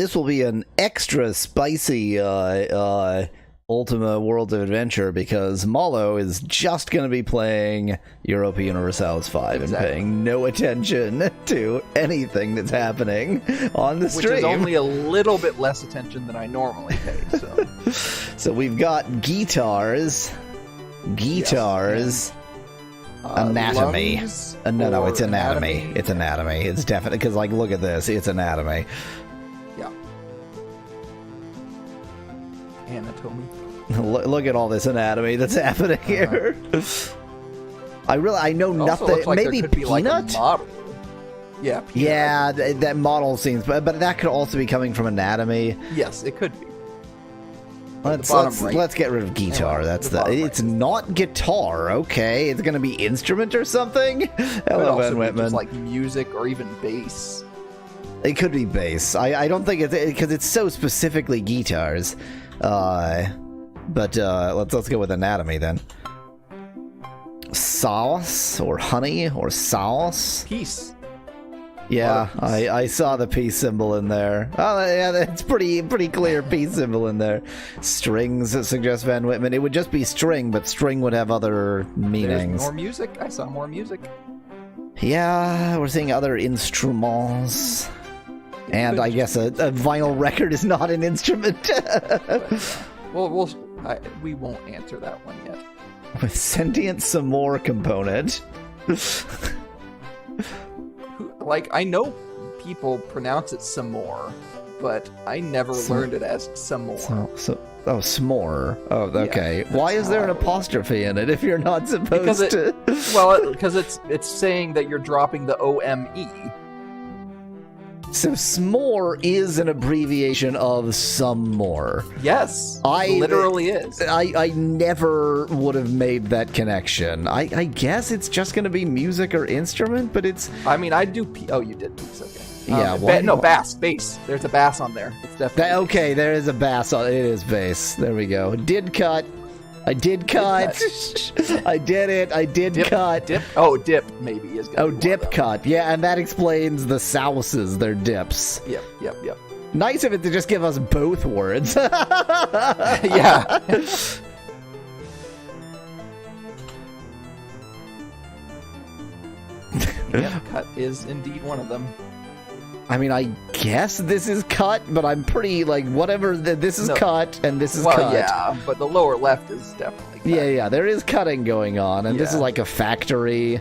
this will be an extra spicy Ultima Worlds of Adventure, because Malo is just going to be playing Europa Universalis 5 and paying no attention to anything that's happening on the stream. Which is only a little bit less attention than I normally pay. So we've got guitars, Yes, anatomy. No, it's anatomy. anatomy. It's anatomy. It's definitely, because, like, look at this. It's anatomy. Yeah. Anatomy. Look at all this anatomy that's happening here. I know It also nothing. looks like Maybe there could be, like, a Peanut? model. Yeah, Peanut. Yeah, that model seems, but that could also be coming from anatomy. Yes, it could be. Let's right. get rid of guitar. That's the bottom right. It's not guitar. Okay, it's gonna be instrument or something. Hello, Ben It could also be Whitman. just like music or even bass. It could be bass. I don't think it's because it's so specifically guitars. But let's go with anatomy then. Sauce or honey or sauce. Peace. Yeah, I saw the peace symbol in there. Oh, yeah, that's pretty clear peace symbol in there. Strings, suggests Van Whitman. It would just be string, but string would have other meanings. There's more music. I saw more music. Yeah, we're seeing other instruments. And I guess a vinyl record is not an instrument. Well, we won't answer that one yet. With sentient some more component. Like, I know people pronounce it some more, but I never learned it as some more. S'more. Oh, okay. Yeah, why is there an how I- apostrophe in it if you're not supposed to? Because it's saying that you're dropping the O-M-E. So s'more is an abbreviation of some more. Yes, it literally is. I never would have made that connection. I guess it's just going to be music or instrument, but it's... I mean, I do... Oh, you did piece, okay. Yeah, bass. There's a bass on there. It's definitely... Okay, there is a bass on it. It is bass. There we go. Did cut. I did cut. I did it. I did cut. Dip? Oh, dip maybe is going to be dip cut. Yeah, and that explains the sauces. They're dips. Yep. Nice of it to just give us both words. Yeah. Yep, cut is indeed one of them. I mean, I guess this is cut, but I'm pretty, like, whatever, this is cut, and this is cut. Well, yeah, but the lower left is definitely cut. Yeah, there is cutting going on, and this is like a factory.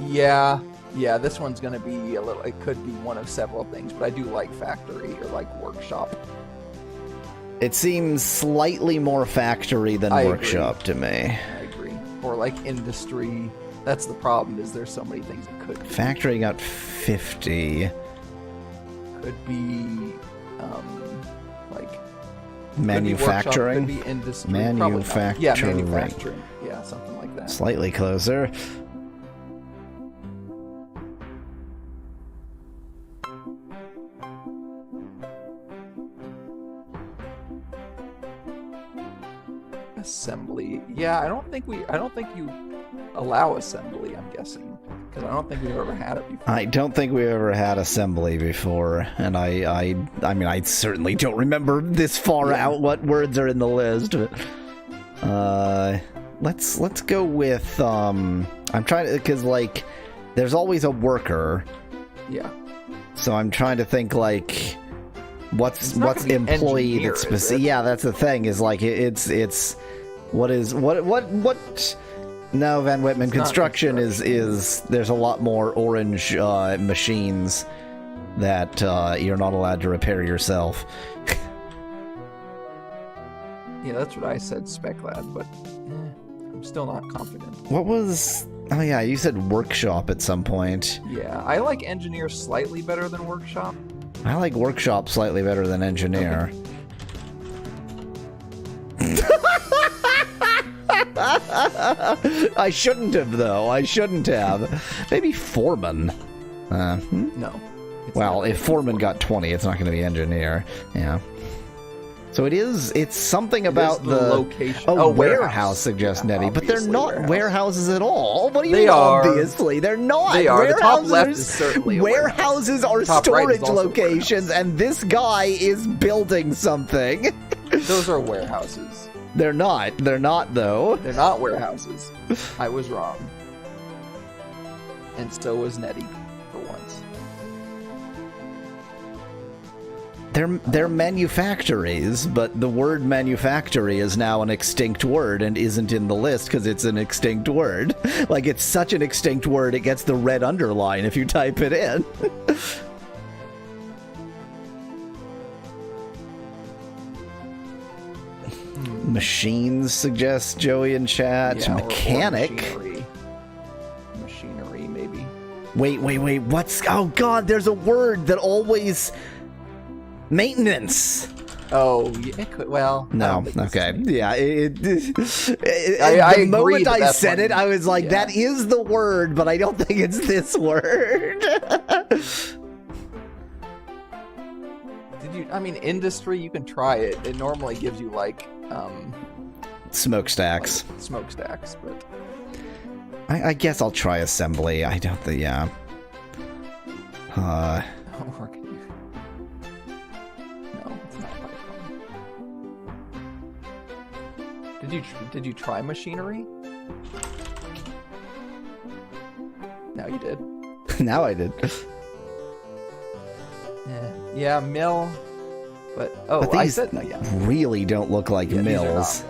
Yeah, this one's going to be a little, it could be one of several things, but I do like factory or like workshop. It seems slightly more factory than workshop to me. I agree. Or like industry. That's the problem, is there's so many things it could be. Factory got 50. Could be, like... Manufacturing? Could be industry. Manufacturing. Yeah, manufacturing. Yeah, something like that. Slightly closer. Assembly. Yeah, I don't think you allow assembly, I'm guessing. Because I don't think we've ever had it before. I don't think we've ever had assembly before, and I mean, I certainly don't remember this far out what words are in the list. But, let's go with I'm trying to, because like there's always a worker. Yeah. So I'm trying to think like what's employee engineer, that's specific. Yeah, that's the thing, is like it's what. No, Van Whitman, construction is there's a lot more orange machines that you're not allowed to repair yourself. Yeah, that's what I said, spec lab, but I'm still not confident. What was... Oh yeah, you said workshop at some point. Yeah, I like engineer slightly better than workshop. I like workshop slightly better than engineer. Okay. I shouldn't have, though. I shouldn't have. Maybe foreman. No. Well, if foreman got 20, it's not going to be engineer. Yeah. So it's something about the location. Oh, warehouse suggests Nettie, but they're not warehouses at all. What do you mean? Obviously, they're not. They are. The top left is certainly a warehouse. Warehouses are storage locations, and this guy is building something. Those are warehouses. They're not. They're not, though. They're not warehouses. I was wrong. And so was Nettie, for once. They're manufactories, but the word manufactory is now an extinct word and isn't in the list because it's an extinct word. Like, it's such an extinct word, it gets the red underline if you type it in. Machines suggests Joey in chat. Yeah, Mechanic. Machinery, maybe. Wait. What's... Oh, God, there's a word that always... Maintenance. Oh, yeah, it could. Well, no. Okay. Yeah. The moment I said it, I was like, that is the word, but I don't think it's this word. I mean, industry, you can try it. It normally gives you, like, smokestacks. Like smokestacks, but... I guess I'll try assembly. I don't think, yeah. Did you try machinery? Now you did. Now I did. Yeah, mill. But but I these said no. Yeah. Really don't look like mills. These are not mills.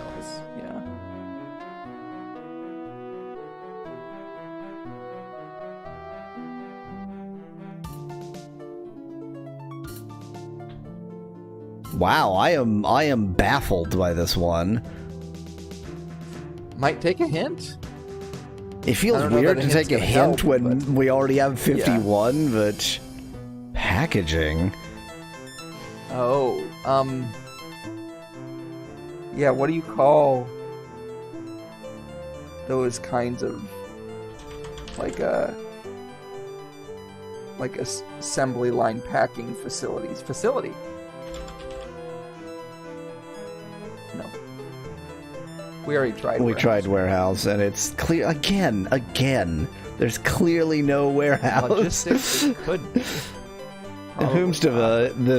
Yeah. Wow, I am baffled by this one. Might take a hint. It feels weird to take a hint when we already have 51, but packaging. Oh, yeah, what do you call those kinds of like assembly line packing facilities? Facility. No. We already tried warehouse. We tried warehouse, and it's clear again. There's clearly no warehouse. Logistics, it could be. The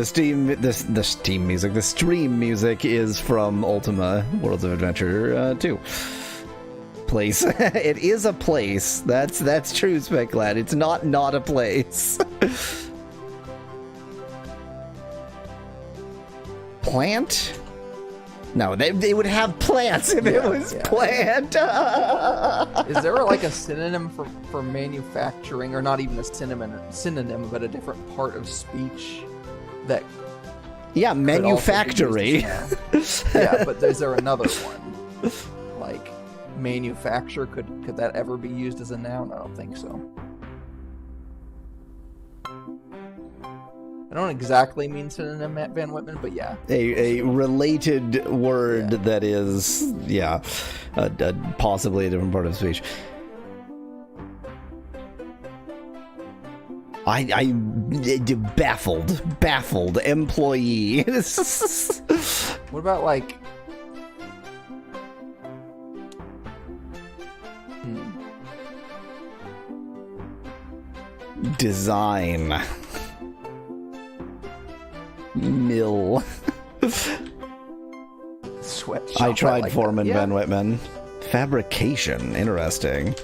stream music is from Ultima Worlds of Adventure 2. Place. It is a place. That's true, Speclad. It's not a place. Plant? No, they would have plants if it was plant. Is there like a synonym for manufacturing, or not even a synonym, but a different part of speech that? Yeah, manufactory. Yeah, but is there another one? Like manufacture? Could that ever be used as a noun? I don't think so. I don't exactly mean synonym, Van Whitman, but yeah. A related word that is, possibly a different part of speech. I baffled employee. What about like... Design. Mill. Sweatshop. I tried Foreman Van Whitman. Fabrication. Interesting.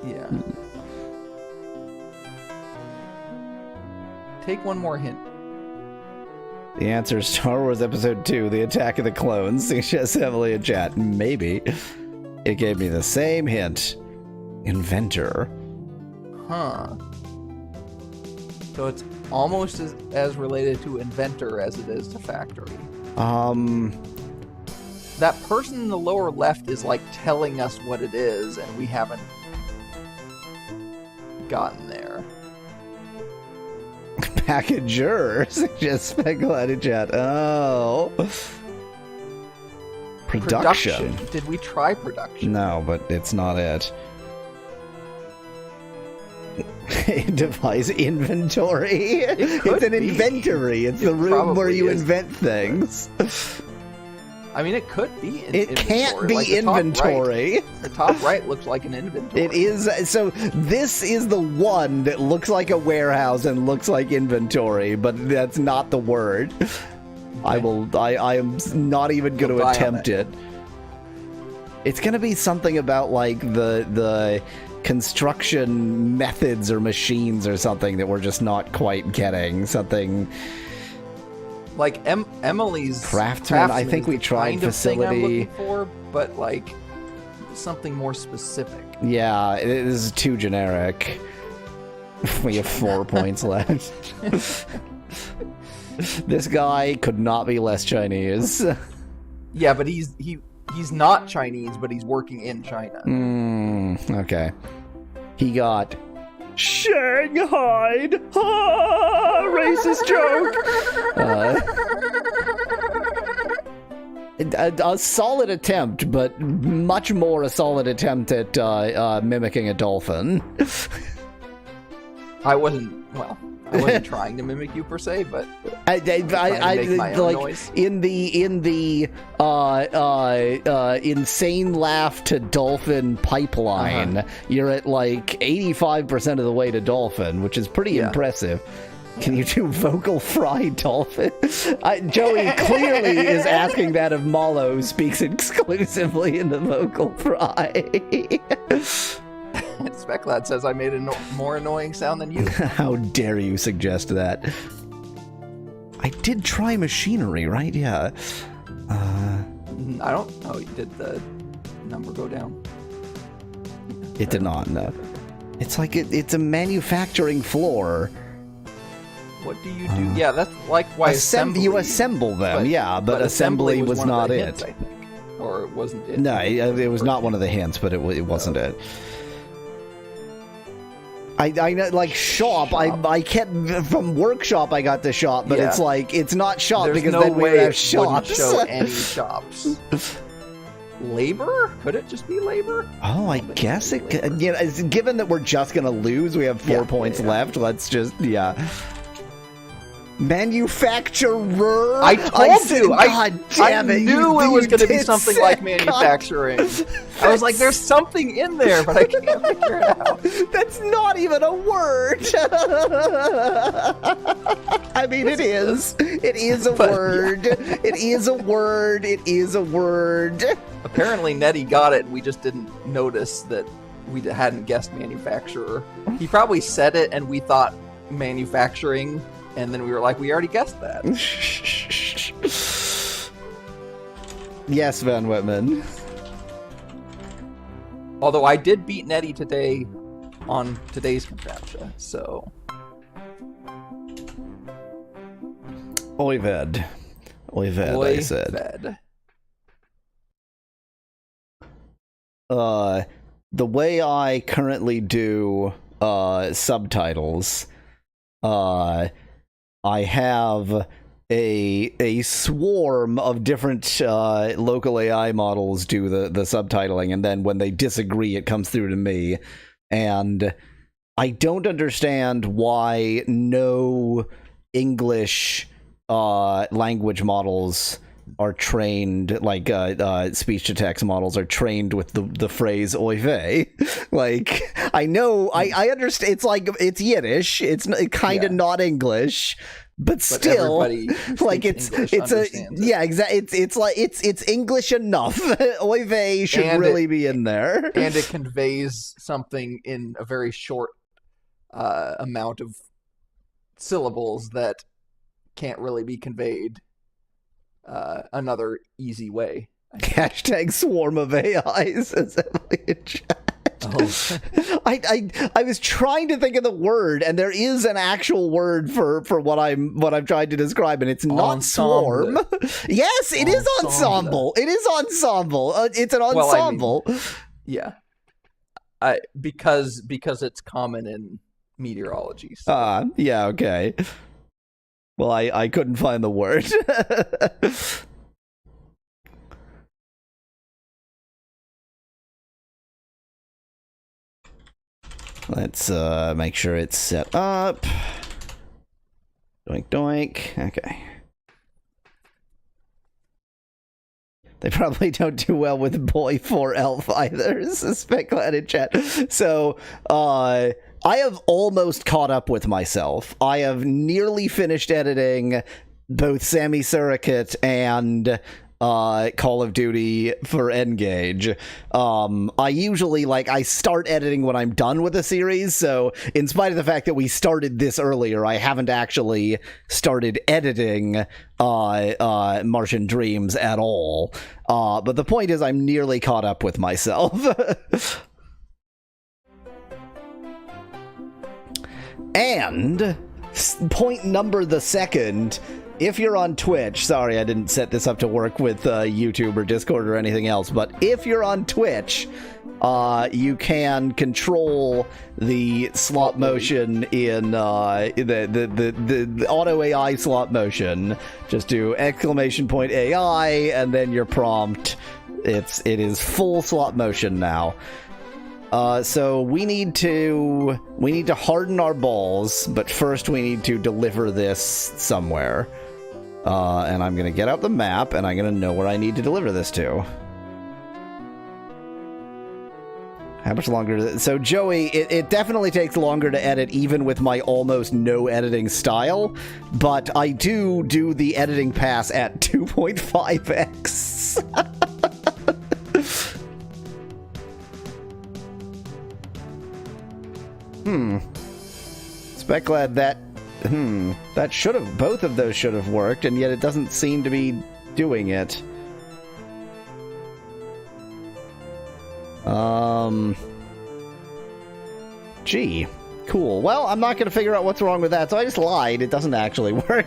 Yeah. Take one more hint. The answer is Star Wars Episode 2, The Attack of the Clones. Suggests heavily in chat. Maybe. It gave me the same hint. Inventor. Huh. So it's almost as related to inventor as it is to factory. That person in the lower left is like telling us what it is, and we haven't gotten there. Packager. Just speculated chat. Oh. Production. Did we try production? No, but it's not it. Device inventory. It's an inventory. It's the room where you invent things. I mean, it could be It inventory. can't be like the inventory. The top right looks like an inventory. It is. So this is the one that looks like a warehouse and looks like inventory, but that's not the word. Okay. I am not even going to attempt it. It's going to be something about like the construction methods or machines or something that we're just not quite getting. Something like Emily's craftsman. I think we tried facility. I'm looking for, but like something more specific. Yeah, it is too generic. We have 4 points left. This guy could not be less Chinese. Yeah, but he's not Chinese, but he's working in China. Okay. He got Shanghai. Ah, racist joke. A solid attempt, but much more a solid attempt at mimicking a dolphin. I wasn't trying to mimic you per se, but I like in the insane laugh to dolphin pipeline. You're at like 85% of the way to dolphin, which is pretty impressive. Can you do vocal fry dolphin? Joey clearly is asking that of Malo, who speaks exclusively in the vocal fry. Specklad says I made a more annoying sound than you. How dare you suggest that? I did try machinery, right? Yeah. I don't... Oh, you did the number go down? It did not, no. It's like it's a manufacturing floor. What do you do? Yeah, that's like why assembly... You assemble them, but assembly was not it. Hints, I think. Or it wasn't it? No, it was not one of the hints, but it wasn't it. I know, like shop. I kept from workshop. I got the shop, but it's like it's not shop. There's because no then we would have shops. Show any shops. Labor? Could it just be labor? Oh, I guess it could. You know, given that we're just gonna lose, we have 4 points left. Let's just Manufacturer. I told you. God damn it! I knew it was going to be something like manufacturing. I was like, "There's something in there," but I can't figure it out. That's not even a word. I mean, it is. It is a word. Yeah. It is a word. It is a word. Apparently, Nettie got it. We just didn't notice that we hadn't guessed manufacturer. He probably said it, and we thought manufacturing. And then we were like, we already guessed that. Yes, Van Whitman. Although I did beat Nettie today on today's contraption, so... Oived, I said. The way I currently do subtitles, I have a swarm of different local AI models do the subtitling, and then when they disagree, it comes through to me. And I don't understand why no English language models are trained, like speech-to-text models are trained with the phrase oy vey. Like, I know, I understand, it's like, it's Yiddish, it's kind of not English, but still, like, it's English enough. Oy vey should really be in there. And it conveys something in a very short amount of syllables that can't really be conveyed another easy way. Hashtag swarm of AIs, says Emily in chat. Oh. I was trying to think of the word, and there is an actual word for what I'm trying to describe, and it's not swarm. Yes, it is ensemble. It is ensemble. It's an ensemble. Well, I mean, because it's common in meteorology. So. Yeah, okay. Well, I couldn't find the word. Let's make sure it's set up. Doink, doink. Okay. They probably don't do well with boy for elf either, suspect glad in chat. So, I have almost caught up with myself. I have nearly finished editing both Sammy Surricate and Call of Duty for Engage. I usually, I start editing when I'm done with a series, so in spite of the fact that we started this earlier, I haven't actually started editing Martian Dreams at all. But the point is, I'm nearly caught up with myself. And point number the second, if you're on Twitch, sorry I didn't set this up to work with YouTube or Discord or anything else, but if you're on Twitch, you can control the slot motion in the auto AI slot motion. Just do !AI and then your prompt. It is full slot motion now. So we need to harden our balls, but first we need to deliver this somewhere. And I'm gonna get out the map, and I'm gonna know where I need to deliver this to. How much longer? So Joey, it definitely takes longer to edit, even with my almost no editing style. But I do the editing pass at 2.5x. Spec glad that should have, both of those should have worked, and yet it doesn't seem to be doing it. Gee, cool. Well, I'm not gonna figure out what's wrong with that, so I just lied. It doesn't actually work.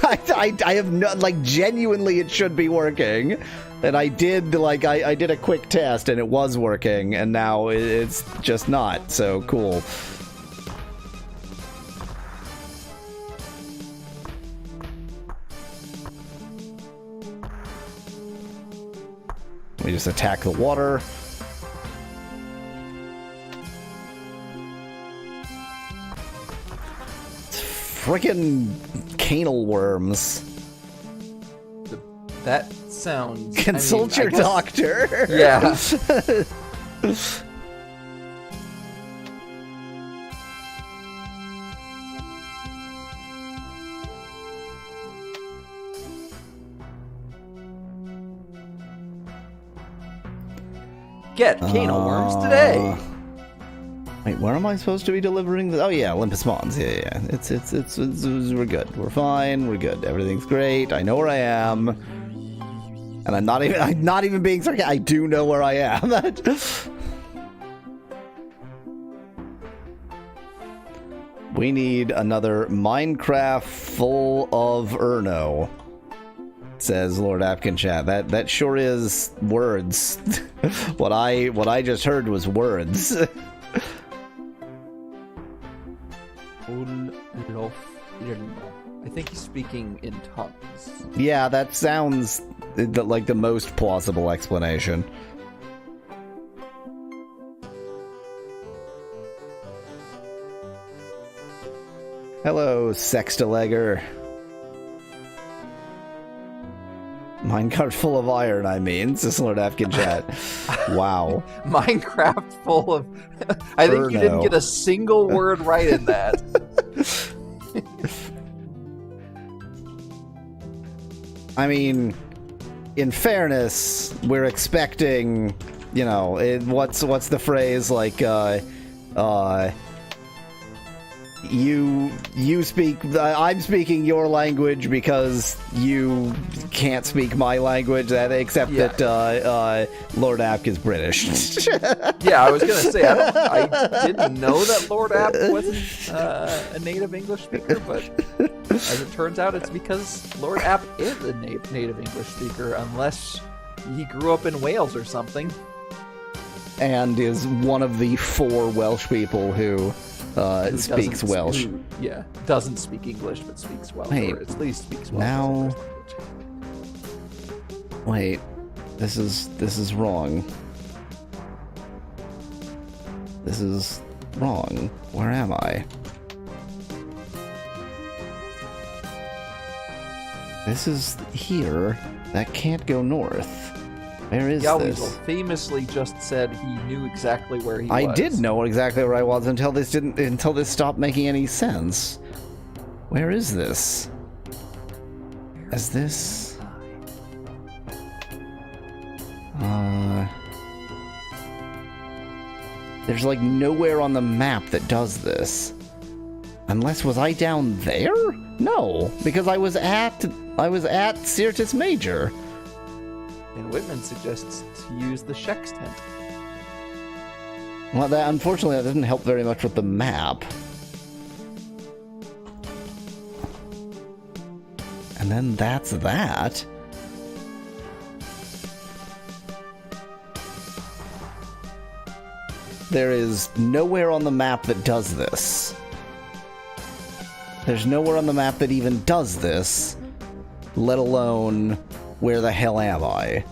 I have no, genuinely it should be working. And I did, I did a quick test, and it was working, and now it's just not, so cool. We just attack the water. It's frickin' canal worms. That sounds... Consult your doctor. Yeah. Get canal worms today. Wait, where am I supposed to be delivering this? Oh yeah, Olympus Mons. Yeah. It's we're good. We're fine. We're good. Everything's great. I know where I am. And I'm not even being sarcastic. I do know where I am. We need another Minecraft full of Erno, says Lord Apkin chat. That sure is words. What I just heard was words. I think he's speaking in tongues. Yeah, that sounds like the most plausible explanation. Hello, Sextalegger. Minecraft full of iron, I mean, says Lord Afghan chat. Wow. Minecraft full of... I think you didn't get a single word right in that. I mean, in fairness, we're expecting, you know, what's the phrase, you speak, I'm speaking your language because you can't speak my language, except that Lord App is British. Yeah, I was going to say, I didn't know that Lord App wasn't a native English speaker, but as it turns out, it's because Lord App is a native English speaker, unless he grew up in Wales or something. And is one of the 4 Welsh people who speaks Welsh. Doesn't speak English, but speaks Welsh. Wait, or at least speaks Welsh. Now, wait, this is wrong. This is wrong. Where am I? This is here. That can't go north. Where is Yowweasel this? famously just said he knew exactly where he was. I did know exactly where I was until this stopped making any sense. Where is this? Is this? There's like nowhere on the map that does this. Unless, was I down there? No, because I was at Syrtis Major. And Whitman suggests to use the Shex tent. Well, unfortunately that doesn't help very much with the map. And then that's that. There is nowhere on the map that does this. There's nowhere on the map that even does this, let alone where the hell am I?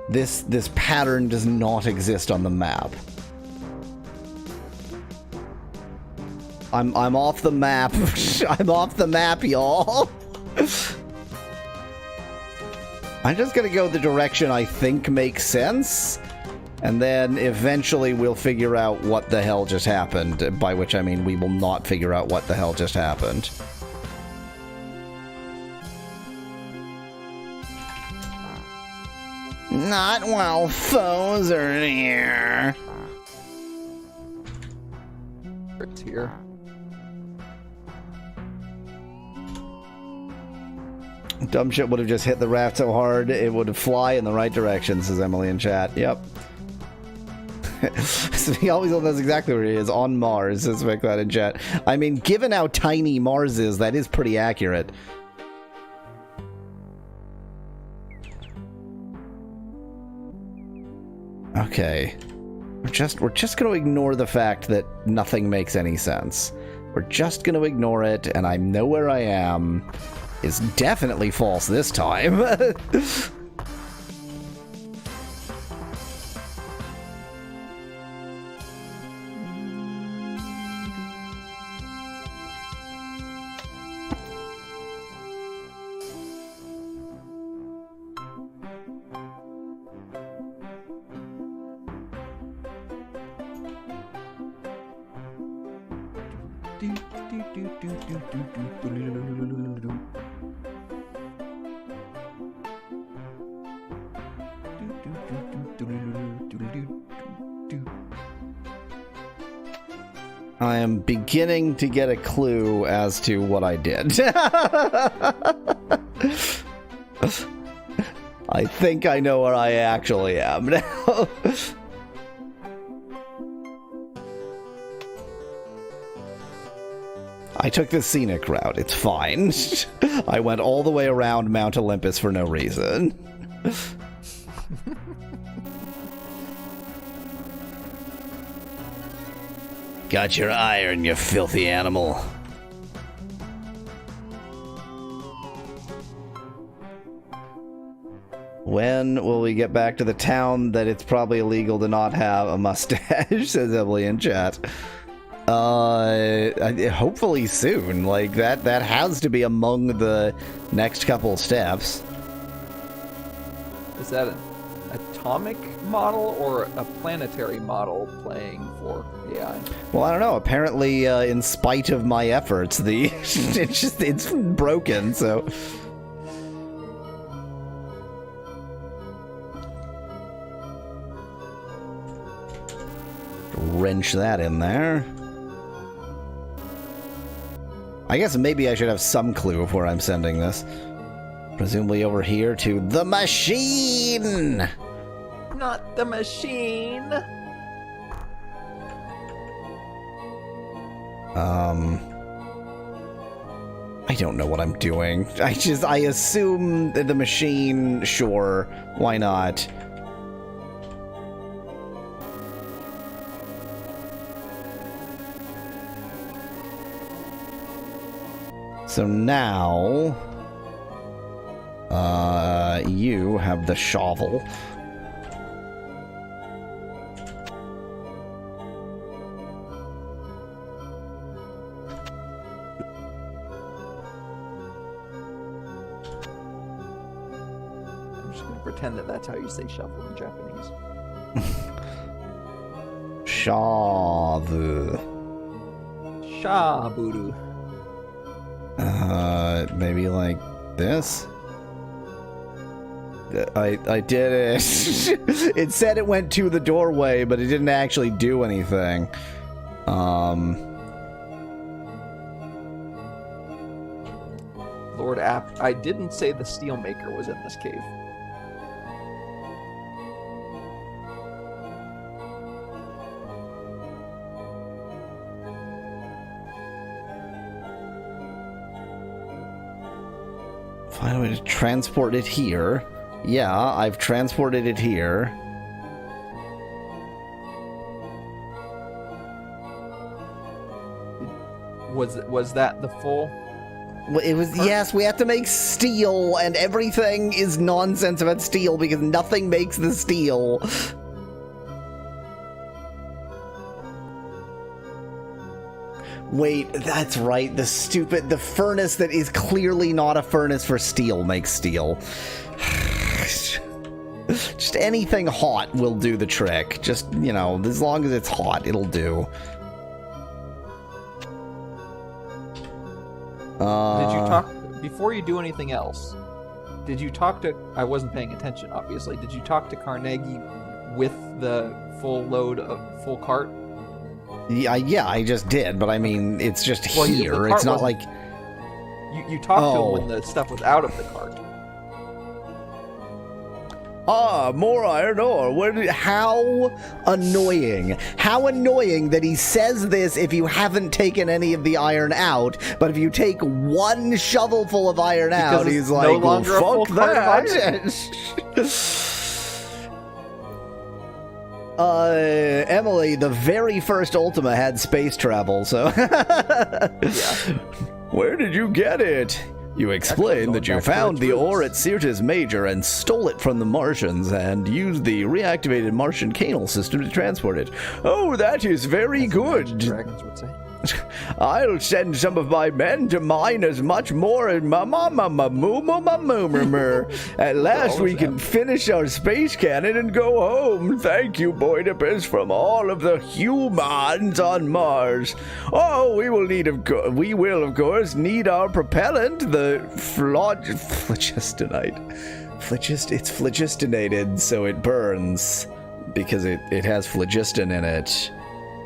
This pattern does not exist on the map. I'm off the map. I'm off the map, y'all. I'm just gonna go the direction I think makes sense, and then eventually we'll figure out what the hell just happened, by which I mean we will not figure out what the hell just happened. Not while foes are near. It's here. Dumb shit would have just hit the raft so hard it would fly in the right direction, says Emily in chat. Yep. So he always knows exactly where he is, on Mars, says McLeod in chat. I mean, given how tiny Mars is, that is pretty accurate. Okay. We're just going to ignore the fact that nothing makes any sense. We're just going to ignore it, and I know where I am. Is definitely false this time. I am beginning to get a clue as to what I did. I think I know where I actually am now. I took the scenic route. It's fine. I went all the way around Mount Olympus for no reason. Got your iron, you filthy animal. When will we get back to the town that it's probably illegal to not have a mustache, says Emily in chat. Hopefully soon. Like, that has to be among the next couple steps. Is that an atomic model or a planetary model playing for AI? Well, I don't know. Apparently, in spite of my efforts, it's broken, so... Wrench that in there. I guess maybe I should have some clue of where I'm sending this. Presumably over here to the machine! Not the machine! I don't know what I'm doing. I assume that the machine, sure, why not? So now, you have the shovel. pretend that that's how you say shovel in Japanese. Shavu. Shaburu. Maybe like this? I did it. It said it went to the doorway, but it didn't actually do anything. Lord App, I didn't say the Steelmaker was in this cave. Find a way to transport it here. Yeah, I've transported it here. Was that the full? Well, it was, yes, we have to make steel, and everything is nonsense about steel because nothing makes the steel. Wait, that's right, the furnace that is clearly not a furnace for steel makes steel. Just anything hot will do the trick. Just, you know, as long as it's hot, it'll do. Did you talk before you do anything else? Did you talk to? I wasn't paying attention, obviously. Did you talk to Carnegie with the full load of full cart? Yeah, I just did, but I mean, it's just here. It's not like you talked to him when the stuff was out of the cart. Ah, more iron ore. How annoying. How annoying that he says this if you haven't taken any of the iron out, but if you take one shovelful of iron out, he's like, well, fuck that. Emily, the very first Ultima had space travel, so... Yeah. Where did you get it? You explained that you found the ore at Syrtis Major and stole it from the Martians and used the reactivated Martian canal system to transport it. Oh, that is very good. Dragons would say. I'll send some of my men to mine as much more as At last we can finish our space cannon and go home. Thank you, Boidipus, from all of the humans on Mars. Oh, we will of course need our propellant, the phlogistonite. It's phlogistinated, so it burns because it has phlogiston in it.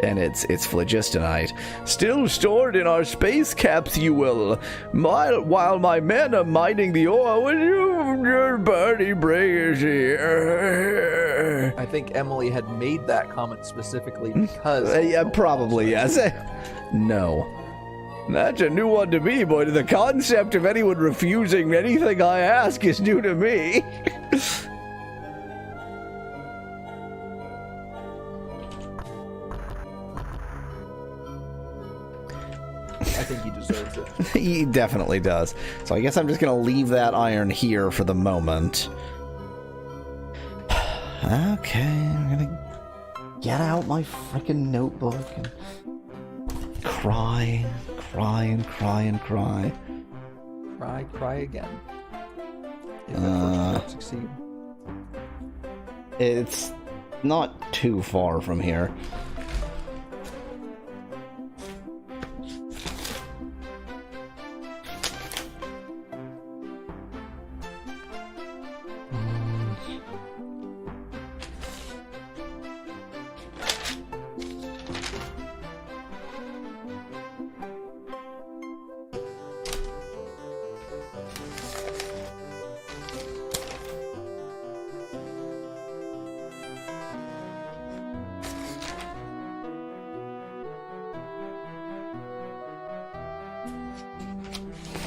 And it's phlogistonite, still stored in our space capsule. While my men are mining the ore, will your birdie bring us here? I think Emily had made that comment specifically because... yeah, probably, yes. No. That's a new one to me, boy. The concept of anyone refusing anything I ask is new to me. I think he deserves it. He definitely does. So I guess I'm just going to leave that iron here for the moment. Okay, I'm going to get out my freaking notebook and cry and cry and cry. Cry again. If efforts don't succeed. It's not too far from here.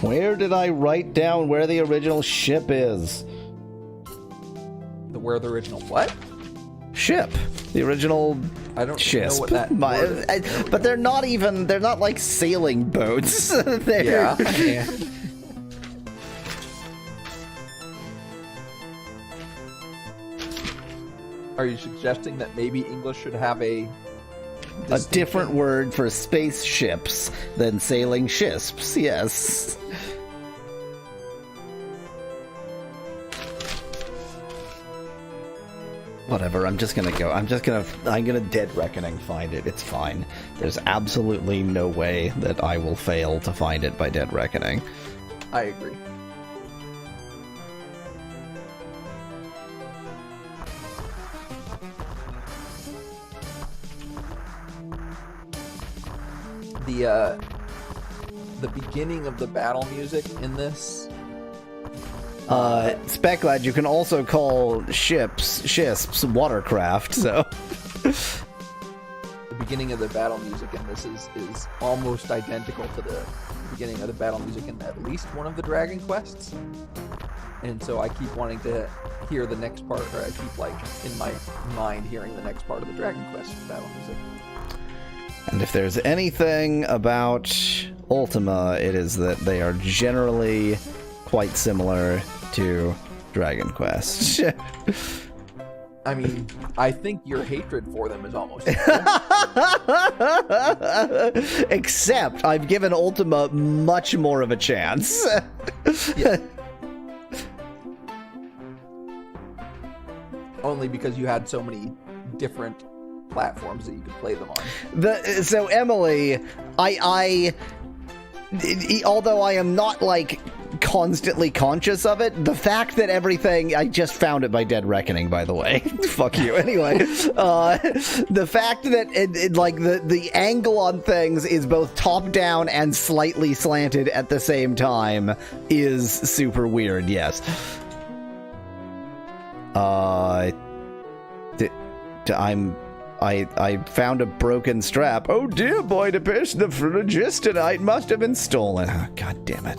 Where did I write down where the original ship is? Where the original what? Ship. The original I don't ship. know what that but they're not like sailing boats. Yeah. Are you suggesting that maybe English should have a different word for spaceships than sailing ships? Yes. Whatever, I'm gonna Dead Reckoning find it. It's fine. There's absolutely no way that I will fail to find it by Dead Reckoning. I agree. The beginning of the battle music in this. Spec Lad, you can also call shisps watercraft, so. The beginning of the battle music in this is almost identical to the beginning of the battle music in at least one of the Dragon Quests. And so I keep wanting to hear the next part, or I keep, like, in my mind hearing the next part of the Dragon Quest battle music. And if there's anything about Ultima, it is that they are generally quite similar to Dragon Quest. I mean, I think your hatred for them is almost Except I've given Ultima much more of a chance. Yeah. Only because you had so many different platforms that you could play them on. So Emily, although I am not, like, constantly conscious of it, the fact that everything, I just found it by Dead Reckoning, by the way. Fuck you. Anyway, the fact that the angle on things is both top down and slightly slanted at the same time is super weird. Yes. I found a broken strap. Oh dear, Boydipus, the phlogistonite must have been stolen. Oh, God damn it.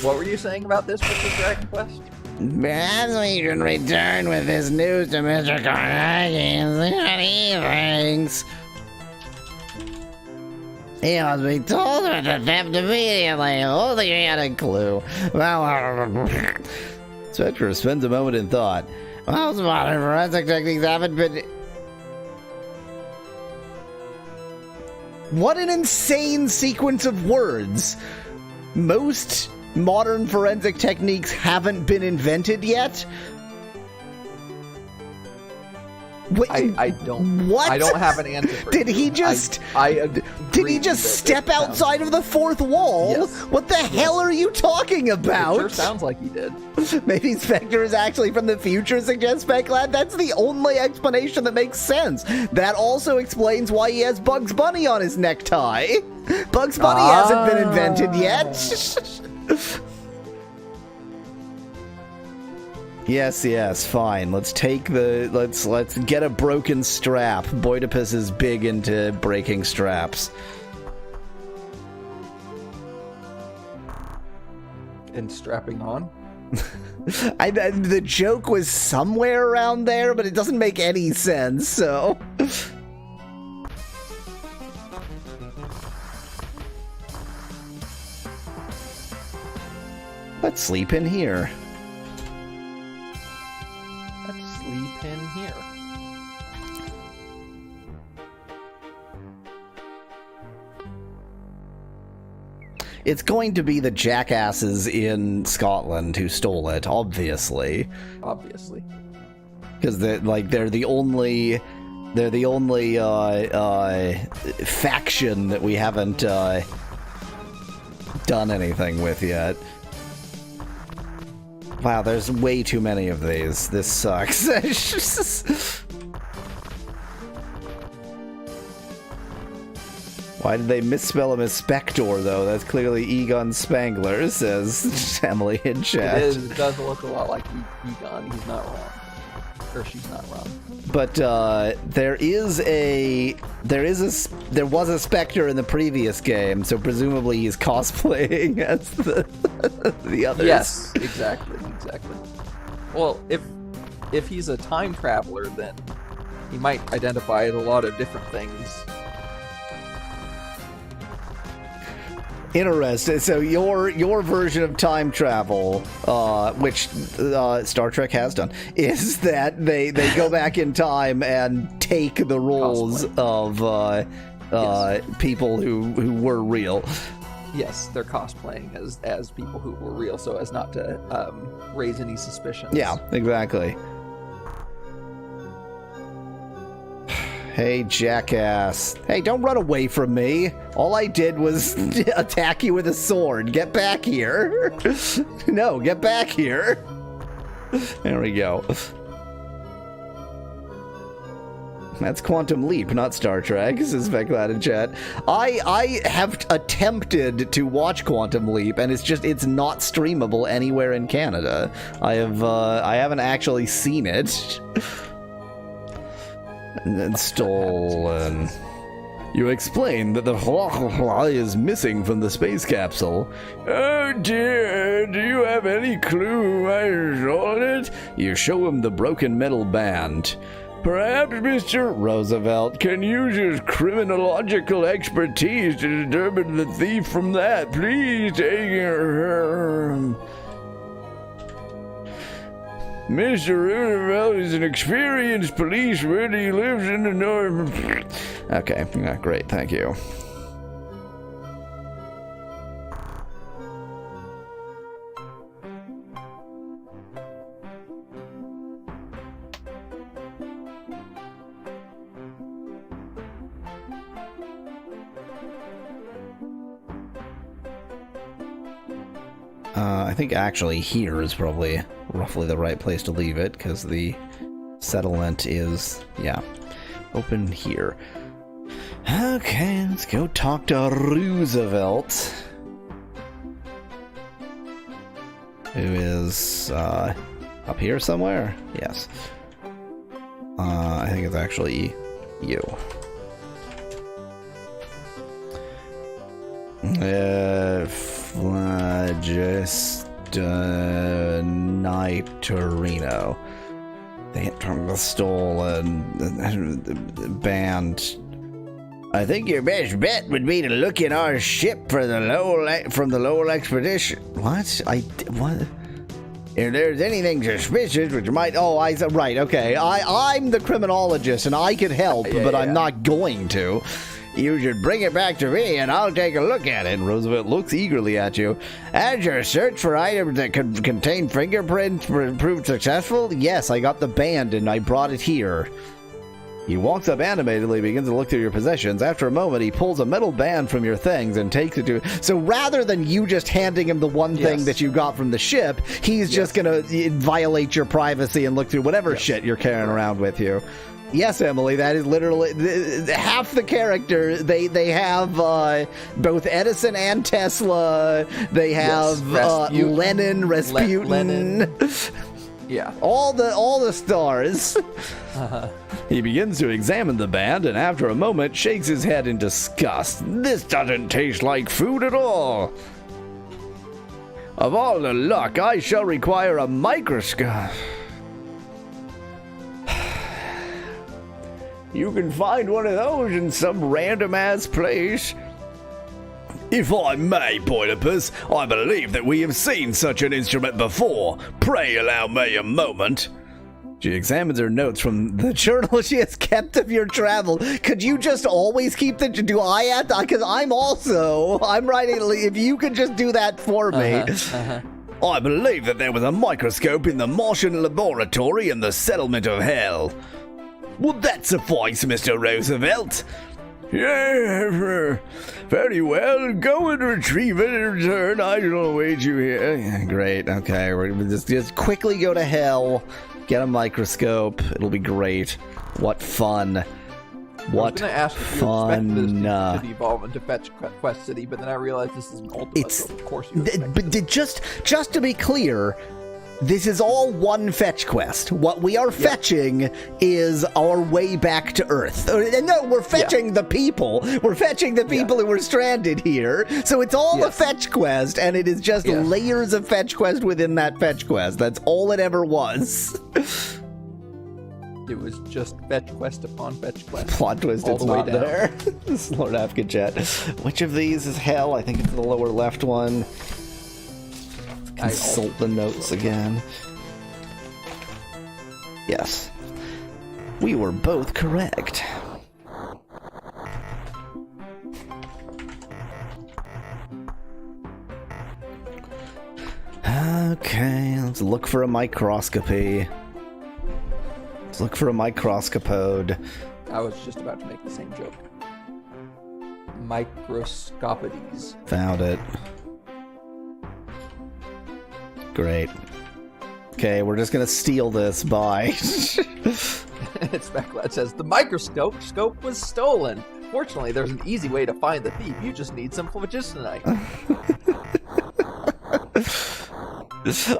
What were you saying about this with the Dragon Quest? As we can return with this news to Mr. Carnegie and see what he thinks. He must be told of the theft immediately. Only he had a clue. Well, Spectre spends a moment in thought. Most modern forensic techniques haven't been... What an insane sequence of words. Most modern forensic techniques haven't been invented yet? What? I don't have an answer for Did you. he just... Did he just step outside of the fourth wall? Yes. What the hell are you talking about? It sure sounds like he did. Maybe Spectre is actually from the future, suggests Speclad. That's the only explanation that makes sense. That also explains why he has Bugs Bunny on his necktie. Bugs Bunny hasn't been invented yet. Yes, fine. Let's take let's get a broken strap. Boydipus is big into breaking straps. And strapping on? The joke was somewhere around there, but it doesn't make any sense, so... Let's sleep in here. Let's sleep in here. It's going to be the jackasses in Scotland who stole it, obviously. Obviously. Because they're the only faction that we haven't done anything with yet. Wow, there's way too many of these. This sucks. Why did they misspell him as Spector, though? That's clearly Egon Spangler, says Emily in chat. It does look a lot like Egon. He's not wrong. Or she's not wrong. But there was a Spectre in the previous game, so presumably he's cosplaying as the others. Yes, exactly. Well, if he's a time traveler, then he might identify a lot of different things. Interesting. So your version of time travel, which Star Trek has done, is that they go back in time and take the roles of Yes. people who were real. Yes, they're cosplaying as people who were real, so as not to raise any suspicions. Yeah, exactly. Hey, jackass. Hey, don't run away from me. All I did was attack you with a sword. Get back here. No, get back here. There we go. That's Quantum Leap, not Star Trek, says Veclad in chat. I have attempted to watch Quantum Leap, and it's not streamable anywhere in Canada. I haven't actually seen it. And stolen. You explain that the Hua is missing from the space capsule. Oh dear, do you have any clue why I stole it? You show him the broken metal band. Perhaps Mr. Roosevelt can use his criminological expertise to determine the thief from that. Please take her. Mr. Roosevelt is an experienced policeman. He lives in the north. Okay, yeah, great, thank you. I think actually here is probably roughly the right place to leave it, because the settlement is, yeah, open here. Okay, let's go talk to Roosevelt, who is up here somewhere. Yes. I think it's actually you. Nitorino. The hit from the stolen band. I think your best bet would be to look in our ship for the from the Lowell expedition. What? What? If there's anything suspicious, which might... Oh, right, okay. I'm the criminologist, and I could help, but I'm not going to. You should bring it back to me, and I'll take a look at it. Roosevelt looks eagerly at you. As your search for items that could contain fingerprints proved successful? Yes, I got the band, and I brought it here. He walks up animatedly, begins to look through your possessions. After a moment, he pulls a metal band from your things and takes it to... So rather than you just handing him the one thing that you got from the ship, he's just going to violate your privacy and look through whatever shit you're carrying around with you. Yes, Emily, that is literally half the character. They have both Edison and Tesla. They have Lenin, Rasputin. Lenin. Yeah. All the stars. He begins to examine the band, and after a moment shakes his head in disgust. This doesn't taste like food at all. Of all the luck, I shall require a microscope. You can find one of those in some random-ass place. If I may, Boilerpus, I believe that we have seen such an instrument before. Pray allow me a moment. She examines her notes from the journal she has kept of your travel. Could you just always keep the... Do I have to... Because I'm writing... If you could just do that for me. I believe that there was a microscope in the Martian laboratory in the settlement of Hell. Would that suffice, Mr. Roosevelt? Yeah, very well. Go and retrieve it and return. I shall await you here. Yeah, great. Okay, we're gonna just quickly go to Hell, get a microscope. It'll be great. What fun. What fun. I was going to ask if you expected this to evolve into Fetch Quest City, but then I realized this is Ultima, so of course you but just to be clear, this is all one fetch quest. What we are fetching is our way back to Earth. No, we're fetching the people. We're fetching the people who were stranded here. So it's all a fetch quest, and it is just layers of fetch quest within that fetch quest. That's all it ever was. It was just fetch quest upon fetch quest. Plot twist, it's not there. This is Lord Afghan chat. Which of these is Hell? I think it's the lower left one. Consult the notes again. Yes. We were both correct. Okay, let's look for a microscopy. Let's look for a microscopode. I was just about to make the same joke. Microscopides. Found it. Great. Okay, we're just gonna steal this by... Speculad says, the microscope was stolen. Fortunately, there's an easy way to find the thief. You just need some phlogistonite.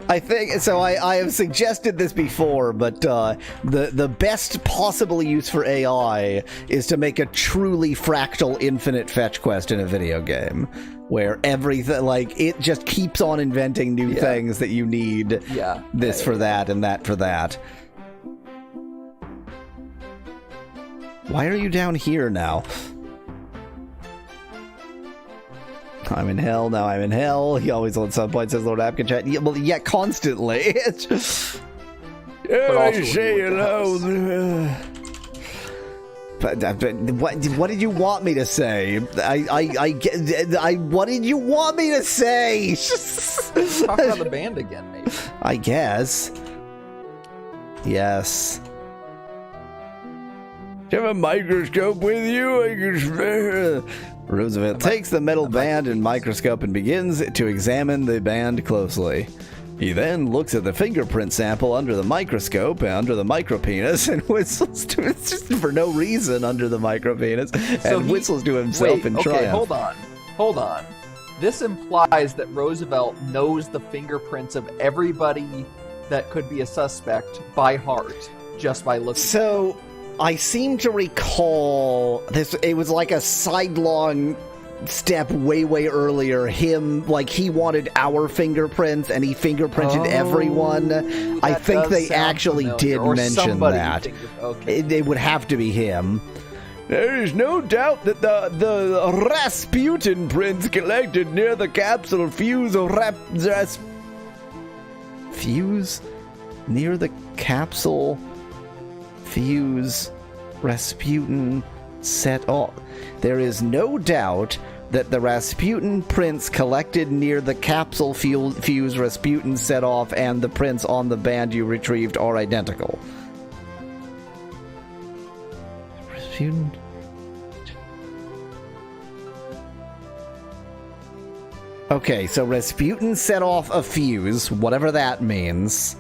I think so. I have suggested this before, but the best possible use for AI is to make a truly fractal infinite fetch quest in a video game, where everything, like, it just keeps on inventing new things that you need. Yeah. This for that and that for that. Why are you down here now? I'm in hell, now I'm in hell. He always at some point says Lord Apkin chat. Yeah, well, yeah, constantly. It's just... I say hello. But what did you want me to say? What did you want me to say? Talk about the band again, maybe. I guess. Yes. Do you have a microscope with you? I can... Roosevelt takes the metal band and microscope and begins to examine the band closely. He then looks at the fingerprint sample under the microscope and under the micropenis and whistles to it just for no reason under the micropenis and whistles to himself in triumph. Hold on. This implies that Roosevelt knows the fingerprints of everybody that could be a suspect by heart just by looking. So... I seem to recall this. It was like a sidelong step way earlier. Him, like, he wanted our fingerprints and he fingerprinted everyone. I think they actually did mention that. It would have to be him. There is no doubt that the Rasputin prints collected near the capsule fuse near the capsule fuse Rasputin set off. There is no doubt that the Rasputin prints collected near the capsule fuse Rasputin set off and the prints on the band you retrieved are identical. Rasputin? Okay, so Rasputin set off a fuse, whatever that means.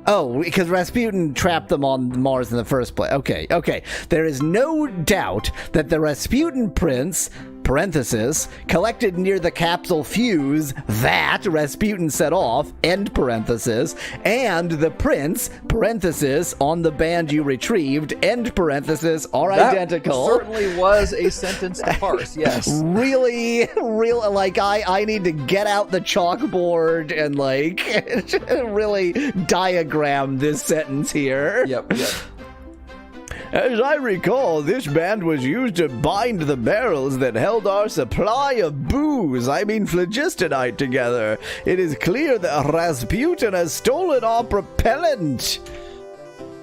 Oh, because Rasputin trapped them on Mars in the first place. Okay. There is no doubt that the Rasputin prints, parenthesis, collected near the capsule fuse that Rasputin set off, end parenthesis, and the prints, parenthesis, on the band you retrieved, end parenthesis, are identical. That certainly was a sentence to parse, yes. Really, like, I need to get out the chalkboard and, like, really diagram this sentence here. Yep. As I recall, this band was used to bind the barrels that held our supply of booze, phlogistonite, together. It is clear that Rasputin has stolen our propellant.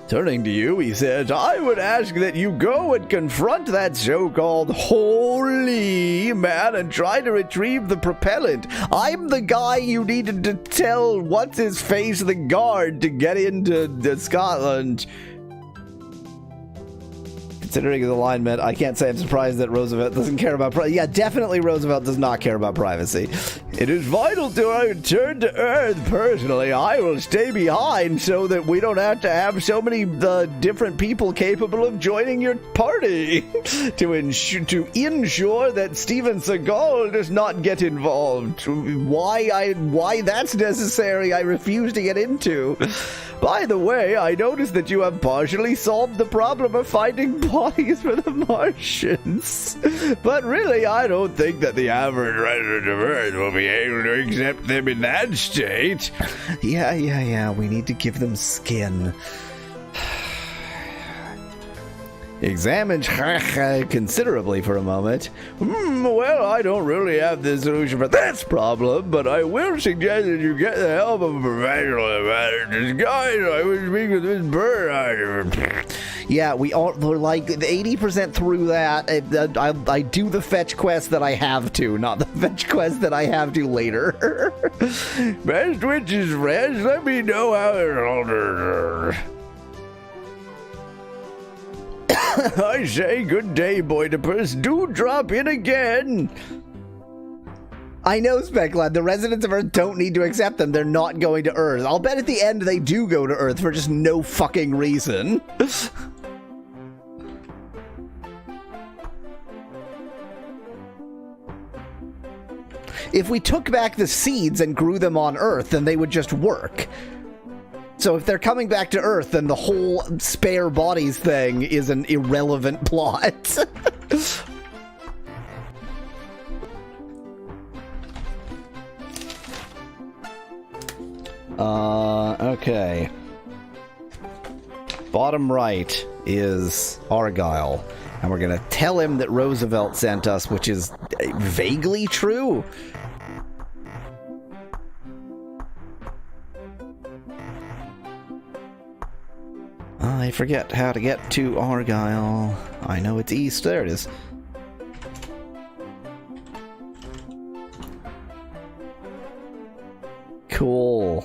Turning to you, he says, I would ask that you go and confront that so-called holy man and try to retrieve the propellant. I'm the guy you needed to tell what's-his-face the guard to get into Scotland. Considering his alignment, I can't say I'm surprised that Roosevelt doesn't care about privacy. Yeah, definitely Roosevelt does not care about privacy. It is vital to our return to Earth. Personally, I will stay behind so that we don't have to have so many different people capable of joining your party. to ensure that Steven Seagal does not get involved. Why that's necessary, I refuse to get into. By the way, I noticed that you have partially solved the problem of finding bodies for the Martians. But really, I don't think that the average resident of Earth will be able to accept them in that state. Yeah, we need to give them skin. examines considerably for a moment. Well, I don't really have the solution for this problem, but I will suggest that you get the help of a professional about this guy. I was speaking with this bird. Yeah, we're like 80% through that. I do the fetch quest that I have to, not the fetch quest that I have to later. Best witches friends, let me know how it's altered. I say good day, Boydipus. Do drop in again. I know, Specklad. The residents of Earth don't need to accept them. They're not going to Earth. I'll bet at the end they do go to Earth for just no fucking reason. If we took back the seeds and grew them on Earth, then they would just work. So if they're coming back to Earth, then the whole spare bodies thing is an irrelevant plot. Okay. Bottom right is Argyle. And we're gonna tell him that Roosevelt sent us, which is vaguely true. I forget how to get to Argyle. I know it's east. There it is. Cool.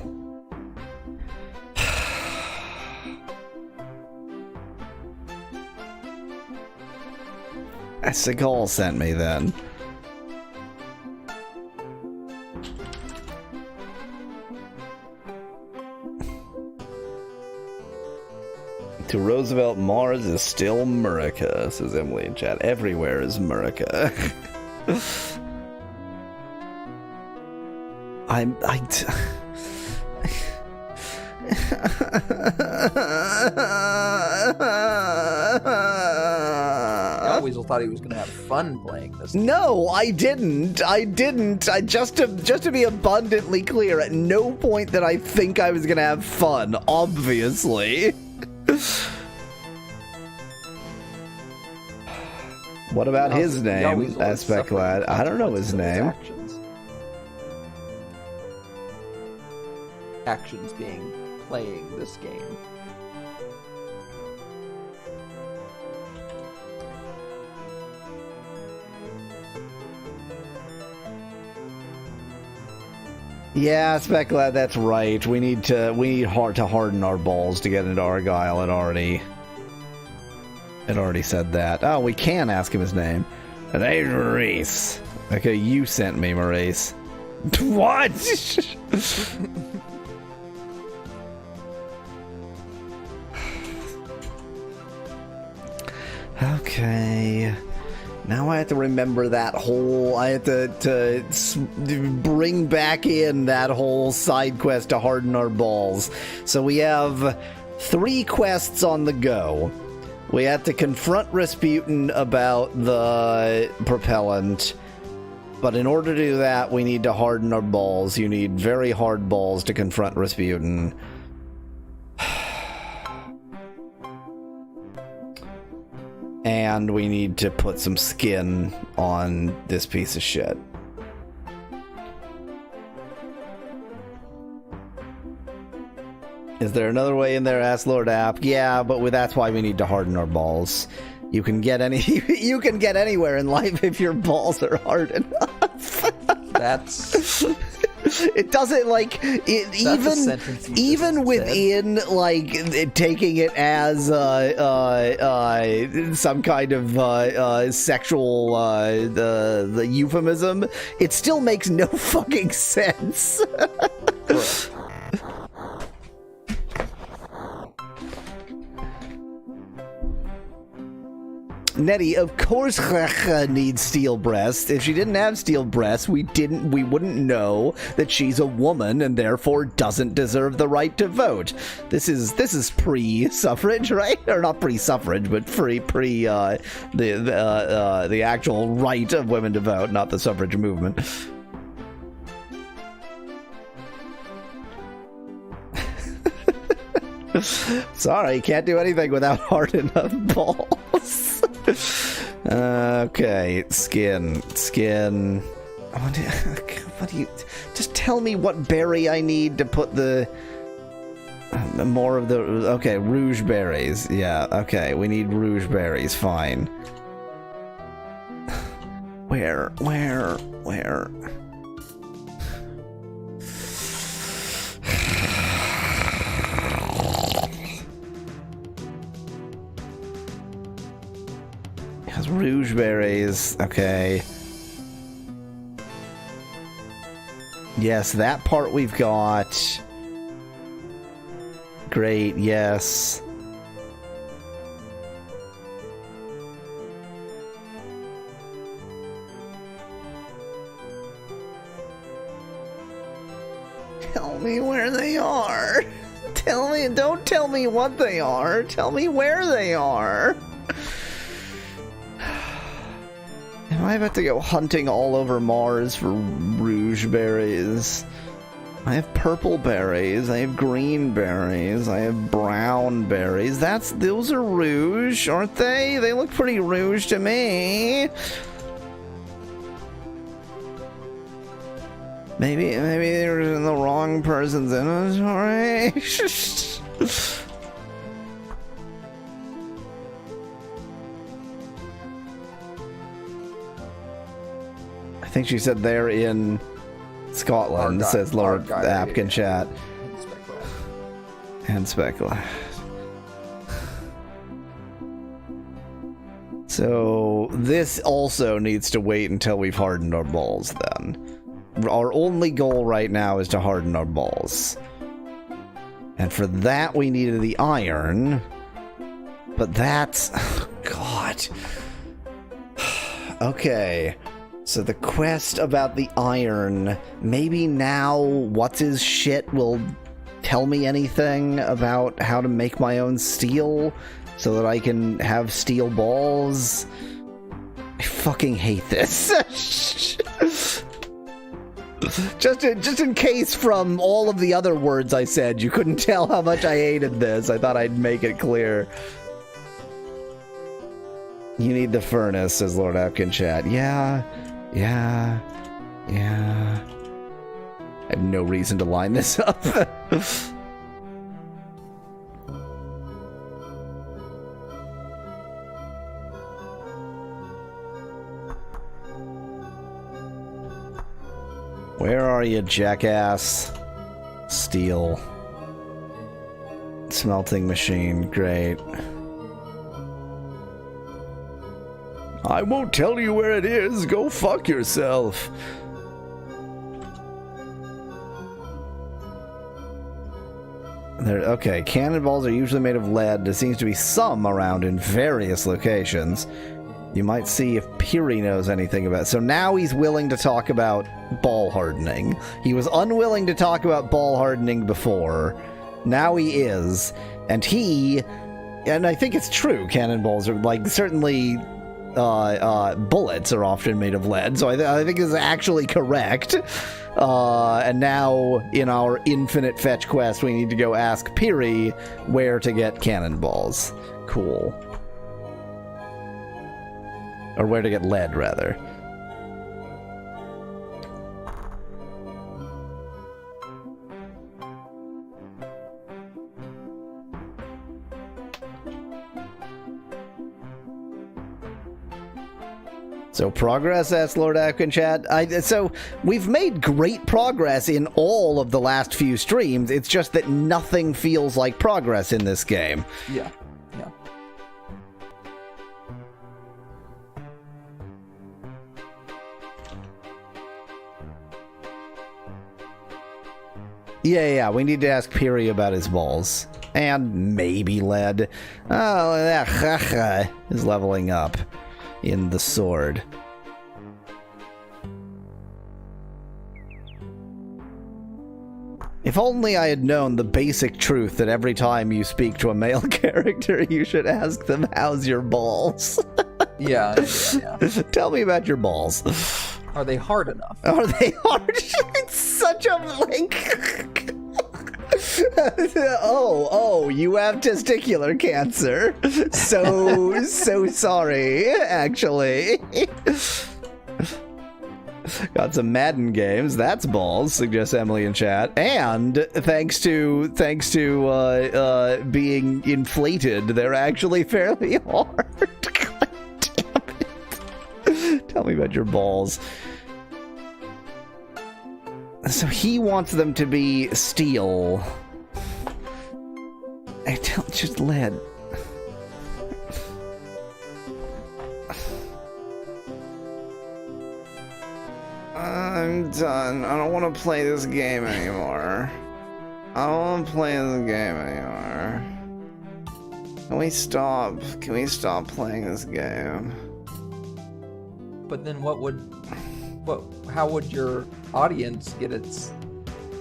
Seagal sent me then. To Roosevelt, Mars is still Murica, says Emily in chat. Everywhere is Murica. Weasel thought he was going to have fun playing this game. No, I didn't. Just to be abundantly clear, at no point did I think I was going to have fun, obviously. What about his name? Aspect Lad. I don't know his name. Actions being playing this game. Yeah, Specklad, that's right. We need to harden our balls to get into Argyle. It already said that. Oh, we can ask him his name. And hey, Maurice. Okay, you sent me, Maurice. What? Okay. Now I have to remember that whole... I have to bring back in that whole side quest to harden our balls. So we have 3 quests on the go. We have to confront Rasputin about the propellant. But in order to do that, we need to harden our balls. You need very hard balls to confront Rasputin. And we need to put some skin on this piece of shit. Is there another way in there? Asked Lord App. Yeah, but that's why we need to harden our balls. You can get you can get anywhere in life if your balls are hard enough. That's... It doesn't like it, even within like taking it as some kind of sexual the euphemism. It still makes no fucking sense. Correct. Nettie, of course needs steel breasts. If she didn't have steel breasts, we wouldn't know that she's a woman and therefore doesn't deserve the right to vote. This is pre-suffrage, right? Or not pre-suffrage, but the actual right of women to vote, not the suffrage movement. Sorry, can't do anything without hard enough balls. balls. Okay, skin. What do you? Just tell me what berry I need to put the more of the. Okay, rouge berries. Yeah. Okay, we need rouge berries. Fine. Where? Has rouge berries. Okay. Yes, that part we've got. Great, yes. Tell me where they are. Don't tell me what they are. Tell me where they are. Am I about to go hunting all over Mars for rouge berries? I have purple berries, I have green berries, I have brown berries. Those are rouge, aren't they? They look pretty rouge to me. Maybe they're in the wrong person's inventory. I think she said they're in Scotland, says Lord Apkin Chat. And Specula. So this also needs to wait until we've hardened our balls then. Our only goal right now is to harden our balls. And for that we needed the iron. But that's... God. Okay. So the quest about the iron, maybe now what's-his-shit will tell me anything about how to make my own steel so that I can have steel balls. I fucking hate this. Just in case from all of the other words I said, you couldn't tell how much I hated this. I thought I'd make it clear. You need the furnace, says Lord Apkin Chat. Yeah. I have no reason to line this up. Where are you, jackass? Steel. Smelting machine, great. I won't tell you where it is. Go fuck yourself. Okay, cannonballs are usually made of lead. There seems to be some around in various locations. You might see if Piri knows anything about it. So now he's willing to talk about ball hardening. He was unwilling to talk about ball hardening before. Now he is. And I think it's true, cannonballs are, like, certainly... bullets are often made of lead, so I think this is actually correct. And now, in our infinite fetch quest, we need to go ask Piri where to get cannonballs. Cool. Or where to get lead, rather. So progress, asks Lord Apkin Chat. So we've made great progress in all of the last few streams. It's just that nothing feels like progress in this game. Yeah. Yeah, we need to ask Piri about his balls. And maybe lead. Oh, is leveling up in the sword. If only I had known the basic truth that every time you speak to a male character, you should ask them, how's your balls? Yeah. Tell me about your balls. Are they hard enough? Are they hard? It's such a, like... Oh, you have testicular cancer. So sorry, actually. Got some Madden games. That's balls, suggests Emily in chat. And thanks to being inflated, they're actually fairly hard. God damn it. Tell me about your balls. So he wants them to be steel. Just lead. I'm done. I don't want to play this game anymore. I don't want to play this game anymore. Can we stop? Can we stop playing this game? But then how would your audience get its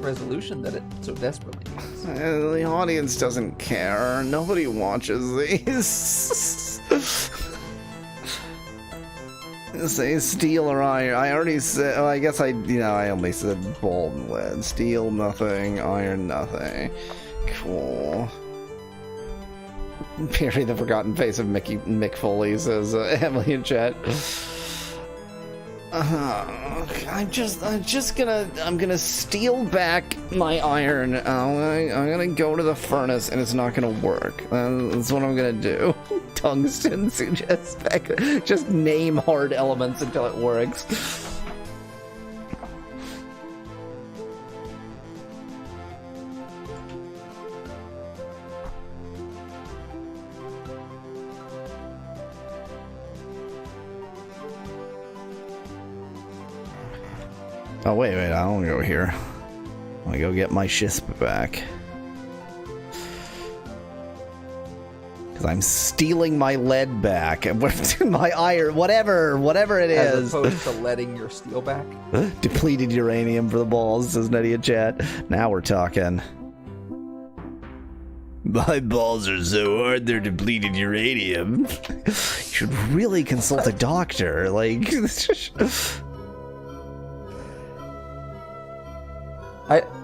resolution that it so desperately needs? The audience doesn't care. Nobody watches these. Say steel or iron. I already said. Oh, I guess I only said ball and lead. Steel, nothing. Iron, nothing. Cool. Perry, the forgotten face of Mick Foley, says Emily in chat. I'm gonna steal back my iron. I'm gonna go to the furnace, and it's not gonna work. That's what I'm gonna do. Tungsten suggests back. Just name hard elements until it works. Oh, wait, I don't want to go here. I want to go get my Shisp back. Because I'm stealing my lead back. My iron, whatever it is. As opposed to letting your steel back? Depleted uranium for the balls, says Nettie in chat. Now we're talking. My balls are so hard, they're depleted uranium. You should really consult a doctor. Like...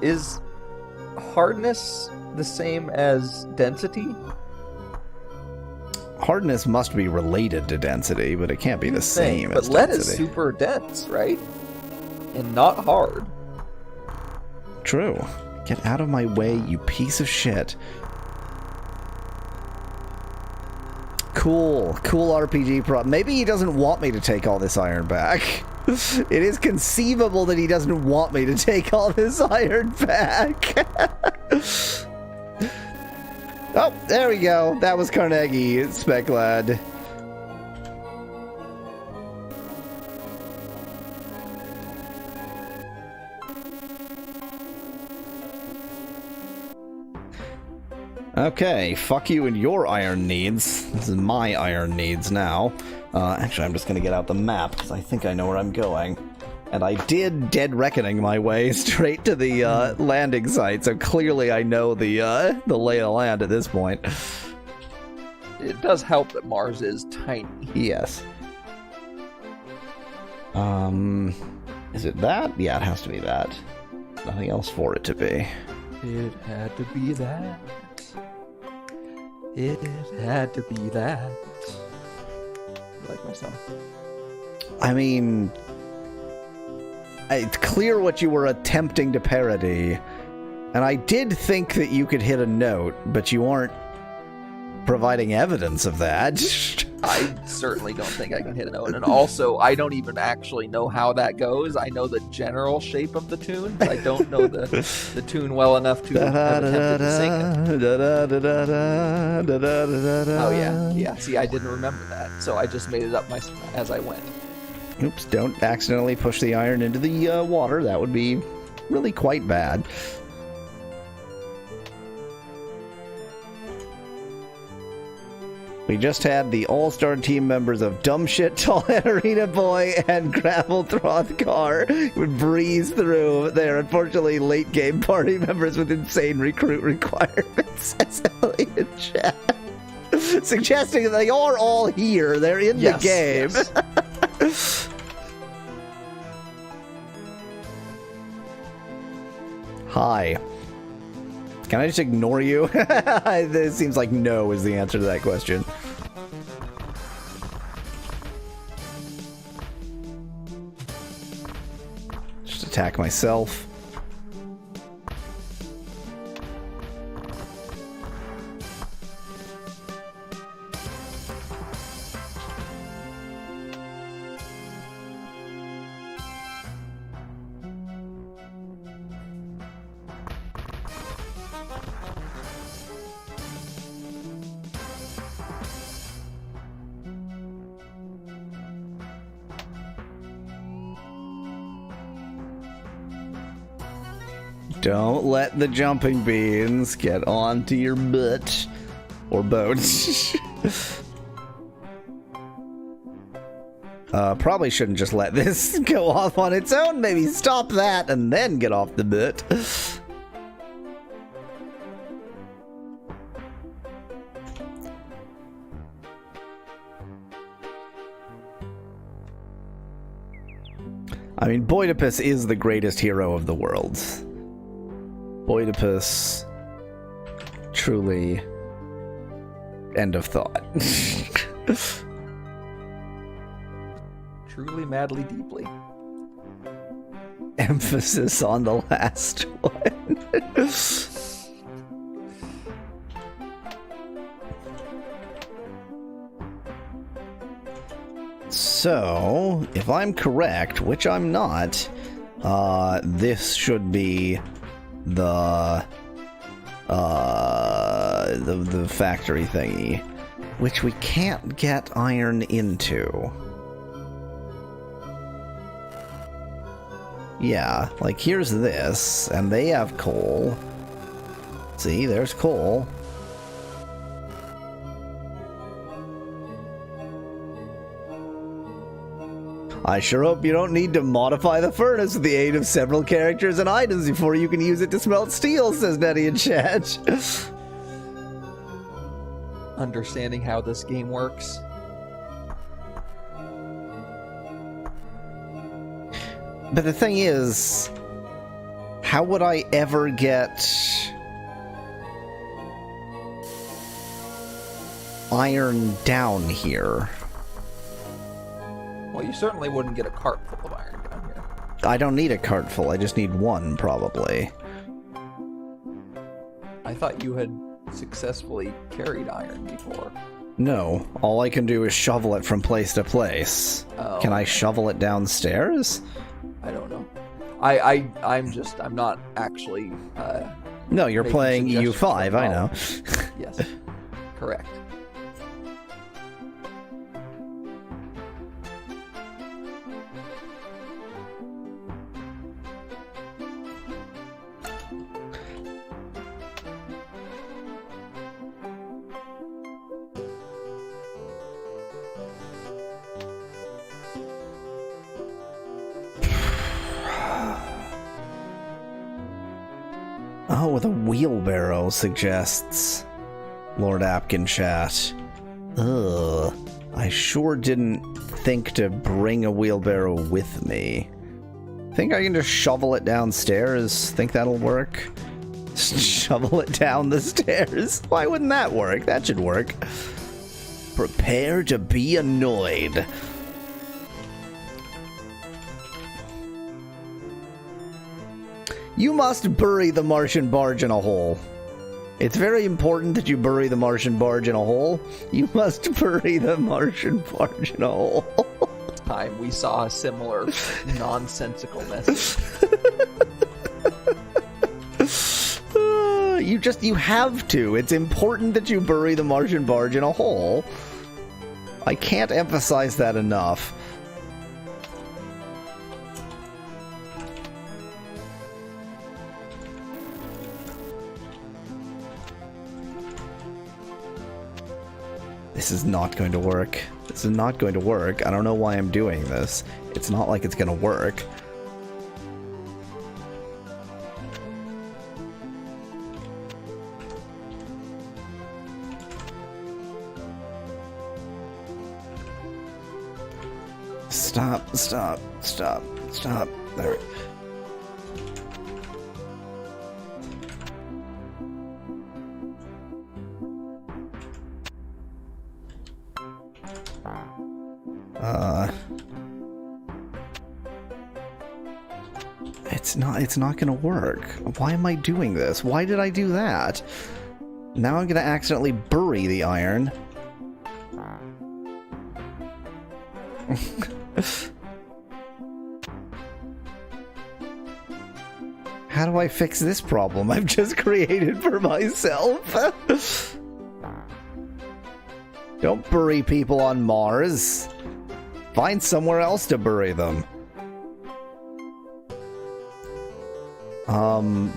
Is hardness the same as density? Hardness must be related to density, but it can't be the same as density. But lead is super dense, right? And not hard. True. Get out of my way, you piece of shit. Cool RPG prop. Maybe he doesn't want me to take all this iron back. It is conceivable that he doesn't want me to take all this iron back. Oh, there we go. That was Carnegie, Spec Lad. Okay, fuck you and your iron needs. This is my iron needs now. Actually, I'm just gonna get out the map, because I think I know where I'm going. And I did Dead Reckoning my way straight to the landing site, so clearly I know the lay of the land at this point. It does help that Mars is tiny. Yes. Is it that? Yeah, it has to be that. Nothing else for it to be. It had to be that. It had to be that. I like my song. I mean, it's clear what you were attempting to parody, and I did think that you could hit a note, but you aren't providing evidence of that. I certainly don't think I can hit a note, and also I don't even actually know how that goes. I know the general shape of the tune, but I don't know the tune well enough to have attempted to sing it. Oh yeah. See, I didn't remember that, so I just made it up as I went. Oops! Don't accidentally push the iron into the water. That would be really quite bad. We just had the all-star team members of Dumb Shit, Tall Head Arena Boy, and Gravel Troth Car would breeze through. They are unfortunately late-game party members with insane recruit requirements, as Ellie in chat. Suggesting that they are all here. They're in the game. Yes. Hi. Can I just ignore you? It seems like no is the answer to that question. Just attack myself. Don't let the jumping beans get onto your butt or boat. Probably shouldn't just let this go off on its own. Maybe stop that and then get off the butt. I mean, Boidipus is the greatest hero of the world. Boidipus, truly, end of thought. Truly, madly, deeply. Emphasis on the last one. So, if I'm correct, which I'm not, this should be the factory thingy, which we can't get iron into. Yeah, like here's this, and they have coal. See, there's coal. I sure hope you don't need to modify the furnace with the aid of several characters and items before you can use it to smelt steel, says Nettie in chat. Understanding how this game works. But the thing is, how would I ever get iron down here? Well, you certainly wouldn't get a cart full of iron down here. I don't need a cart full, I just need one, probably. I thought you had successfully carried iron before. No, all I can do is shovel it from place to place. Oh. Can I shovel it downstairs? I don't know. I'm not actually. No, you're playing EU5, I know. Yes, correct. Oh, with a wheelbarrow, suggests Lord Apkin chat. Ugh. I sure didn't think to bring a wheelbarrow with me. Think I can just shovel it downstairs? Think that'll work? Shovel it down the stairs? Why wouldn't that work? That should work. Prepare to be annoyed. You must bury the Martian barge in a hole. It's very important that you bury the Martian barge in a hole. You must bury the Martian barge in a hole. Time we saw a similar nonsensical message. You have to. It's important that you bury the Martian barge in a hole. I can't emphasize that enough. This is not going to work. This is not going to work. I don't know why I'm doing this. It's not like it's going to work. Stop, stop, stop, stop. There. It's not gonna work. Why am I doing this? Why did I do that? Now I'm gonna accidentally bury the iron. How do I fix this problem I've just created for myself? Don't bury people on Mars. Find somewhere else to bury them.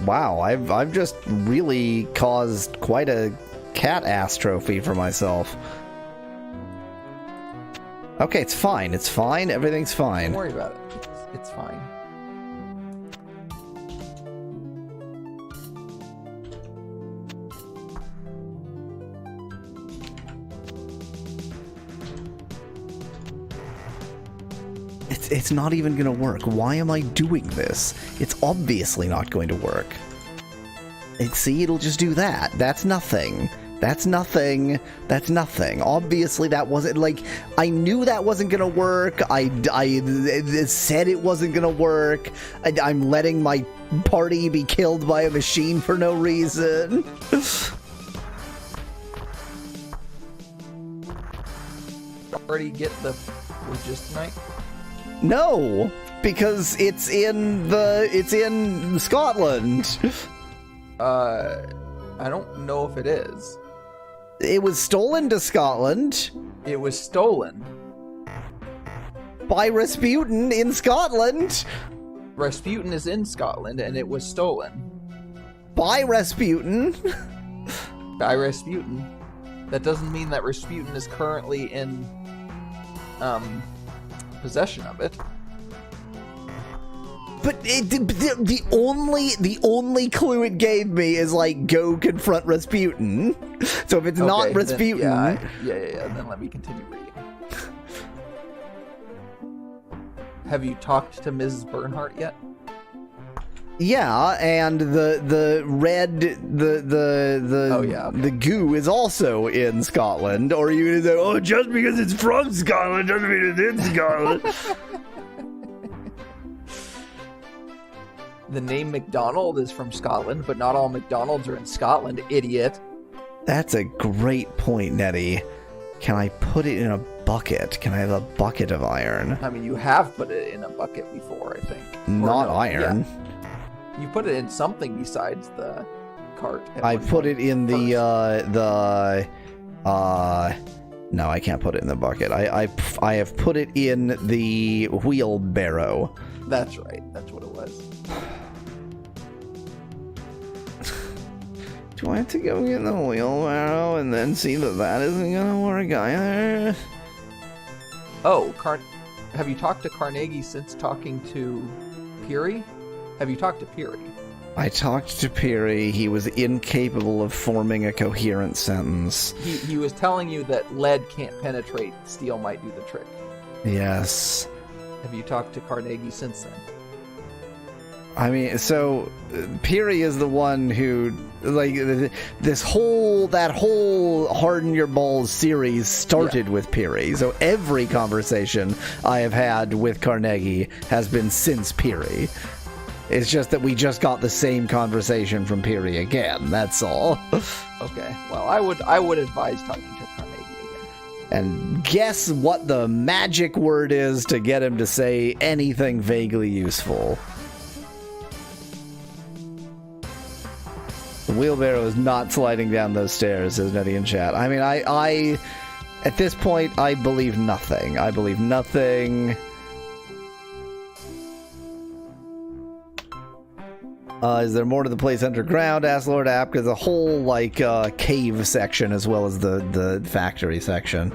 Wow, I've just really caused quite a cat-ass trophy for myself. Okay, it's fine, everything's fine. Don't worry about it. It's fine. It's not even gonna work. Why am I doing this? It's obviously not going to work. See, it'll just do that. That's nothing. That's nothing. That's nothing. Obviously that wasn't, like, I knew that wasn't gonna work. I said it wasn't gonna work. I'm letting my party be killed by a machine for no reason. Already get the logistonite? No, because it's in Scotland. I don't know if it is. It was stolen to Scotland. It was stolen. By Rasputin in Scotland. Rasputin is in Scotland, and it was stolen. By Rasputin. By Rasputin. That doesn't mean that Rasputin is currently in, possession of it. But the only clue it gave me is, like, go confront Rasputin. So if it's not Rasputin... Yeah, then let me continue reading. Have you talked to Mrs. Bernhardt yet? Yeah, and the red the goo is also in Scotland. Or are you gonna say, oh, just because it's from Scotland doesn't mean it's in Scotland? The name McDonald is from Scotland, but not all McDonalds are in Scotland, idiot. That's a great point, Nettie. Can I put it in a bucket? Can I have a bucket of iron? I mean, you have put it in a bucket before, I think. Not iron. Yeah. You put it in something besides the cart. I put it in no, I can't put it in the bucket. I have put it in the wheelbarrow. That's right. That's what it was. Do I have to go get the wheelbarrow and then see that isn't gonna work either? Oh, have you talked to Carnegie since talking to Peary? Have you talked to Peary? I talked to Peary. He was incapable of forming a coherent sentence. He was telling you that lead can't penetrate, steel might do the trick. Yes. Have you talked to Carnegie since then? I mean, so Peary is the one who, like, that whole Harden Your Balls series started with Peary. So every conversation I have had with Carnegie has been since Peary. It's just that we just got the same conversation from Peary again. That's all. Okay. Well, I would advise talking to Carnegie again. And guess what the magic word is to get him to say anything vaguely useful. The wheelbarrow is not sliding down those stairs, says Nettie in chat. I mean, I at this point, I believe nothing. I believe nothing. Is there more to the place underground? Asked Lord App, because the whole, like, cave section as well as the factory section.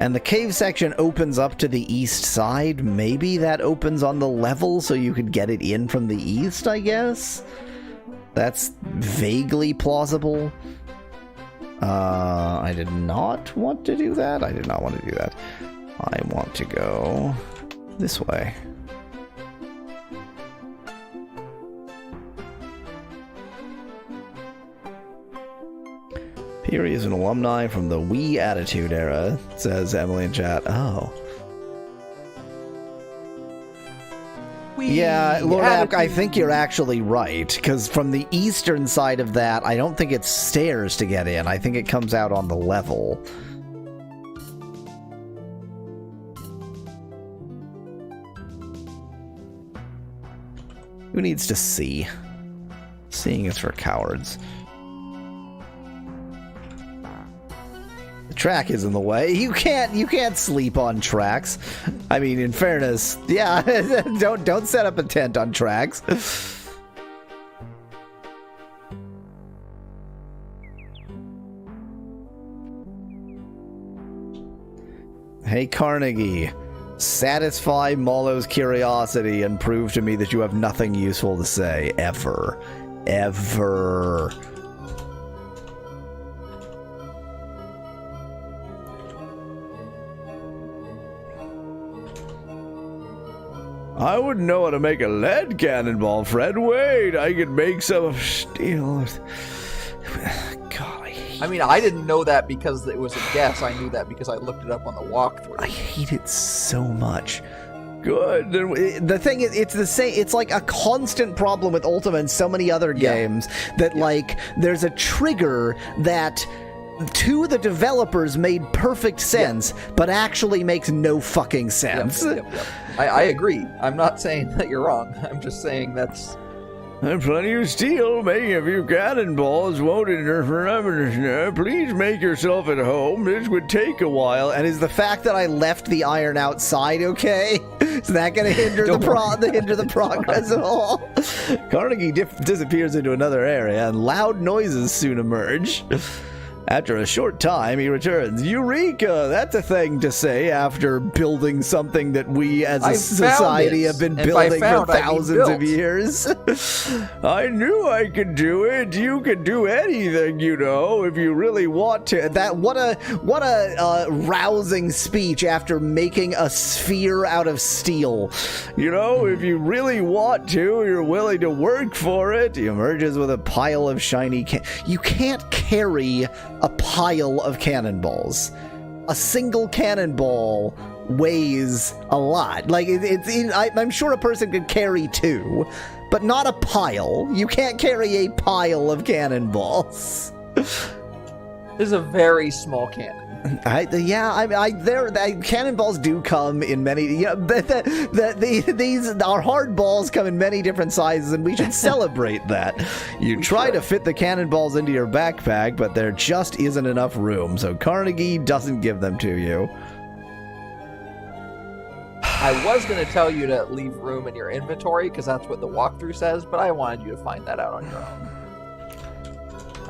And the cave section opens up to the east side. Maybe that opens on the level so you could get it in from the east, I guess? That's vaguely plausible. I did not want to do that. I did not want to do that. I want to go this way. Peary is an alumni from the Wii Attitude Era, says Emily in chat. Oh. Yeah, Lord App, I think you're actually right, because from the eastern side of that, I don't think it's stairs to get in. I think it comes out on the level. Who needs to see? Seeing is for cowards. The track is in the way. You can't sleep on tracks. I mean, in fairness, yeah, don't set up a tent on tracks. Hey Carnegie, satisfy Molo's curiosity and prove to me that you have nothing useful to say ever. Ever. I wouldn't know how to make a lead cannonball, Fred. Wait, I could make some of steel. God, I mean, I didn't know that because it was a guess. I knew that because I looked it up on the walkthrough. I hate it so much. Good. The thing is, it's the same. It's like a constant problem with Ultima and so many other games that, like, there's a trigger that to the developers made perfect sense, but actually makes no fucking sense. Yep. I agree. I'm not saying that you're wrong. I'm just saying that's... And plenty of steel, making a few cannonballs won't interfere. Please make yourself at home. This would take a while. And is the fact that I left the iron outside okay? Is that going to hinder the progress at all? Carnegie disappears into another area, and loud noises soon emerge. After a short time, he returns. Eureka! That's a thing to say after building something that we as a society have been building for thousands of years. I knew I could do it. You can do anything, you know, if you really want to. What a rousing speech after making a sphere out of steel. You know, if you really want to, you're willing to work for it. He emerges with a pile of shiny you can't carry a pile of cannonballs. A single cannonball weighs a lot. Like, I'm sure a person could carry two, but not a pile. You can't carry a pile of cannonballs. This is a very small cannon. Cannonballs do come in many. These our hard balls come in many different sizes, and we should celebrate that. You try to fit the cannonballs into your backpack, but there just isn't enough room, so Carnegie doesn't give them to you. I was going to tell you to leave room in your inventory because that's what the walkthrough says, but I wanted you to find that out on your own.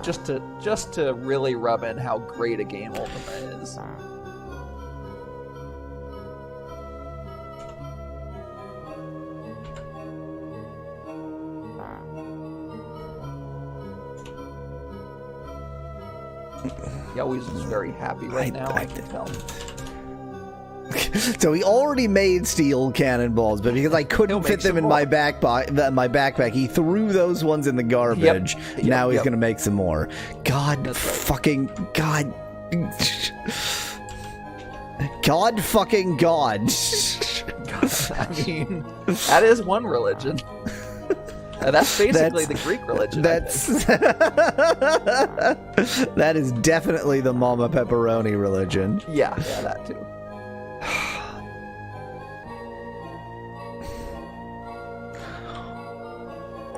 Just to really rub in how great a game Ultima is. He always is very happy right now, I can tell. So he already made steel cannonballs, but because I couldn't fit them in my backpack, he threw those ones in the garbage. Now he's going to make some more. God fucking God. God fucking God. I mean, that is one religion. That's basically the Greek religion. That is definitely the Mama Pepperoni religion. Yeah, that too.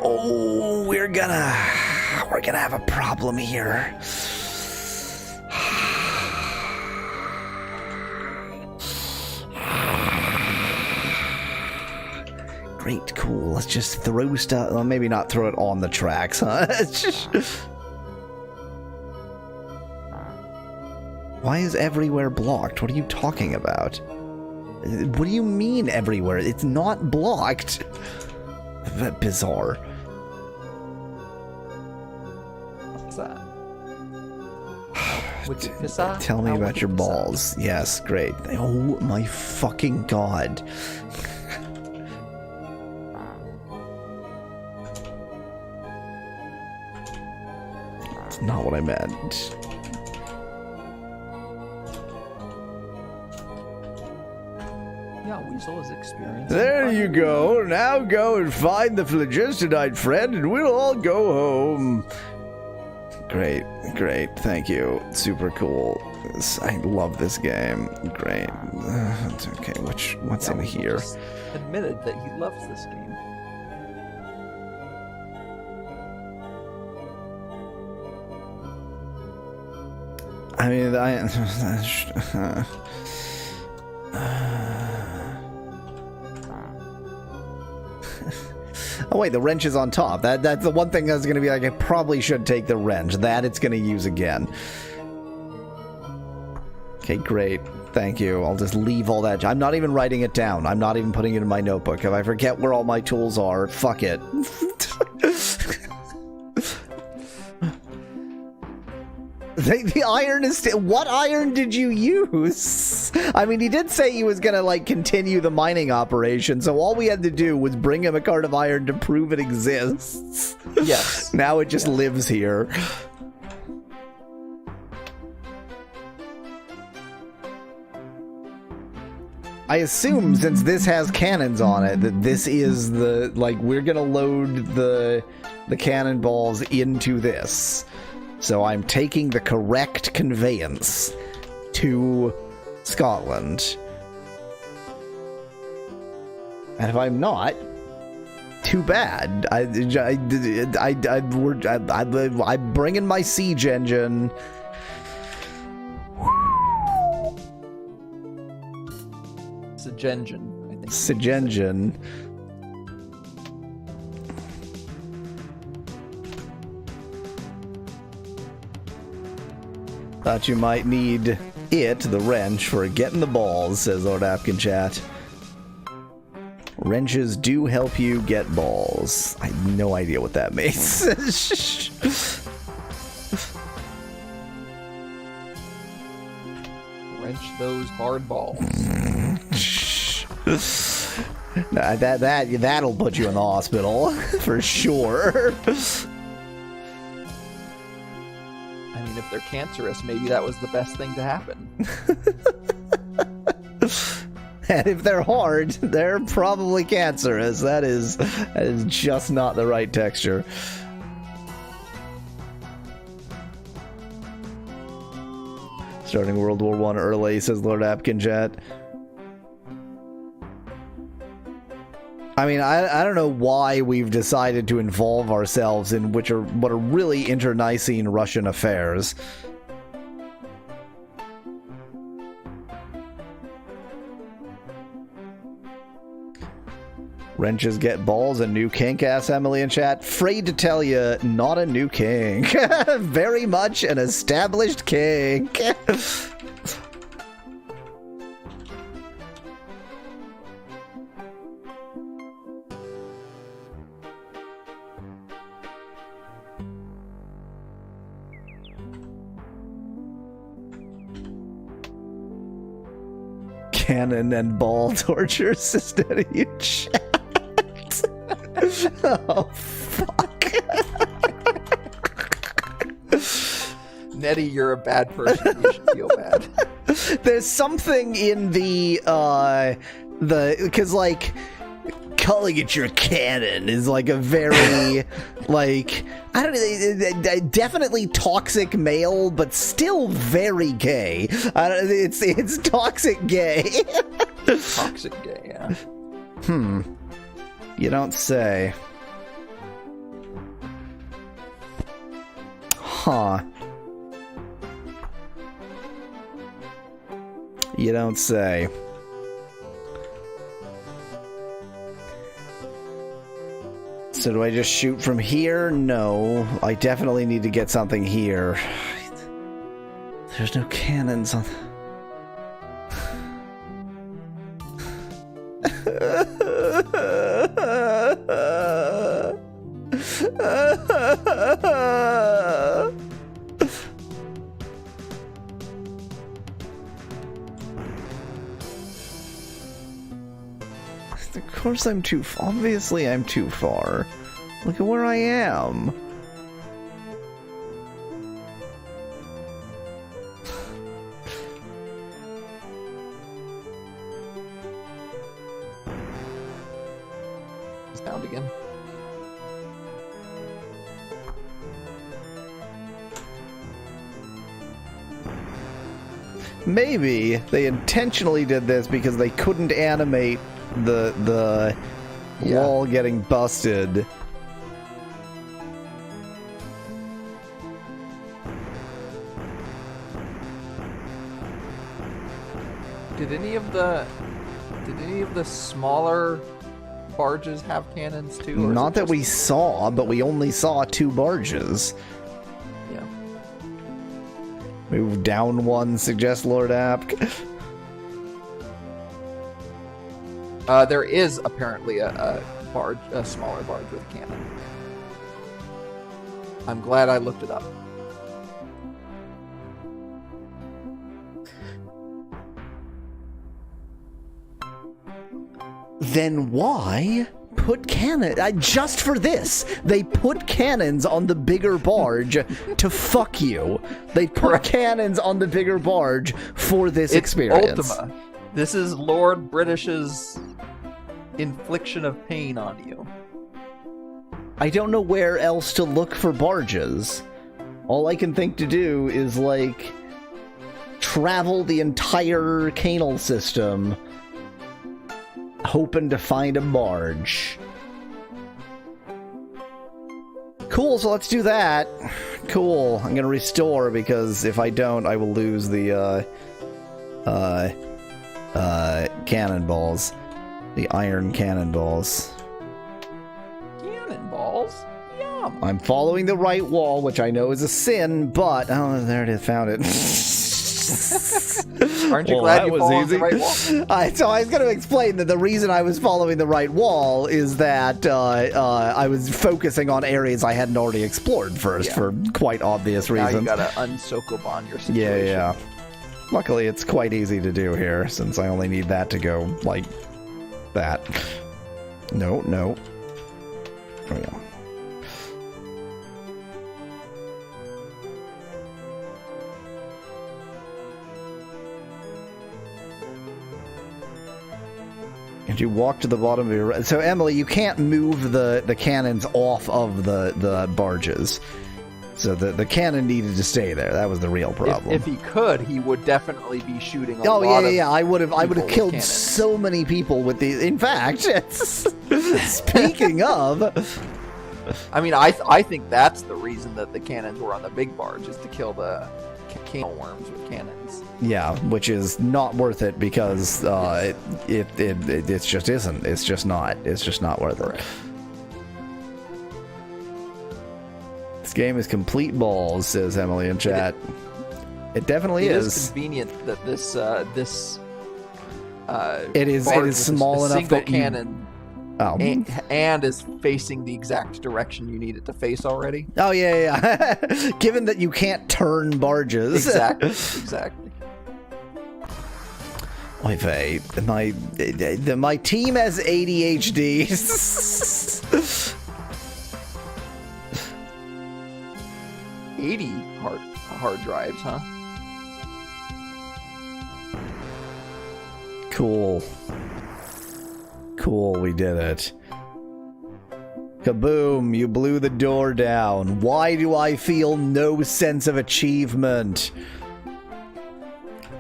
Oh, we're gonna have a problem here. Great, cool. Let's just throw stuff. Well, maybe not throw it on the tracks, huh? Why is everywhere blocked? What are you talking about? What do you mean everywhere? It's not blocked. That bizarre. What's that? Tell me about your balls. Yes, great. Oh my fucking god. That's not what I meant. Yeah, Weasel is experienced. There you go. Now go and find the phlogistonite friend, and we'll all go home. Great, great. Thank you. Super cool. I love this game. Great. Okay, what's in here? Just admitted that he loves this game. I mean, oh wait, the wrench is on top. That's the one thing that's going to be like, I probably should take the wrench. That it's going to use again. Okay, great. Thank you. I'll just leave all that. I'm not even writing it down. I'm not even putting it in my notebook. If I forget where all my tools are, fuck it. The iron is still... What iron did you use? I mean, he did say he was gonna, like, continue the mining operation, so all we had to do was bring him a cart of iron to prove it exists. Yes. Now it just lives here. I assume, since this has cannons on it, that this is the... Like, we're gonna load the cannonballs into this. So I'm taking the correct conveyance to Scotland. And if I'm not, too bad. I'm bringing my siege engine. Siege engine, I think. Siege engine. Thought you might need the wrench, for getting the balls, says Lord Apkinchat. Wrenches do help you get balls. I have no idea what that means. Wrench those hard balls. Nah, that'll put you in the hospital, for sure. If they're cancerous, maybe that was the best thing to happen. And if they're hard, they're probably cancerous. That is just not the right texture. Starting World War I early, says Lord Apkinchat. I mean, I don't know why we've decided to involve ourselves in what are really internecine Russian affairs. Wrenches get balls, a new kink, asks Emily in chat. Afraid to tell you, not a new kink. Very much an established kink. Cannon and ball torture system in your chat. Oh, fuck. Nettie, you're a bad person. You should feel bad. There's something in because, like, calling it your cannon is, like, a very, like, I don't know, definitely toxic male, but still very gay. It's toxic gay. Toxic gay, yeah. You don't say. Huh. You don't say. So do I just shoot from here? No. I definitely need to get something here. There's no cannons on... Of course I'm too... Obviously I'm too far. Look at where I am. found again. Maybe they intentionally did this because they couldn't animate the wall getting busted. Did any of the smaller barges have cannons too? Or Not that we saw, but we only saw 2 barges. Yeah. Move down 1, suggests Lord Apk. There is apparently a smaller barge with a cannon. I'm glad I looked it up. Then why put cannon? Just for this, they put cannons on the bigger barge to fuck you. They put cannons on the bigger barge for this experience. Ultima. This is Lord British's infliction of pain on you. I don't know where else to look for barges. All I can think to do is, like, travel the entire canal system hoping to find a barge. Cool, so let's do that. Cool. I'm gonna restore, because if I don't, I will lose the, cannonballs. The iron cannonballs. Cannonballs? Yum! I'm following the right wall, which I know is a sin, but... Oh, there it is. Found it. Aren't you glad you followed the right wall? So I was going to explain that the reason I was following the right wall is that I was focusing on areas I hadn't already explored first for quite obvious reasons. Now you gotta unsokoban your situation. Yeah. Luckily, it's quite easy to do here, since I only need that to go like that. No. There we go. And you walk to the bottom of your... So, Emily, you can't move the cannons off of the barges. So the cannon needed to stay there. That was the real problem. If he could, he would definitely be shooting a lot of I would have killed cannons. so many people with these. In fact, speaking of... I mean, I think that's the reason that the cannons were on the big barge, is to kill the canal worms with cannons. Yeah, which is not worth it, because it just isn't. It's just not. It's just not worth it. This game is complete balls, says Emily in chat. It definitely is. It is convenient that this it is small enough that cannon and is facing the exact direction you need it to face already. Oh yeah. Given that you can't turn barges. Exactly. Oy vey, my team has ADHD. 80 hard drives, huh? Cool, we did it. Kaboom, you blew the door down. Why do I feel no sense of achievement?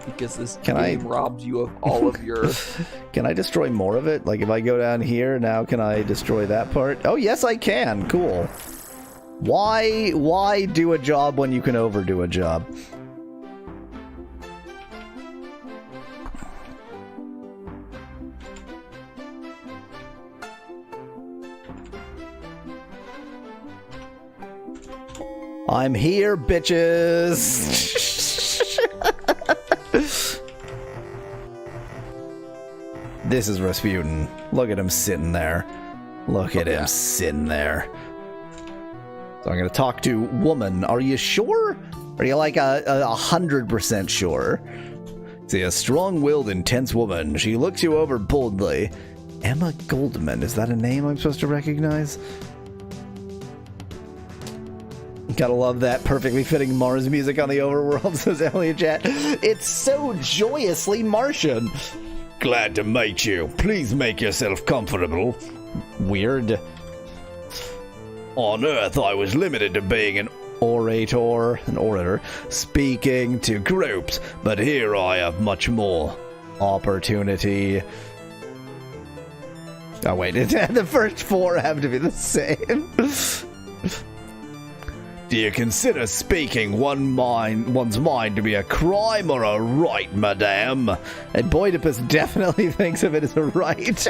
Because this game robs you of all of your... Can I destroy more of it? Like, if I go down here, now can I destroy that part? Oh, yes, I can. Cool. Why do a job when you can overdo a job? I'm here, bitches! This is Rasputin. Look at him sitting there. Look at him sitting there. So I'm going to talk to woman. Are you sure? Are you like 100% sure? See, a strong-willed, intense woman. She looks you over boldly. Emma Goldman. Is that a name I'm supposed to recognize? Gotta love that perfectly fitting Mars music on the overworld, says Elliot Chat. It's so joyously Martian. Glad to meet you. Please make yourself comfortable. weird. On Earth, I was limited to being an orator, speaking to groups, but here I have much more opportunity. Oh wait, the first four have to be the same. Do you consider speaking one's mind to be a crime or a right, madame? And Boidipus definitely thinks of it as a right.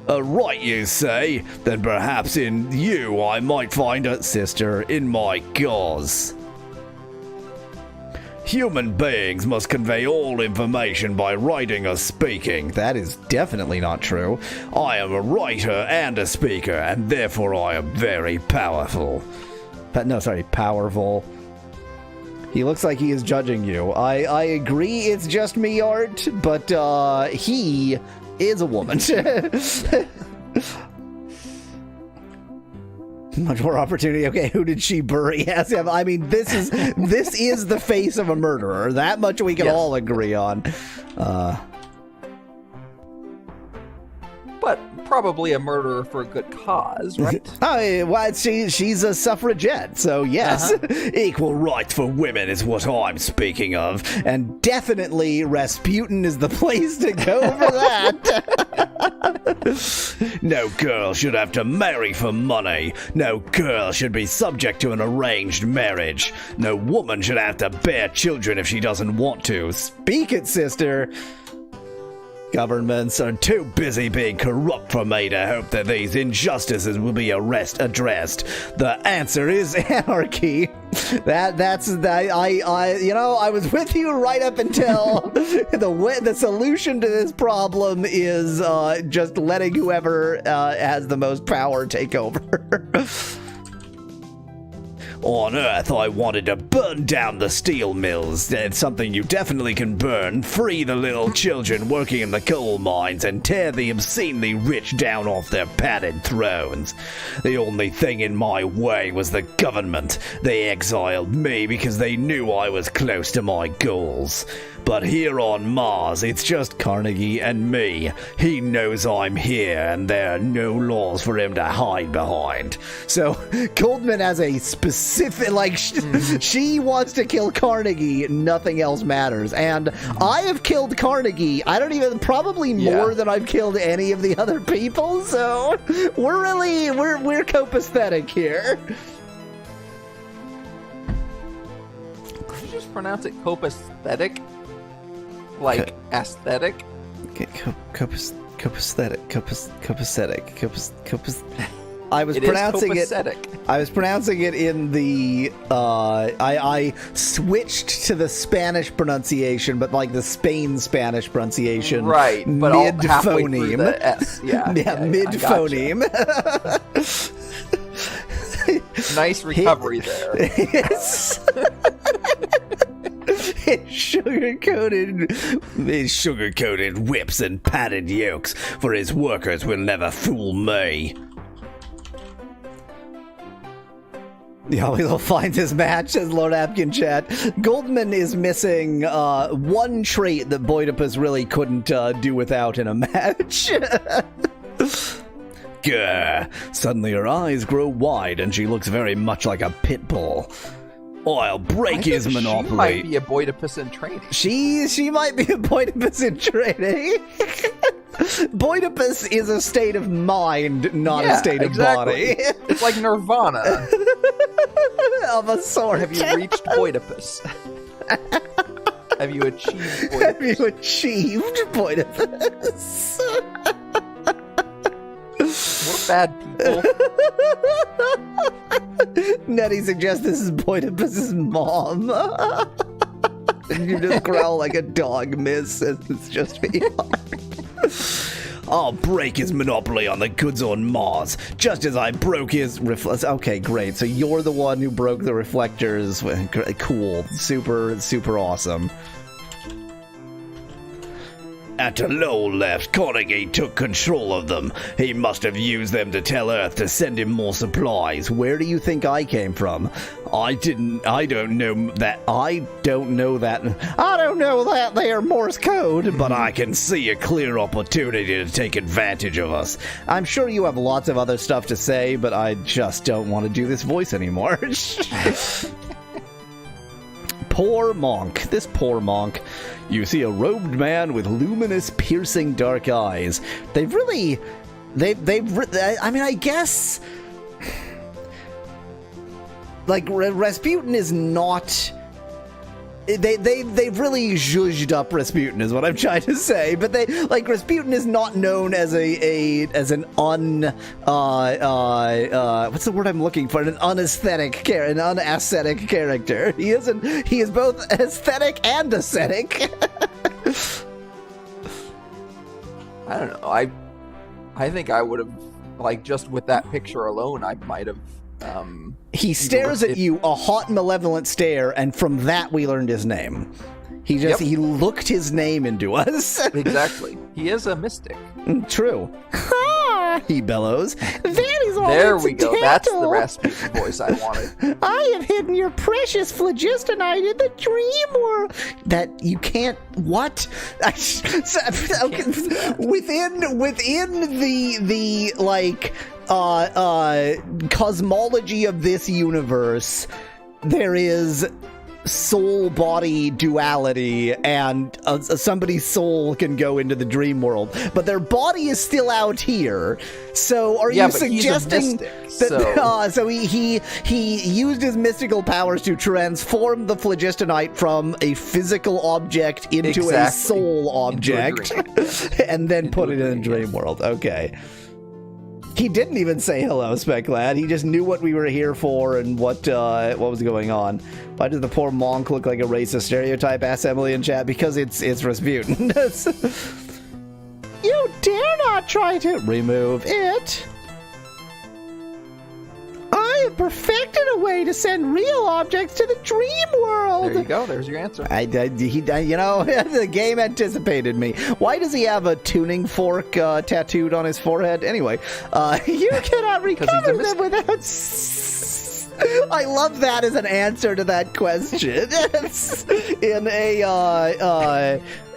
A right, you say? Then perhaps in you I might find a sister in my cause. Human beings must convey all information by writing or speaking. That is definitely not true. I am a writer and a speaker, and therefore I am very powerful. Powerful. He looks like he is judging you. I agree it's just me, Art, but he is a woman. Much more opportunity. Okay, who did she bury? I mean, this is the face of a murderer. That much we can all agree on. But probably a murderer for a good cause, right? Well, she's a suffragette, so yes. Equal rights for women is what I'm speaking of. And definitely Rasputin is the place to go for that. No girl should have to marry for money. No girl should be subject to an arranged marriage. No woman should have to bear children if she doesn't want to. Speak it, sister. Governments are too busy being corrupt for me to hope that these injustices will be addressed. The answer is anarchy. I was with you right up until the solution to this problem is just letting whoever has the most power take over. On Earth, I wanted to burn down the steel mills. It's something you definitely can burn, free the little children working in the coal mines, and tear the obscenely rich down off their padded thrones. The only thing in my way was the government. They exiled me because they knew I was close to my goals. But here on Mars, it's just Carnegie and me. He knows I'm here, and there are no laws for him to hide behind. So, Goldman has a specific, she wants to kill Carnegie, nothing else matters. And I have killed Carnegie, probably more than I've killed any of the other people, so we're copacetic here. Did you just pronounce it copacetic? Like aesthetic? Copacetic. I was pronouncing it in the I switched to the Spanish pronunciation, but like the Spain Spanish pronunciation. Right, but mid halfway phoneme. through the S. Yeah, mid phoneme. Nice recovery there. Yes. His sugar-coated whips and padded yokes, for his workers will never fool me. Yeah, we'll find his match, says Lord Apkin chat. Goldman is missing one trait that Boidipus really couldn't do without in a match. Grr. Suddenly her eyes grow wide and she looks very much like a pit bull. I'll break his monopoly. She might be a Boidipus in training. She might be a Boidipus in training. Boidipus is a state of mind, not a state of body. It's like nirvana. Of a sort. Have you reached Boidipus? Have you achieved Boidipus? Have you achieved Boidipus? We're bad people. Nettie suggests this is Boidipus's mom. And you just growl like a dog, miss. It's just me. I'll break his monopoly on the goods on Mars, just as I broke his Okay, great. So you're the one who broke the reflectors. Cool. Super, super awesome. After Lowell left, Carnegie took control of them. He must have used them to tell Earth to send him more supplies. Where do you think I came from? I don't know that. I don't know that they are Morse code, but I can see a clear opportunity to take advantage of us. I'm sure you have lots of other stuff to say, but I just don't want to do this voice anymore. Poor monk. This poor monk. You see a robed man with luminous, piercing dark eyes. I mean, I guess, like, Rasputin is not. They've really zhuzhed up Rasputin, is what I'm trying to say. But Rasputin is not known as what's the word I'm looking for? An unesthetic character. He is both aesthetic and ascetic. I don't know. I think I would have, like, just with that picture alone, I might have. He stares at you, a hot, malevolent stare, and from that we learned his name. He looked his name into us. Exactly. He is a mystic. True. Ha! He bellows. That is all. There we go. That's the Rasputin voice I wanted. I have hidden your precious phlogistonite in the dream world. That you can't. What? Within the like. Cosmology of this universe, there is soul-body duality, and somebody's soul can go into the dream world, but their body is still out here. So, are you suggesting that? So he used his mystical powers to transform the phlogistonite from a physical object into a soul object, and then put it in the dream world. Okay. He didn't even say hello, Speclad. He just knew what we were here for and what was going on. Why did the poor monk look like a racist stereotype? Asked Emily in chat. Because it's Rasputin. You dare not try to remove it. I have perfected a way to send real objects to the dream world. There you go. There's your answer. The game anticipated me. Why does he have a tuning fork tattooed on his forehead? Anyway, you cannot recover them without. I love that as an answer to that question.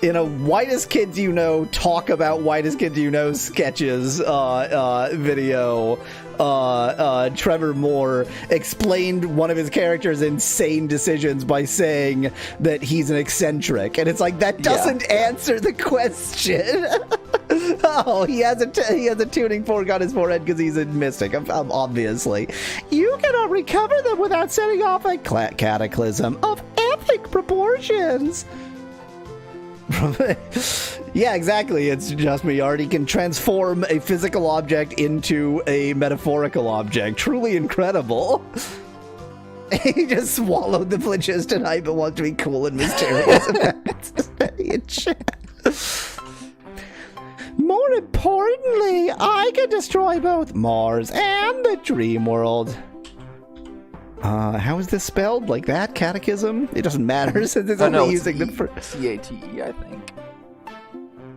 In a Whitest Kids You Know talk about Whitest Kids You Know sketches video, Trevor Moore explained one of his character's insane decisions by saying that he's an eccentric, and it's like, that doesn't answer the question. Oh, he has a tuning fork on his forehead because he's a mystic, obviously. You cannot recover them without setting off a cataclysm of epic proportions. Yeah, exactly. It's just me. Already can transform a physical object into a metaphorical object. Truly incredible. He just swallowed the phlogistonite but wants to be cool and mysterious about it. More importantly, I can destroy both Mars and the dream world. How is this spelled? Like that? Catechism? It doesn't matter since it's only using the C-A-T-E, I think.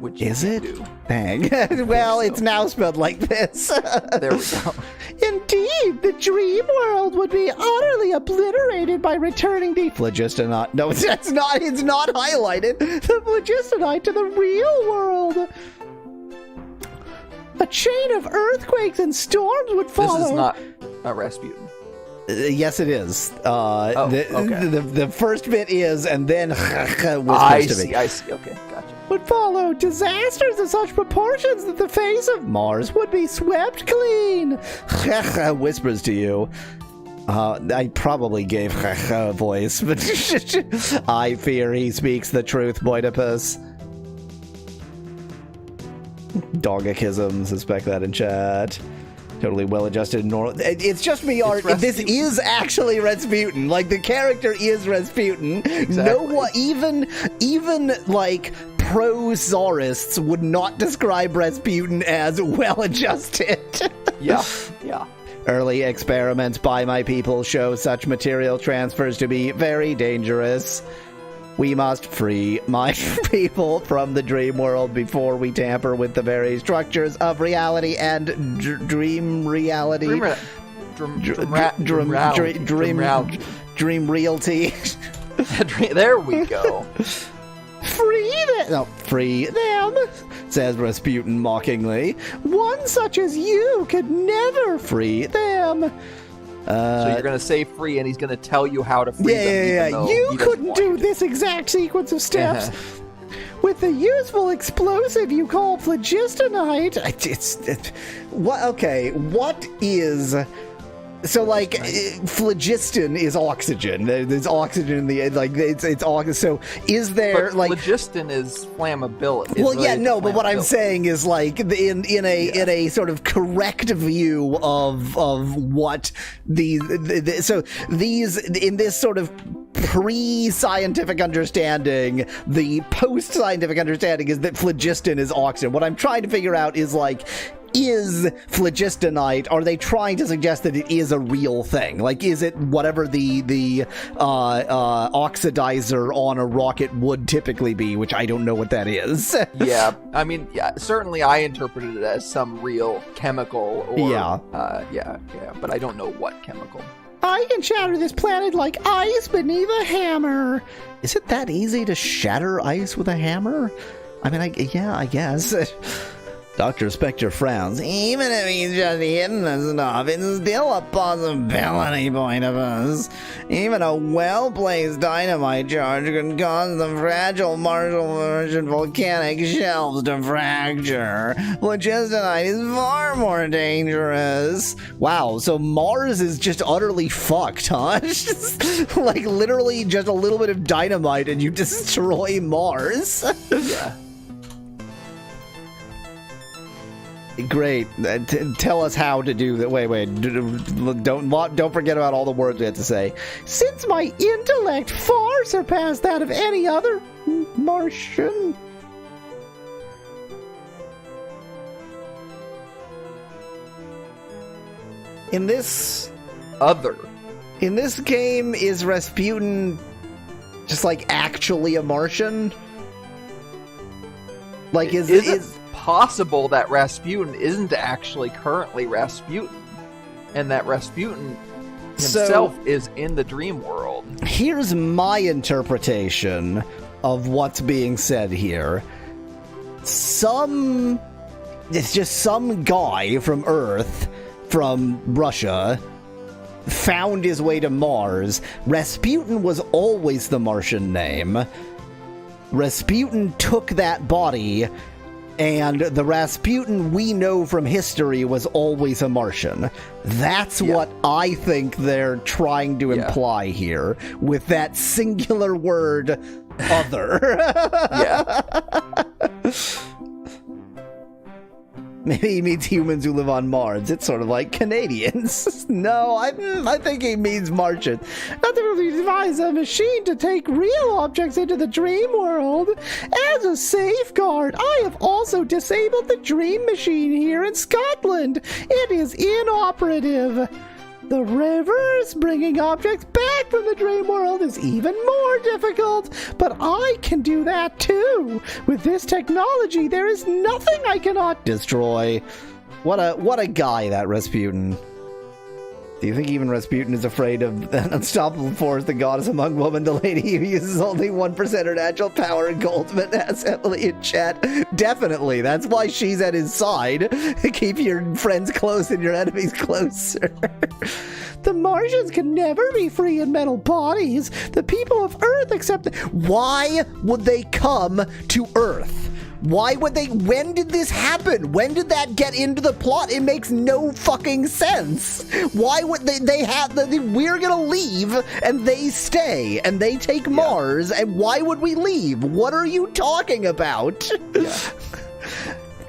Which is it? Dang. Well, it's now spelled like this. There we go. Indeed, the dream world would be utterly obliterated by returning the phlogistonite. No, that's not. It's not highlighted. The phlogistonite to the real world. A chain of earthquakes and storms would follow. This is not a Rasputin. Yes, it is. Okay. The first bit is, and then was I supposed to be. I see. Okay, gotcha. Would follow disasters of such proportions that the face of Mars would be swept clean. Whispers to you. I probably gave a voice, but I fear he speaks the truth, Boidipus. Dogichism, suspect that in chat. Totally well-adjusted and normal. It's just me, Art. This is actually Rasputin. Like, the character is Rasputin. Exactly. No, even like pro-Tsarists would not describe Rasputin as well-adjusted. Yeah. Early experiments by my people show such material transfers to be very dangerous. We must free my people from the dream world before we tamper with the very structures of reality and dream reality. Dream realty. There we go. Free them, says Rasputin mockingly. One such as you could never free them. So you're going to say free, and he's going to tell you how to free them. Yeah. You couldn't do this exact sequence of steps. With the useful explosive you call phlogistonite. What is... So, like, phlogiston is oxygen. There's oxygen in the... Like, it's oxygen. So, is there, but like... Phlogiston is flammability. Well, yeah, no, but what I'm saying is, like, in a sort of correct view of what so these, in this sort of pre-scientific understanding, the post-scientific understanding is that phlogiston is oxygen. What I'm trying to figure out is, like... Is phlogistonite, are they trying to suggest that it is a real thing? Like, is it whatever the oxidizer on a rocket would typically be, which I don't know what that is. Yeah, I mean, certainly I interpreted it as some real chemical or... but I don't know what chemical. I can shatter this planet like ice beneath a hammer. Is it that easy to shatter ice with a hammer? I mean, I guess. Dr. Spectre frowns. Even if he's just hitting us enough, it's still a possibility, point of us. Even a well-placed dynamite charge can cause the fragile Martian volcanic shelves to fracture. Phlogistonite is far more dangerous. Wow, so Mars is just utterly fucked, huh? Like, literally just a little bit of dynamite and you destroy Mars? Yeah. Great. Tell us how to do that. Wait. Don't forget about all the words we have to say. Since my intellect far surpassed that of any other Martian. In this game, is Rasputin just like actually a Martian? Like, is it possible that Rasputin isn't actually currently Rasputin, and that Rasputin himself is in the dream world? Here's my interpretation of what's being said here. It's just some guy from Earth, from Russia, found his way to Mars. Rasputin was always the Martian name. Rasputin took that body, and the Rasputin we know from history was always a Martian. That's what I think they're trying to imply here with that singular word, other. Maybe he means humans who live on Mars. It's sort of like Canadians. No, I think he means Martian. Not that we devise a machine to take real objects into the dream world. As a safeguard, I have also disabled the dream machine here in Scotland. It is inoperative. The reverse, bringing objects back from the dream world, is even more difficult, but I can do that too. With this technology, there is nothing I cannot destroy. What a guy, that Rasputin. Do you think even Rasputin is afraid of an unstoppable force, the goddess among women, the lady who uses only 1% her natural power, and Goldman asks Emily in chat? Definitely. That's why she's at his side. Keep your friends close and your enemies closer. The Martians can never be free in metal bodies. The people of Earth accept... Why would they come to Earth? Why would they... When did this happen? When did that get into the plot? It makes no fucking sense. Why would they have... We're gonna leave, and they stay, and they take Mars, and why would we leave? What are you talking about?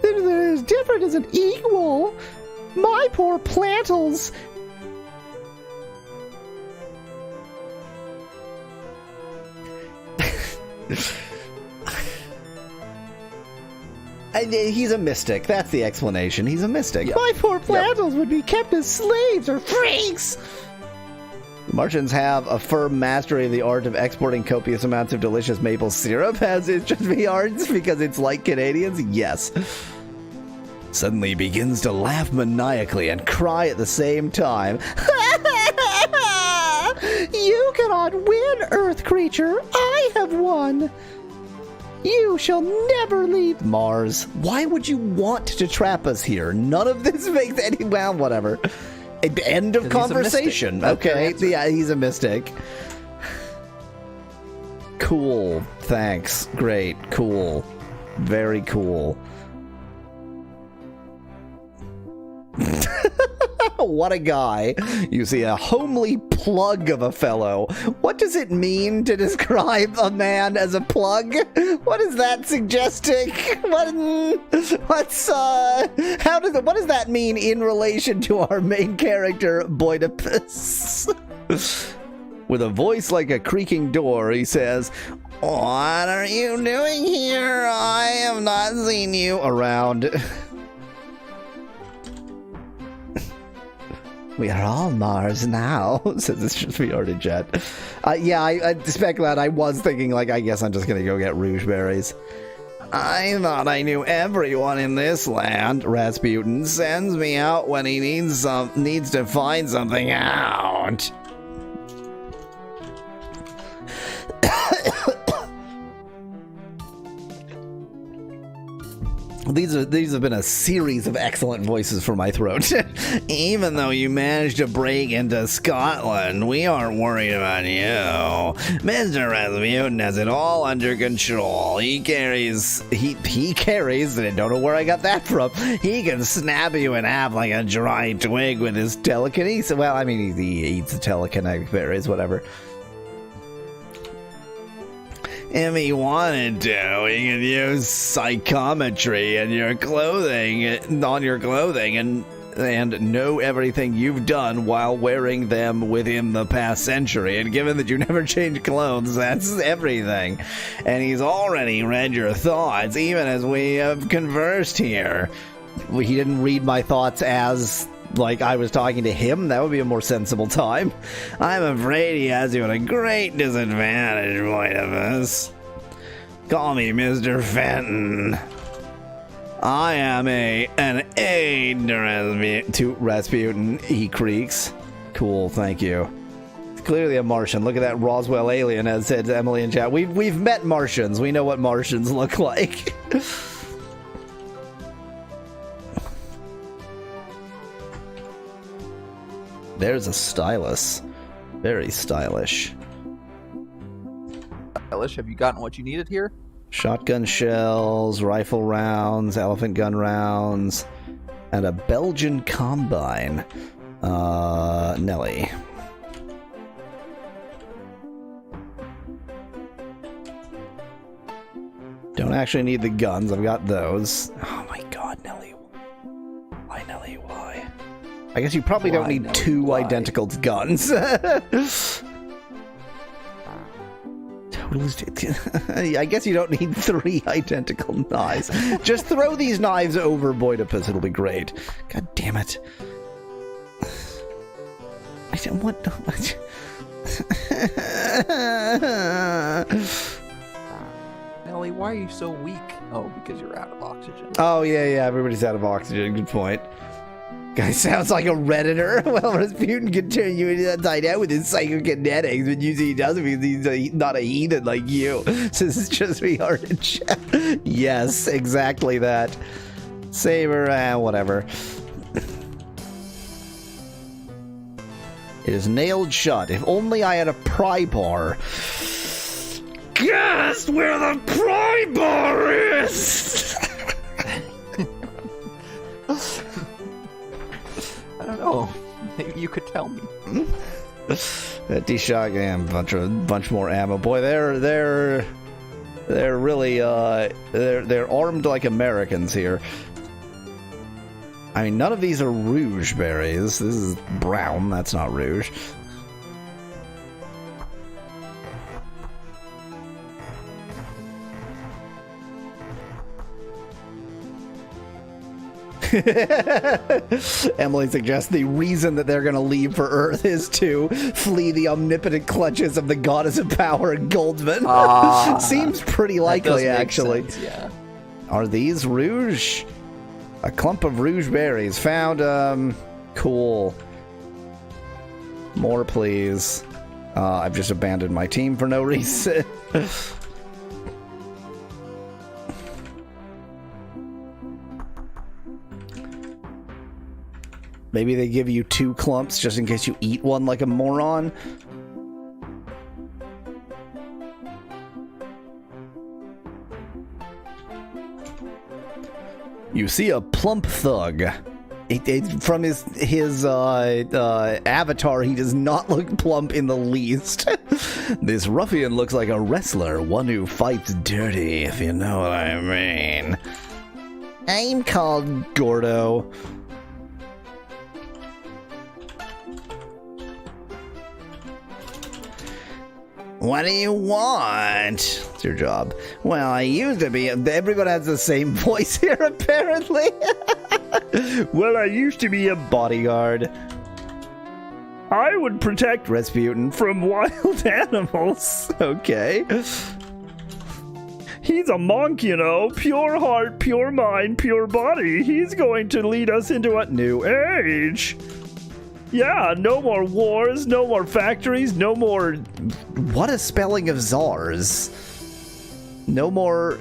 They're as different as an equal. My poor plantals... He's a mystic. That's the explanation. He's a mystic. My poor plantals would be kept as slaves or freaks. Martians have a firm mastery of the art of exporting copious amounts of delicious maple syrup, as it should be ours, because it's like Canadians? Yes. Suddenly he begins to laugh maniacally and cry at the same time. You cannot win, Earth creature. I have won. You shall never leave Mars. Why would you want to trap us here? None of this makes any... Well, whatever. End of conversation. Okay, yeah, he's a mystic. Cool. Thanks. Great. Cool. Very cool. What a guy. You see a homely plug of a fellow. What does it mean to describe a man as a plug? What is that suggesting? What does that mean in relation to our main character, Boydipus? With a voice like a creaking door, he says, "What are you doing here? I have not seen you around." We are all Mars now, says this should be already jet. Yeah, I suspect that I was thinking, like, I guess I'm just gonna go get rouge berries. I thought I knew everyone in this land. Rasputin sends me out when he needs to find something out. These have been a series of excellent voices for my throat. Even though you managed to break into Scotland, we aren't worried about you. Mr. Rasputin has it all under control. He carries, and I don't know where I got that from. He can snap you in half like a dry twig with his telekinesis. Well, I mean, he eats the telekinetic berries, whatever. If he wanted to, he could use psychometry on your clothing and know everything you've done while wearing them within the past century. And given that you never change clothes, that's everything. And he's already read your thoughts, even as we have conversed here. He didn't read my thoughts as... like I was talking to him. That would be a more sensible time. I'm afraid he has you at a great disadvantage, Boydipus. Call me Mr. Fenton. I am an aide to Rasputin, he creaks. Cool, thank you. It's clearly a Martian. Look at that Roswell alien, as said Emily in chat. We've met Martians. We know what Martians look like. There's a stylus. Very stylish. Stylish, have you gotten what you needed here? Shotgun shells, rifle rounds, elephant gun rounds, and a Belgian combine. Nelly. Don't actually need the guns. I've got those. Oh my god, Nelly. Why, Nelly? Why? I guess you probably don't need two identical guns. I guess you don't need 3 identical knives. Just throw these knives over Boydipus. It'll be great. God damn it. I don't want... Nelly, why are you so weak? Oh, because you're out of oxygen. Oh, yeah, everybody's out of oxygen. Good point. Guy sounds like a Redditor. Well, Rasputin can turn you inside out with his psychokinetics, but usually he doesn't because he's not a heathen like you. So this is just me hard to check. Yes, exactly that. Saber, whatever. It is nailed shut. If only I had a pry bar. Guess where the pry bar is! I don't know. Maybe you could tell me. That D-shotgun, bunch more ammo. Boy, they're really they're armed like Americans here. I mean, none of these are rouge berries. This is brown. That's not rouge. Emily suggests the reason that they're going to leave for Earth is to flee the omnipotent clutches of the goddess of power, Goldman. Seems pretty likely, actually. Sense, yeah. Are these rouge? A clump of rouge berries found. Cool. More, please. I've just abandoned my team for no reason. Maybe they give you 2 clumps just in case you eat one like a moron. You see a plump thug. From his avatar, he does not look plump in the least. This ruffian looks like a wrestler, one who fights dirty, if you know what I mean. I'm called Gordo. What do you want? It's your job. Well, I used to be. Everybody has the same voice here, apparently. Well, I used to be a bodyguard. I would protect Rasputin from wild animals. Okay. He's a monk, you know. Pure heart, pure mind, pure body. He's going to lead us into a new age. Yeah, no more wars, no more factories, no more... What a spelling of czars. No more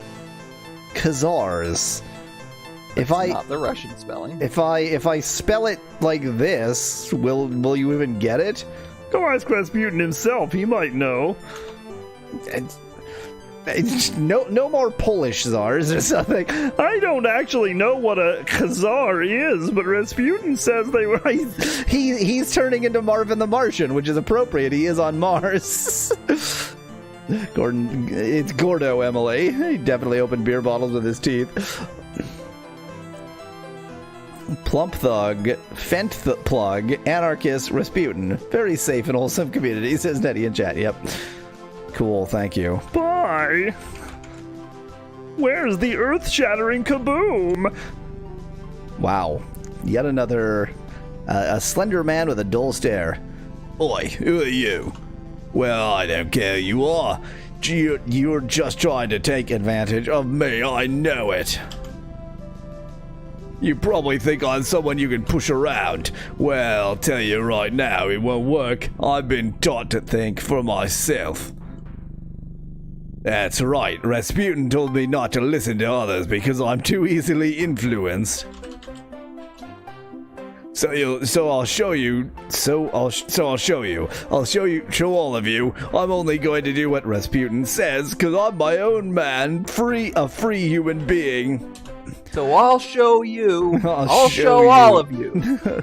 khazars. Not the Russian spelling. If I spell it like this, will you even get it? Go ask Rasputin himself, he might know. No more Polish czars or something. I don't actually know what a khazar is, but Rasputin says they were. He's turning into Marvin the Martian, which is appropriate. He is on Mars. Gordon, it's Gordo, Emily. He definitely opened beer bottles with his teeth. Plump thug, fent plug, anarchist, Rasputin. Very safe and wholesome community, says Nettie in chat. Yep. Cool, thank you. Bye! Where's the earth-shattering kaboom? Wow. Yet another... a slender man with a dull stare. Oi, who are you? Well, I don't care who you are. You're just trying to take advantage of me, I know it. You probably think I'm someone you can push around. Well, I'll tell you right now, it won't work. I've been taught to think for myself. That's right, Rasputin told me not to listen to others because I'm too easily influenced. So I'll show you. I'll show all of you. I'm only going to do what Rasputin says because I'm my own man, a free human being. So I'll show you. I'll show all of you.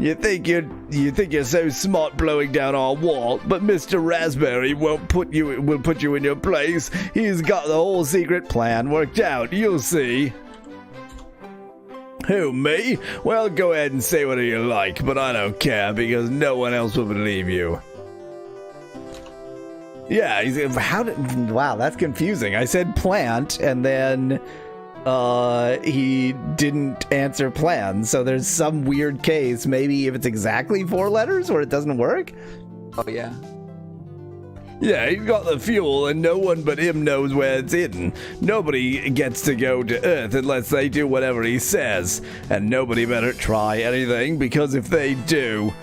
You think you're so smart blowing down our wall, but Mr. Raspberry will put you in your place. He's got the whole secret plan worked out. You'll see. Who, me? Well, go ahead and say whatever you like, but I don't care because no one else will believe you. Yeah, wow, that's confusing. I said plant, and then he didn't answer plan, so there's some weird case. Maybe if it's exactly 4 letters where it doesn't work? Oh, yeah. Yeah, he's got the fuel, and no one but him knows where it's hidden. Nobody gets to go to Earth unless they do whatever he says, and nobody better try anything, because if they do,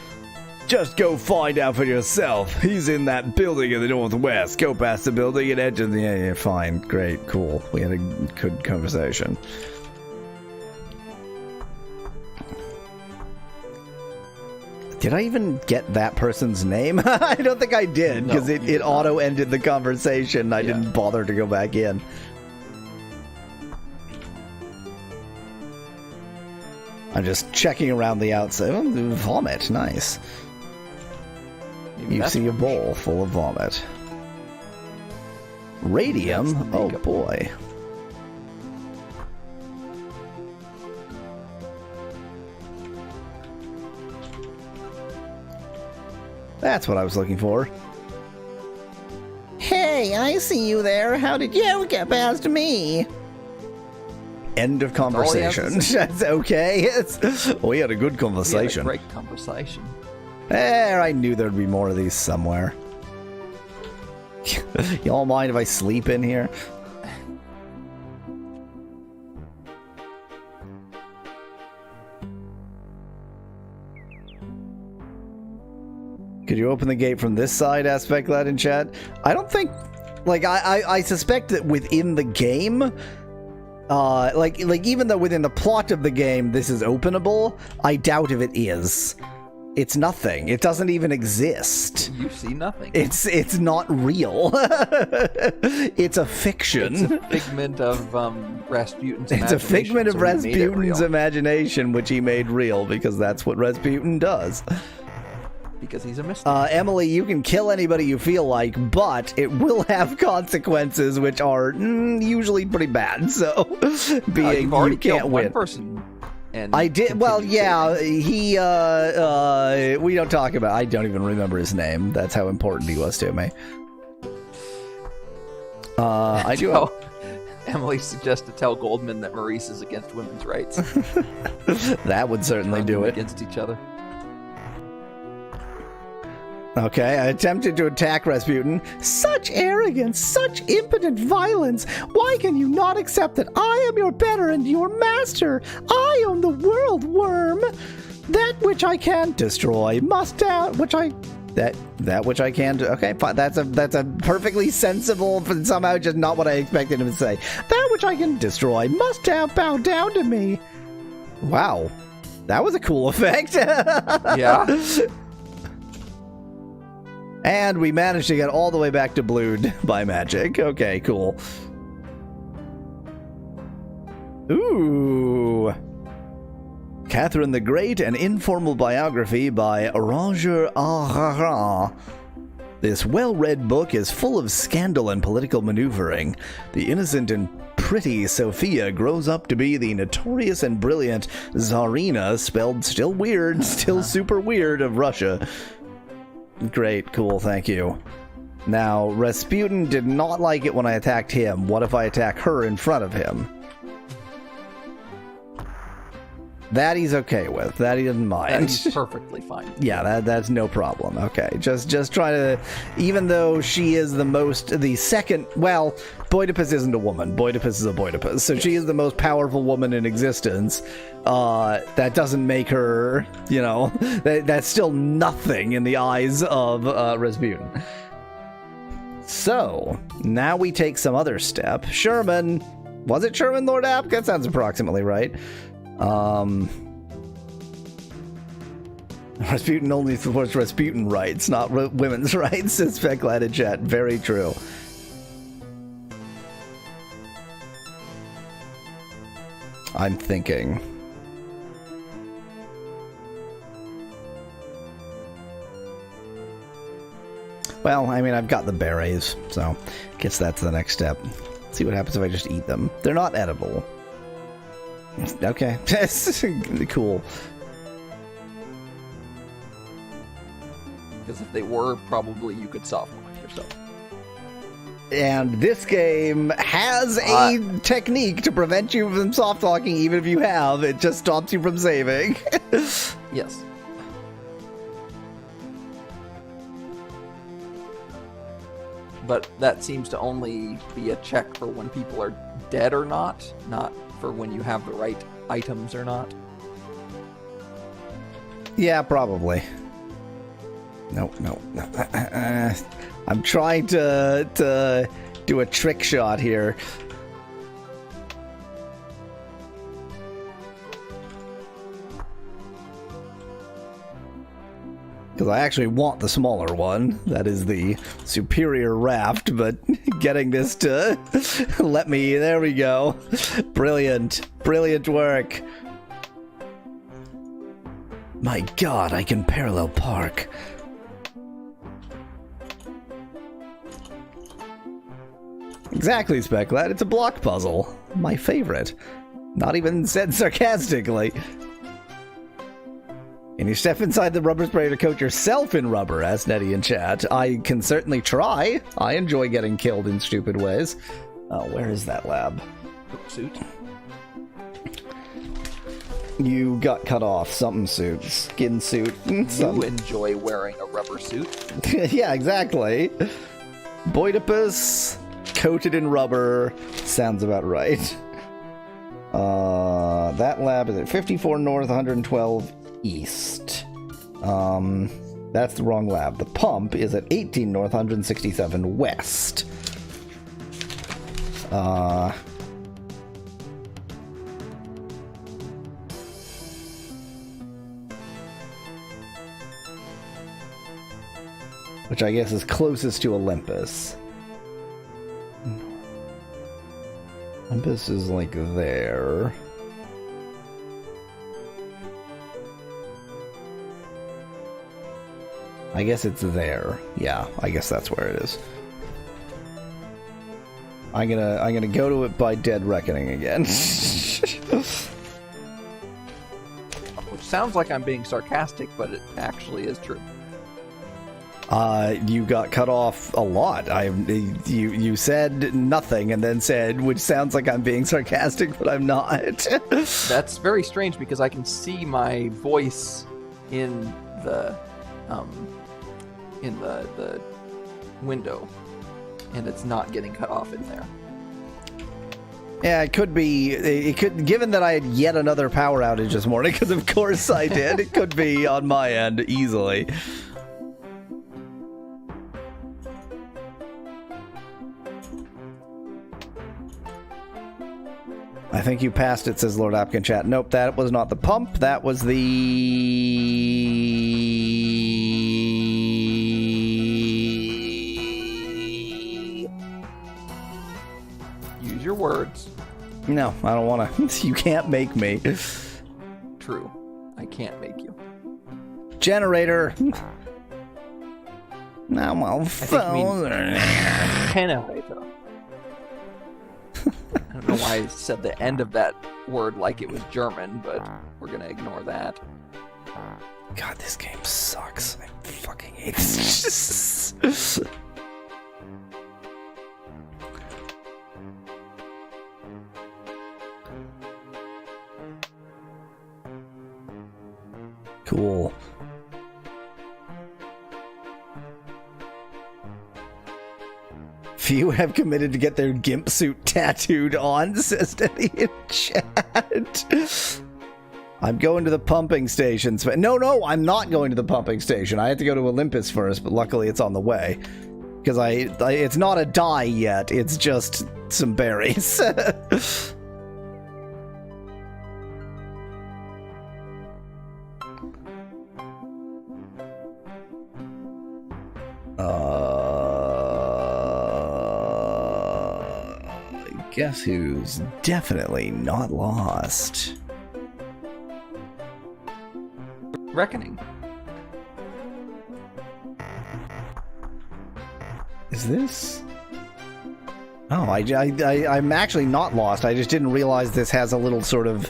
just go find out for yourself. He's in that building in the northwest. Go past the building and enter the... Yeah, fine, great, cool. We had a good conversation. Did I even get that person's name? I don't think I did, because it auto-ended the conversation. I didn't bother to go back in. I'm just checking around the outside. Oh, vomit, nice. You see a bowl full of vomit. Radium? Oh boy. That's what I was looking for. Hey, I see you there. How did you get past me? End of all he has conversation. to say. That's okay. We had a good We had a conversation. great conversation. I knew there'd be more of these somewhere. Y'all mind if I sleep in here? Could you open the gate from this side, Aspect Lad in chat? I don't think... Like, I suspect that within the game... like even though within the plot of the game this is openable, I doubt if it is. It's nothing. It doesn't even exist. You see nothing. It's not real. It's a fiction. It's a figment of Rasputin's imagination. It's a figment of so he made it Rasputin's real. imagination, which he made real, because that's what Rasputin does. Because he's a mystic. Emily, you can kill anybody you feel like, but it will have consequences, which are usually pretty bad. So, being you've already you can't killed win. one person. And I did. Well, continued yeah. saving. He. We don't talk about. I don't even remember his name. That's how important he was to me. I do. So, Emily suggests to tell Goldman that Maurice is against women's rights. That would certainly Turn do them it. against each other. Okay, I attempted to attack Rasputin. Such arrogance, such impotent violence. Why can you not accept that I am your better and your master? I own the world, worm. That which I can't destroy must down. That which I can. Okay, fine. That's a perfectly sensible, but somehow just not what I expected him to say. That which I can destroy must bow down to me. Wow, that was a cool effect. Yeah. And we managed to get all the way back to Blued by magic. Okay, cool. Ooh. Catherine the Great, an informal biography by Roger Arara. This well-read book is full of scandal and political maneuvering. The innocent and pretty Sophia grows up to be the notorious and brilliant Tsarina, spelled still weird, still super weird, of Russia. Great, cool, thank you. Now, Rasputin did not like it when I attacked him. What if I attack her in front of him? That he's okay with. That he doesn't mind. And he's perfectly fine. Yeah, that's no problem. Okay, just try to, even though she is the second, well, Boidipus isn't a woman. Boidipus is a Boidipus. So she is the most powerful woman in existence. That doesn't make her, that's still nothing in the eyes of Rasputin. So, now we take some other step. Sherman. Was it Sherman, Lord App? That sounds approximately right. Rasputin only supports Rasputin rights, not women's rights, says Specklad in chat. Very true. I'm thinking. Well, I mean, I've got the berries, so guess that's the next step. See what happens if I just eat them. They're not edible. Okay. Cool. Because if they were, probably you could soft lock yourself. And this game has a technique to prevent you from soft locking, even if you have. It just stops you from saving. Yes. But that seems to only be a check for when people are dead or not for when you have the right items or not. Yeah, probably. No. I'm trying to do a trick shot here. Because I actually want the smaller one. That is the superior raft, but getting this to let me... There we go. Brilliant. Brilliant work. My god, I can parallel park. Exactly, Specklad. It's a block puzzle. My favorite. Not even said sarcastically. Can you step inside the rubber spray to coat yourself in rubber? Asked Nettie in chat. I can certainly try. I enjoy getting killed in stupid ways. Oh, where is that lab? Suit. You got cut off. Something suit. Skin suit. You enjoy wearing a rubber suit. Yeah, exactly. Boidipus, coated in rubber. Sounds about right. That lab is at 54 north, 112 east. That's the wrong lab. The pump is at 18 north, 167 west. Which I guess is closest to Olympus. Olympus is like there. I guess it's there. Yeah, I guess that's where it is. I'm gonna go to it by dead reckoning again. Which sounds like I'm being sarcastic, but it actually is true. You got cut off a lot. You said nothing and then said, which sounds like I'm being sarcastic, but I'm not. That's very strange because I can see my voice in the window, and it's not getting cut off in there. Yeah, it could be. It could, given that I had yet another power outage this morning, because of course I did. It could be on my end easily. I think you passed it, says Lord Apkin chat. Nope, that was not the pump. That was the... Use your words. No, I don't want to. You can't make me. True. I can't make you. Generator. Now my phone. Generator. I don't know why I said the end of that word like it was German, but we're gonna ignore that. God, this game sucks. I fucking hate this. Cool. Few have committed to get their gimp suit tattooed on, says Denny in chat. I'm going to the pumping stations. But no, I'm not going to the pumping station. I have to go to Olympus first, but luckily it's on the way. Because it's not a dye yet, it's just some berries. Guess who's definitely not lost? Reckoning. Is this? Oh, I'm actually not lost. I just didn't realize this has a little sort of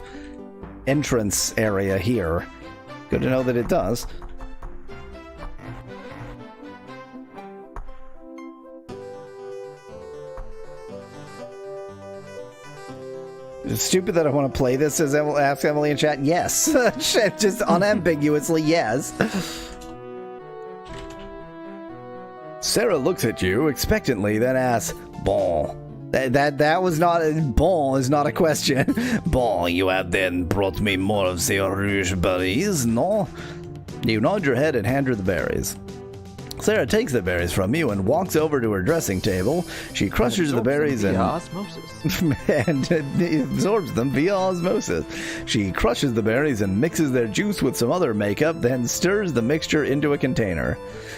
entrance area here. Good to know that it does. It's stupid that I want to play this, as ask Emily in chat. Yes. Just unambiguously yes. Sarah looks at you expectantly, then asks, "Bon." That was not bon is not a question. Bon, you have then brought me more of the rouge berries, no? You nod your head and hand her the berries. Sarah takes the berries from you and walks over to her dressing table. She crushes the berries and osmosis. and absorbs them via osmosis. She crushes the berries and mixes their juice with some other makeup, then stirs the mixture into a container.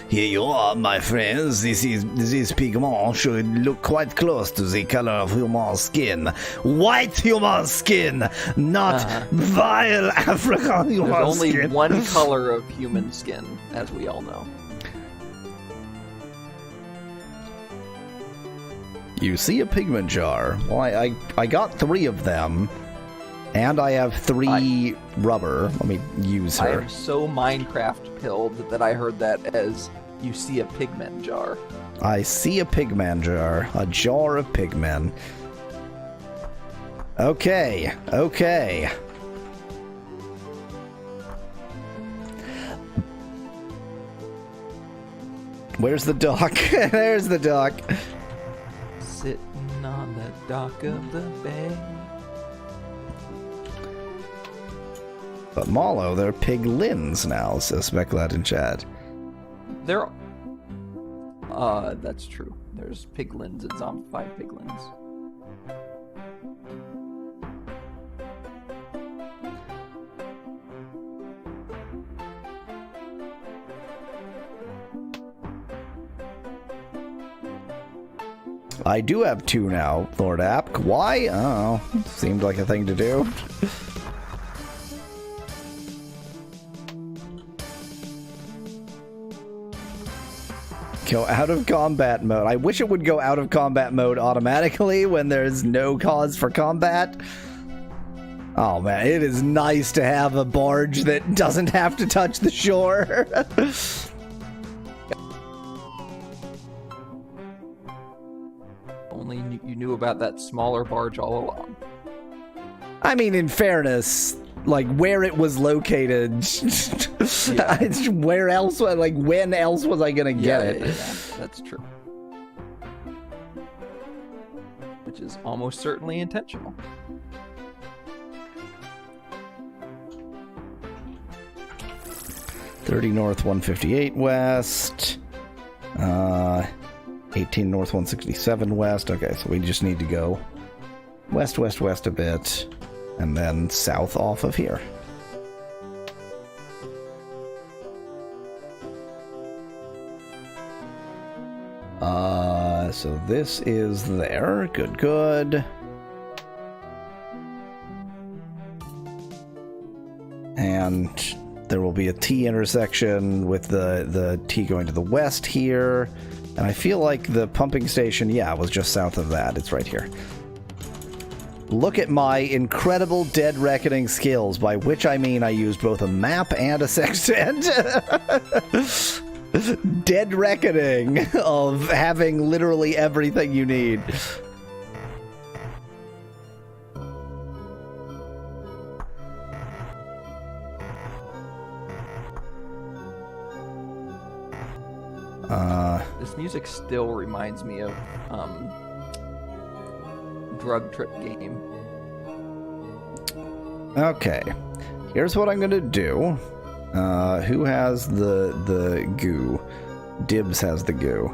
Here you are, my friends. This pigment should look quite close to the color of human skin. White human skin, not vile African human skin. There's only one color of human skin, as we all know. You see a pigment jar. Well, I got 3 of them, and I have 3 rubber. Let me use her. I am so Minecraft pilled that I heard that as you see a pigment jar. I see a pigman jar. A jar of pigmen. Okay. Where's the dock? There's the dock. Sitting on the dock of the bay. But Malo, they're piglins now, says Specklad in chat. They're... that's true. There's piglins and zombified piglins. I do have 2 now, Lord App. Why? Oh, seemed like a thing to do. Go out of combat mode. I wish it would go out of combat mode automatically when there's no cause for combat. Oh man, it is nice to have a barge that doesn't have to touch the shore. Only you knew about that smaller barge all along. I mean, in fairness, like where it was located, where else? Like when else was I gonna get it? Yeah, that's true. Which is almost certainly intentional. $30 north, 158 west. 18 north, 167 west. Okay, so we just need to go west, west, west a bit, and then south off of here. So this is there. Good, good. And there will be a T intersection with the T going to the west here. And I feel like the pumping station, yeah, was just south of that. It's right here. Look at my incredible Dead Reckoning skills, by which I mean I used both a map and a sextant. Dead Reckoning of having literally everything you need. This music still reminds me of Drug Trip game. Okay, here's what I'm gonna do. Who has the goo? Dibs has the goo.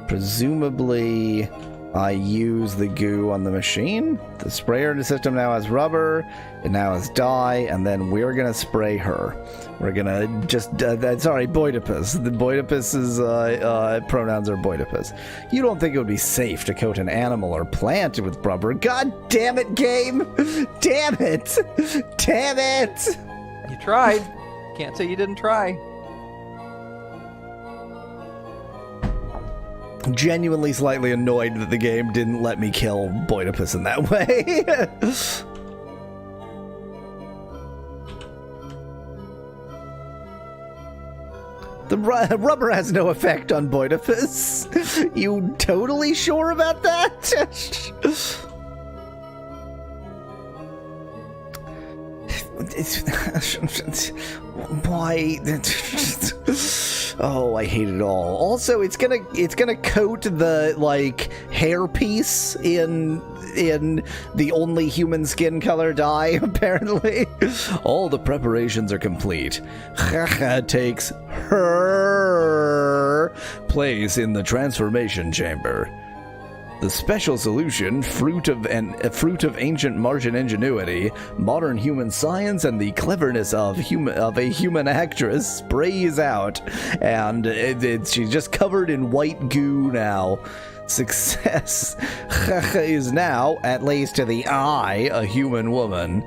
Presumably, I use the goo on the machine. The sprayer in the system now has rubber. It now has dye, and then we're gonna spray her. We're gonna just, sorry, Boidipus. The Boidipus's pronouns are Boidipus. You don't think it would be safe to coat an animal or plant with rubber? God damn it, game! Damn it! Damn it! You tried. Can't say you didn't try. Genuinely slightly annoyed that the game didn't let me kill Boidipus in that way. The rubber has no effect on Boidipus. You totally sure about that? Why? Oh, I hate it all. Also, it's gonna coat the like hair piece in the only human skin color dye. Apparently, all the preparations are complete. Chacha takes her place in the transformation chamber. The special solution, fruit of ancient Martian ingenuity, modern human science, and the cleverness of a human actress, sprays out, and she's just covered in white goo now. Success is now, at least to the eye, a human woman.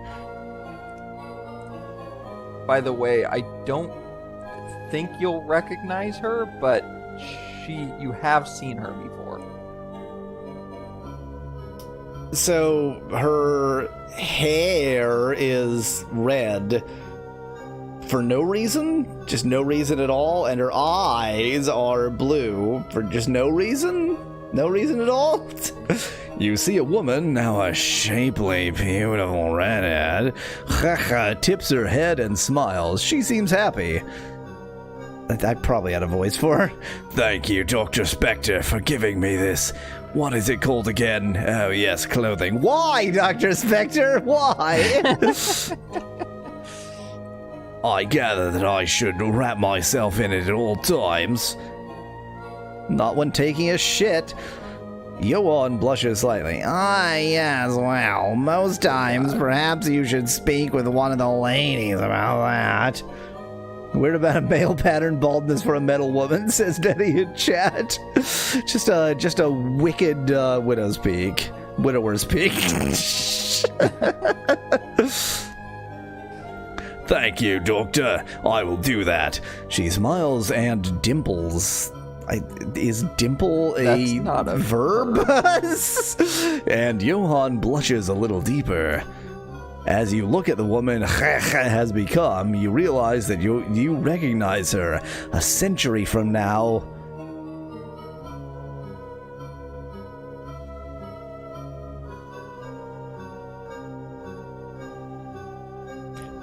By the way, I don't think you'll recognize her, but you have seen her before. So her hair is red for no reason, just no reason at all, and her eyes are blue for just no reason at all. You see a woman, now a shapely, beautiful redhead, tips her head and smiles. She seems happy. I probably had a voice for her. Thank you, Dr. Spectre, for giving me this. What is it called again? Oh, yes, clothing. Why, Dr. Spectre? Why? I gather that I should wrap myself in it at all times. Not when taking a shit. Johan blushes slightly. Ah, yes, well, most times perhaps you should speak with one of the ladies about that. Weird about a male pattern baldness for a metal woman, says Denny in chat. Just a wicked widow's peak. Widower's peak. Thank you, Doctor. I will do that. She smiles and dimples. Is dimple That's not a verb? And Johan blushes a little deeper. As you look at the woman has become, you realize that you recognize her a century from now.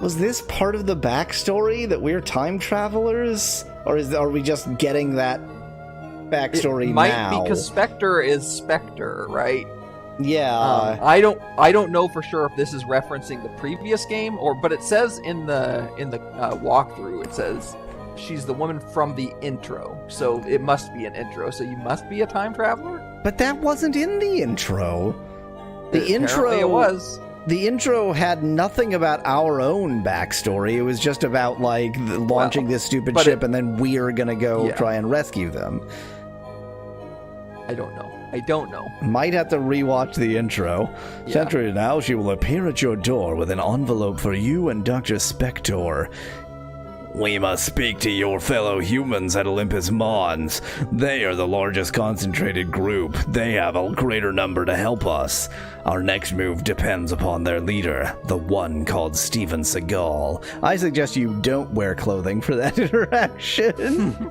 Was this part of the backstory that we're time travelers? Or are we just getting that backstory it might now? Because Spectre is Spectre, right? Yeah. I don't know for sure if this is referencing the previous game but it says in the walkthrough, it says she's the woman from the intro, so it must be an intro. So you must be a time traveler. But that wasn't in the intro. Apparently it was. The intro had nothing about our own backstory. It was just about launching this stupid ship, and then we're gonna go try and rescue them. I don't know. Might have to rewatch the intro. Yeah. Century now, she will appear at your door with an envelope for you and Dr. Spector. We must speak to your fellow humans at Olympus Mons. They are the largest concentrated group. They have a greater number to help us. Our next move depends upon their leader, the one called Steven Seagal. I suggest you don't wear clothing for that interaction.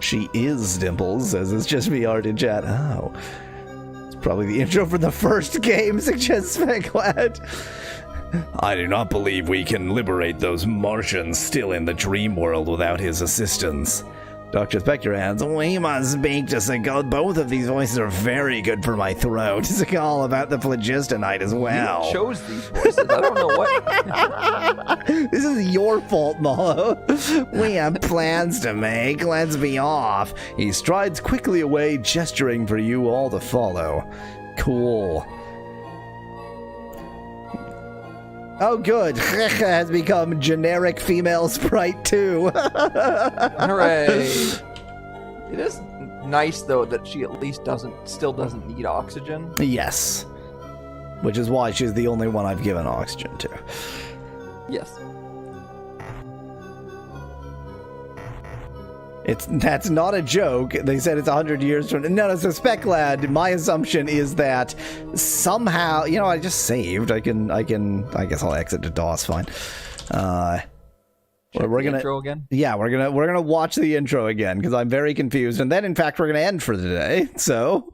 She is Dimples, says it's just me art in chat. Oh. It's probably the intro for the first game, suggests Specklad. I do not believe we can liberate those Martians still in the dream world without his assistance. Dr. Spectre adds, we must speak to Seagal. Both of these voices are very good for my throat. Seagal about the phlogistonite as well. You chose these voices. I don't know what. This is your fault, Malo. We have plans to make. Let's be off. He strides quickly away, gesturing for you all to follow. Cool. Oh, good. Has become generic female sprite too. Hooray! It is nice though that she at least still doesn't need oxygen. Yes, which is why she's the only one I've given oxygen to. Yes. That's not a joke. They said it's 100 years from... No, it's a spec lad. My assumption is that somehow... I just saved. I guess I'll exit to DOS, fine. We're gonna... intro again? Yeah, we're gonna watch the intro again, because I'm very confused. And then, in fact, we're gonna end for the day, so...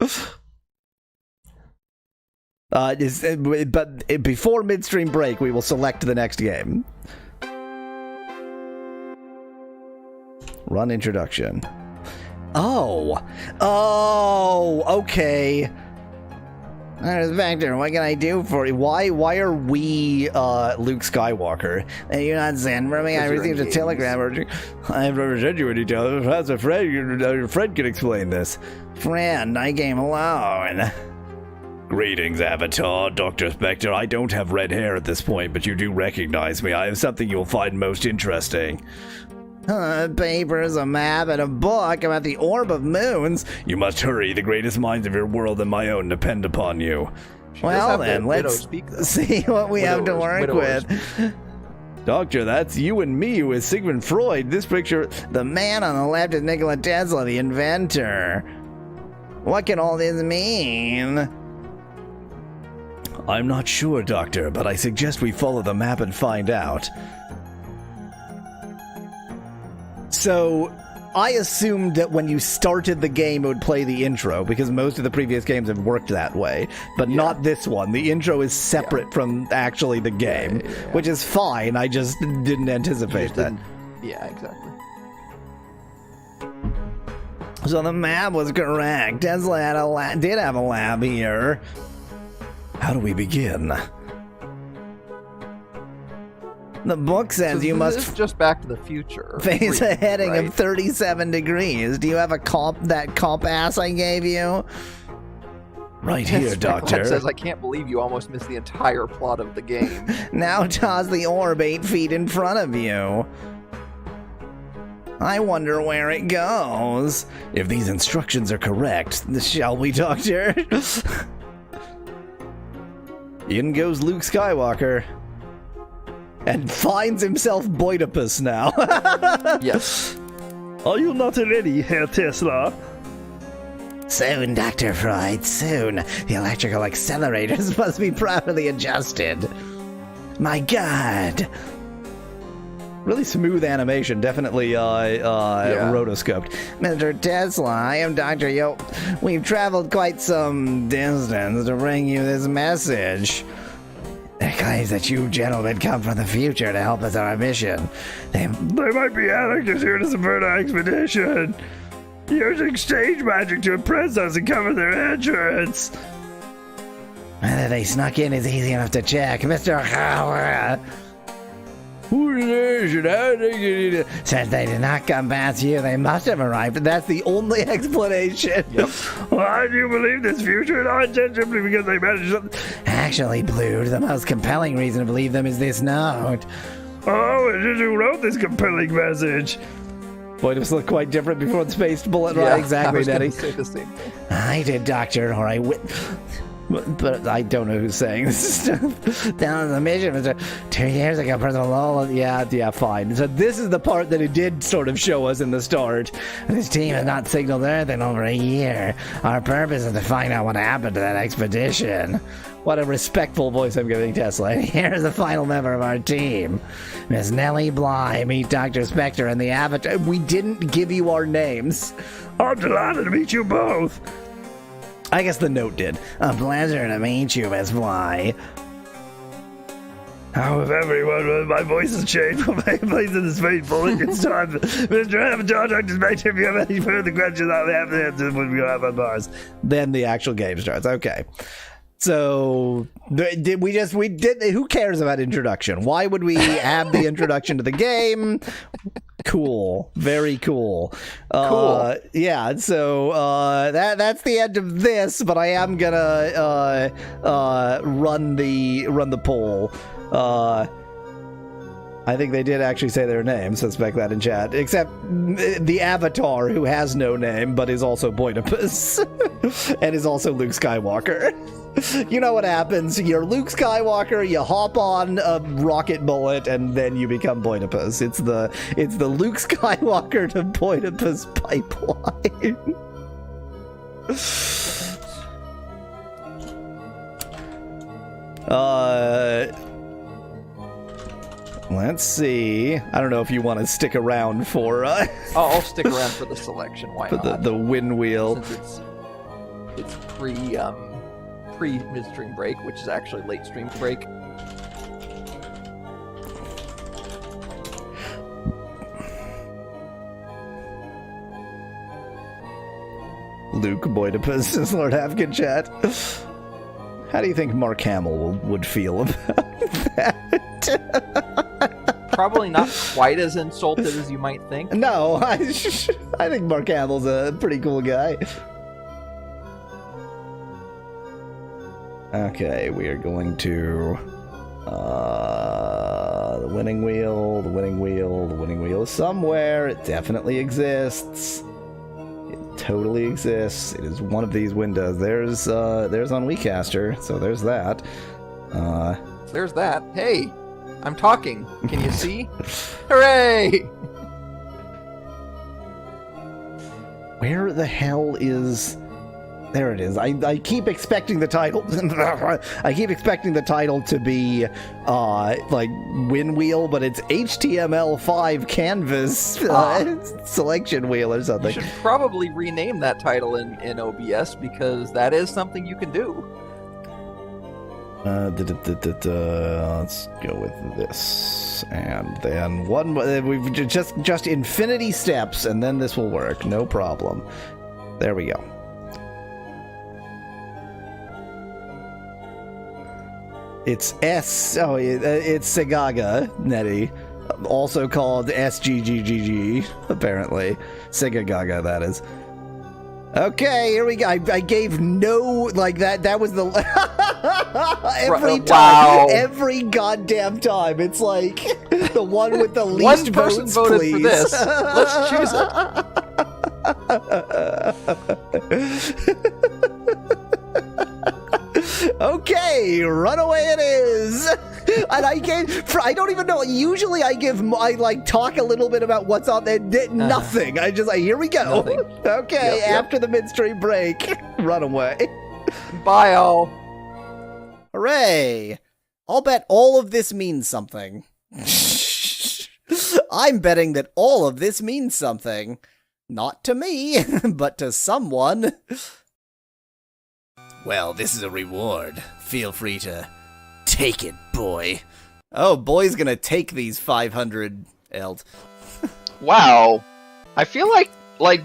but before midstream break, we will select the next game. Run introduction. Oh, okay. Spectre, what can I do for you? Why are we Luke Skywalker? You're not sent for me. I received a telegram. I've never sent you any telegram. As a friend, your friend can explain this. Friend, I came alone. Greetings, Avatar. Dr. Spectre, I don't have red hair at this point, but you do recognize me. I have something you'll find most interesting. Papers, a map, and a book about the orb of moons. You must hurry. The greatest minds of your world and my own depend upon you. Well then, let's see what we have to work with. Doctor, that's you and me with Sigmund Freud. This picture, the man on the left is Nikola Tesla, the inventor. What can all this mean? I'm not sure, Doctor, but I suggest we follow the map and find out. So, I assumed that when you started the game, it would play the intro, because most of the previous games have worked that way. But not this one. The intro is separate from actually the game, which is fine. I just didn't anticipate that. Yeah, exactly. So the map was correct. Tesla did have a lab here. How do we begin? The book says you must... This is just Back to the Future. Face a heading of 37 degrees. Do you have that compass I gave you? Right here, Doctor. It says, I can't believe you almost missed the entire plot of the game. Now toss the orb 8 feet in front of you. I wonder where it goes. If these instructions are correct, shall we, Doctor? In goes Luke Skywalker. And finds himself Boidipus now. Yes. Are you not ready, Herr Tesla? Soon, Dr. Freud, soon. The electrical accelerators must be properly adjusted. My God. Really smooth animation, definitely rotoscoped. Mr. Tesla, I am Dr. Yo. We've traveled quite some distance to bring you this message. It claims that you gentlemen come from the future to help us on our mission. They might be anarchists here to subvert our expedition. Using stage magic to impress us and cover their entrance. Whether they snuck in is easy enough to check. Mr. Howard. Since they did not come past you, they must have arrived. That's the only explanation. Yep. Why do you believe this future nonsense simply because they managed to... Actually, Blue, the most compelling reason to believe them is this note. Oh, it's just who wrote this compelling message? Boy, this looked quite different before the spaced bullet. Yeah, Right, exactly, Daddy. Say the same thing. I did, Doctor, or I But I don't know who's saying this stuff. Down on the mission, 2 years ago, President Lowell. Yeah, fine. So this is the part that it did sort of show us in the start. This team has not signaled Earth in over a year. Our purpose is to find out what happened to that expedition. What a respectful voice I'm giving Tesla. And here's the final member of our team. Miss Nellie Bly, meet Dr. Spectre and the Avatar. We didn't give you our names. I'm delighted to meet you both. I guess the note did. A pleasure to meet you, Miss Bly. How have everyone, my voice has changed from my place in this fateful. It's time. Mr. Avatar, Dr. Spectre, if you have any further questions, I'll have the answers when we go out on bars. Then the actual game starts. Okay. So, who cares about introduction? Why would we have the introduction to the game? Cool. Very cool. Cool. Yeah, so that's the end of this, but I am gonna run the poll. I think they did actually say their name, suspect that in chat. Except the Avatar, who has no name, but is also Boidipus. And is also Luke Skywalker. You know what happens. You're Luke Skywalker, you hop on a rocket bullet, and then you become Boidipus. It's the Luke Skywalker to Boidipus pipeline. Let's see. I don't know if you want to stick around for I'll stick around for the selection. Why for not? the win wheel. Since it's pre midstream break, which is actually late stream break. Luke Boidipus says Lord Afghan chat. How do you think Mark Hamill would feel about that? Probably not quite as insulted as you might think. No, I think Mark Hamill's a pretty cool guy. Okay, we are going to the winning wheel. The winning wheel is somewhere. It definitely exists. It totally exists. It is one of these windows. There's on WeCaster, so there's that. There's that. Hey, I'm talking. Can you see? Hooray! Where the hell is There it is. I keep expecting the title. I keep expecting the title to be like Winwheel, but it's HTML5 canvas selection wheel or You something. should probably rename that title in OBS because that is something you can do. Let's go with this, and then one. We've just infinity steps, and then this will work. No problem. There we go. It's it's Segaga Netty, also called SGGGG, apparently. Segaga, that is. Okay, here we go. I gave no, like, that was the... every time, wow. every goddamn time. It's like the one with the least One person votes, voted please. for this. Let's choose it. Okay, Runaway it is. And I don't even know. Usually I talk a little bit about what's on there. Nothing. Here we go. Nothing. Okay, Yep. after the midstream break, Runaway. Bye, all. Hooray! I'll bet all of this means something. I'm betting that all of this means something. Not to me, but to someone. Well, this is a reward. Feel free to take it, boy. Oh, boy's gonna take these 500 eld. Wow. I feel like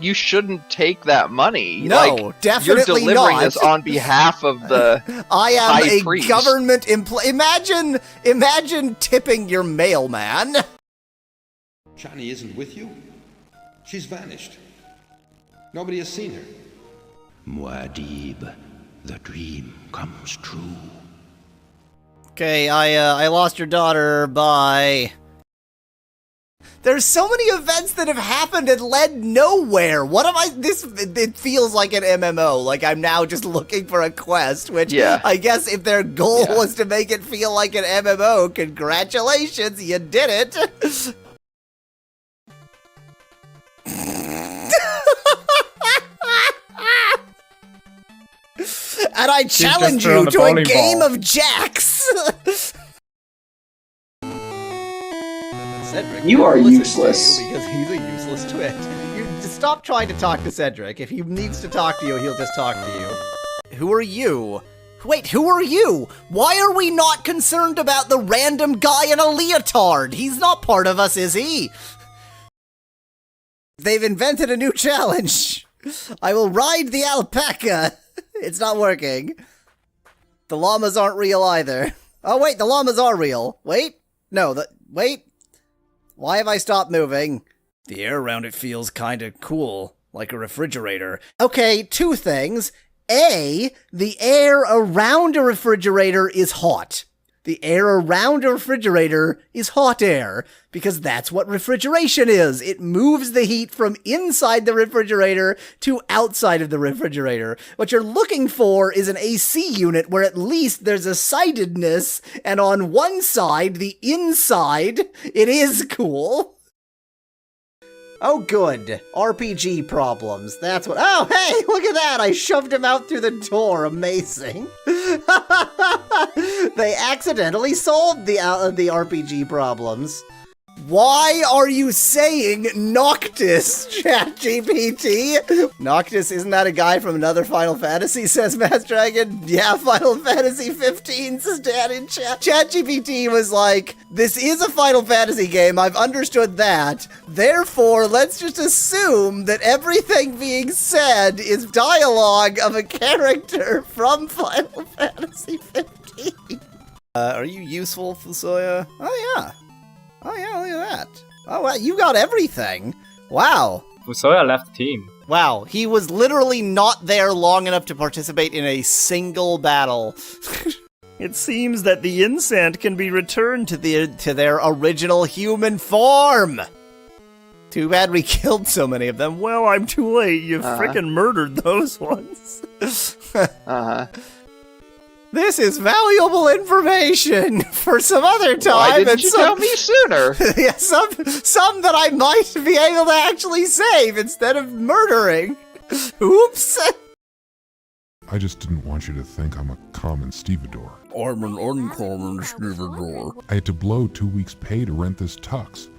you shouldn't take that money. No, like, definitely you're delivering not. this on behalf of the I am high a priest. government employee. Imagine tipping your mailman. Chani isn't with you? She's vanished. Nobody has seen her. Muad'Dib, the dream comes true. Okay, I lost your daughter. Bye. There's so many events that have happened and led nowhere. What am I? It feels like an MMO. Like I'm now just looking for a quest, which Yeah. I guess if their goal Yeah. was to make it feel like an MMO, congratulations, you did it. And I challenge thrown you the to a bowling game ball. of jacks. Cedric, You are listen to useless. you because he's a useless twit. You just stop trying to talk to Cedric. If he needs to talk to you, he'll just talk to you. Who are you? Wait, who are you? Why are we not concerned about the random guy in a leotard? He's not part of us, is he? They've invented a new challenge. I will ride the alpaca. It's not working. The llamas aren't real either. Oh wait, the llamas are real. Wait. No, wait. Why have I stopped moving? The air around it feels kinda cool, like a refrigerator. Okay, two things. A, the air around a refrigerator is hot. The air around a refrigerator is hot air, because that's what refrigeration is. It moves the heat from inside the refrigerator to outside of the refrigerator. What you're looking for is an AC unit where at least there's a sidedness, and on one side, the inside, it is cool. Oh, good. RPG problems. That's what. Oh, hey, look at that. I shoved him out through the door. Amazing. They accidentally solved the RPG problems. Why are you saying Noctis, ChatGPT? Noctis, isn't that a guy from another Final Fantasy, says Mass Dragon? Yeah, Final Fantasy 15's dad in chat. ChatGPT was like, this is a Final Fantasy game, I've understood that. Therefore, let's just assume that everything being said is dialogue of a character from Final Fantasy 15. Are you useful, Fusoya? Oh, yeah. Oh yeah, look at that. Oh wow, you got everything. Wow. Fusoya left the team. Wow, he was literally not there long enough to participate in a single battle. It seems that the Insant can be returned to their original human form. Too bad we killed so many of them. Well, I'm too late. You frickin' murdered those ones. Uh-huh. This is valuable information for some other time. Why didn't you some, tell me sooner? Yeah, some that I might be able to actually save instead of murdering. Oops. I just didn't want you to think I'm a common stevedore. I'm an uncommon stevedore. I had to blow 2 weeks' pay to rent this tux,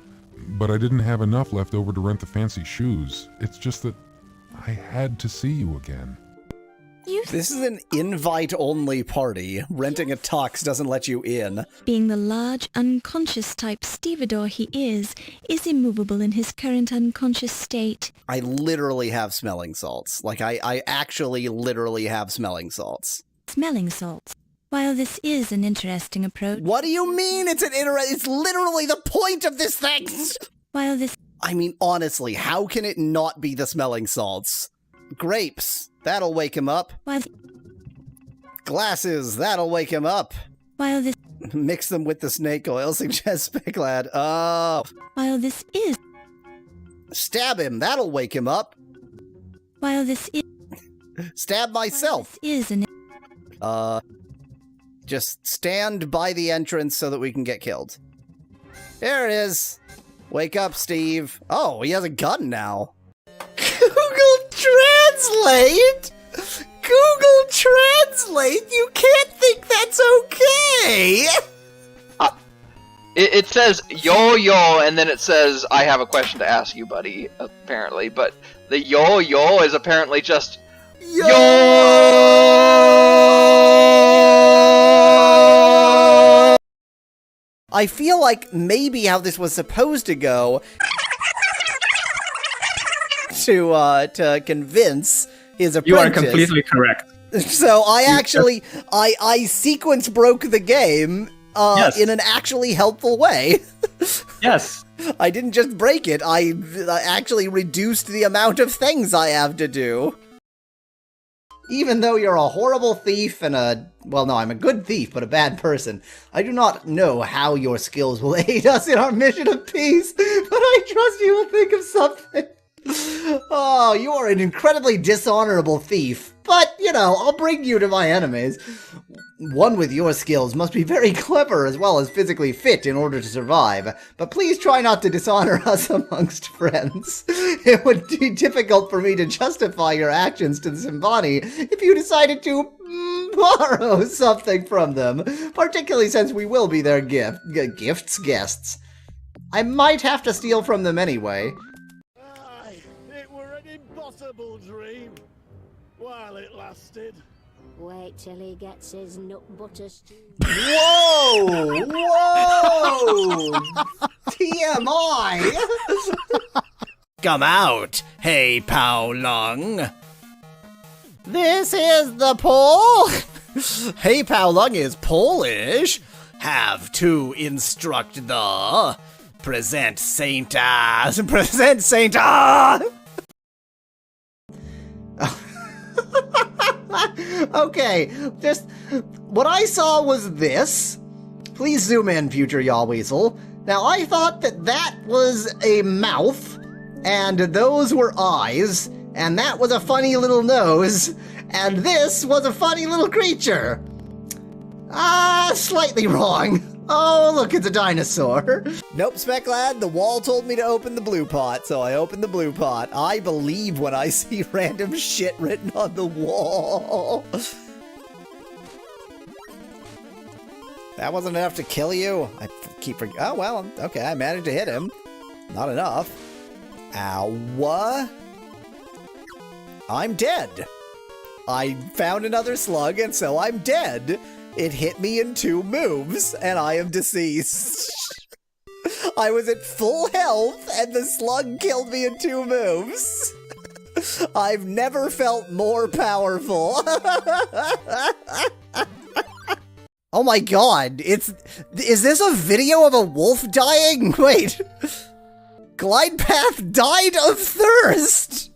but I didn't have enough left over to rent the fancy shoes. It's just that I had to see you again. This is an invite-only party. Renting a tux doesn't let you in. Being the large, unconscious type stevedore he is immovable in his current unconscious state. I literally have smelling salts. Like, I actually literally have smelling salts. Smelling salts. While this is an interesting approach... What do you mean it's it's literally the point of this thing! While this... I mean, honestly, how can it not be the smelling salts? Grapes. That'll wake him up. While... Glasses. That'll wake him up. While this... Mix them with the snake oil, suggests Specklad. Oh. While this is... Stab him. That'll wake him up. While this is... Stab myself. While this is an... Just stand by the entrance so that we can get killed. There it is. Wake up, Steve. Oh, he has a gun now. Google Translate? Google Translate? You can't think that's okay! It says yo, and then it says, I have a question to ask you, buddy, apparently. But the yo is apparently just yo! I feel like maybe how this was supposed to go to convince his apprentice. You are completely correct. So I actually, I sequence broke the game Yes. in an actually helpful way. Yes. I didn't just break it, I actually reduced the amount of things I have to do. Even though you're a horrible thief and well, no, I'm a good thief, but a bad person, I do not know how your skills will aid us in our mission of peace, but I trust you will think of something. Oh, you are an incredibly dishonorable thief, but, you know, I'll bring you to my enemies. One with your skills must be very clever as well as physically fit in order to survive, but please try not to dishonor us amongst friends. It would be difficult for me to justify your actions to the Symbani if you decided to borrow something from them, particularly since we will be their guests. I might have to steal from them anyway. It were an impossible dream while it lasted. Wait till he gets his nut butter stew. Whoa! Whoa! TMI! Come out, hey Pao Lung. This is the Pole? Hey Pao Lung is Polish. Have to instruct the... Present Saint Present Saint Okay, just what I saw was this. Please zoom in, future Yaw Weasel. Now I thought that was a mouth, and those were eyes, and that was a funny little nose, and this was a funny little creature. Slightly wrong. Oh, look, it's a dinosaur. Nope, Specklad, the wall told me to open the blue pot, so I opened the blue pot. I believe when I see random shit written on the wall. That wasn't enough to kill you? I keep forgetting. Oh, well, okay, I managed to hit him. Not enough. Ow. I'm dead. I found another slug, and so I'm dead. It hit me in 2 moves, and I am deceased. I was at full health, and the slug killed me in 2 moves. I've never felt more powerful. Oh my god, is this a video of a wolf dying? Wait. Glide Path died of thirst.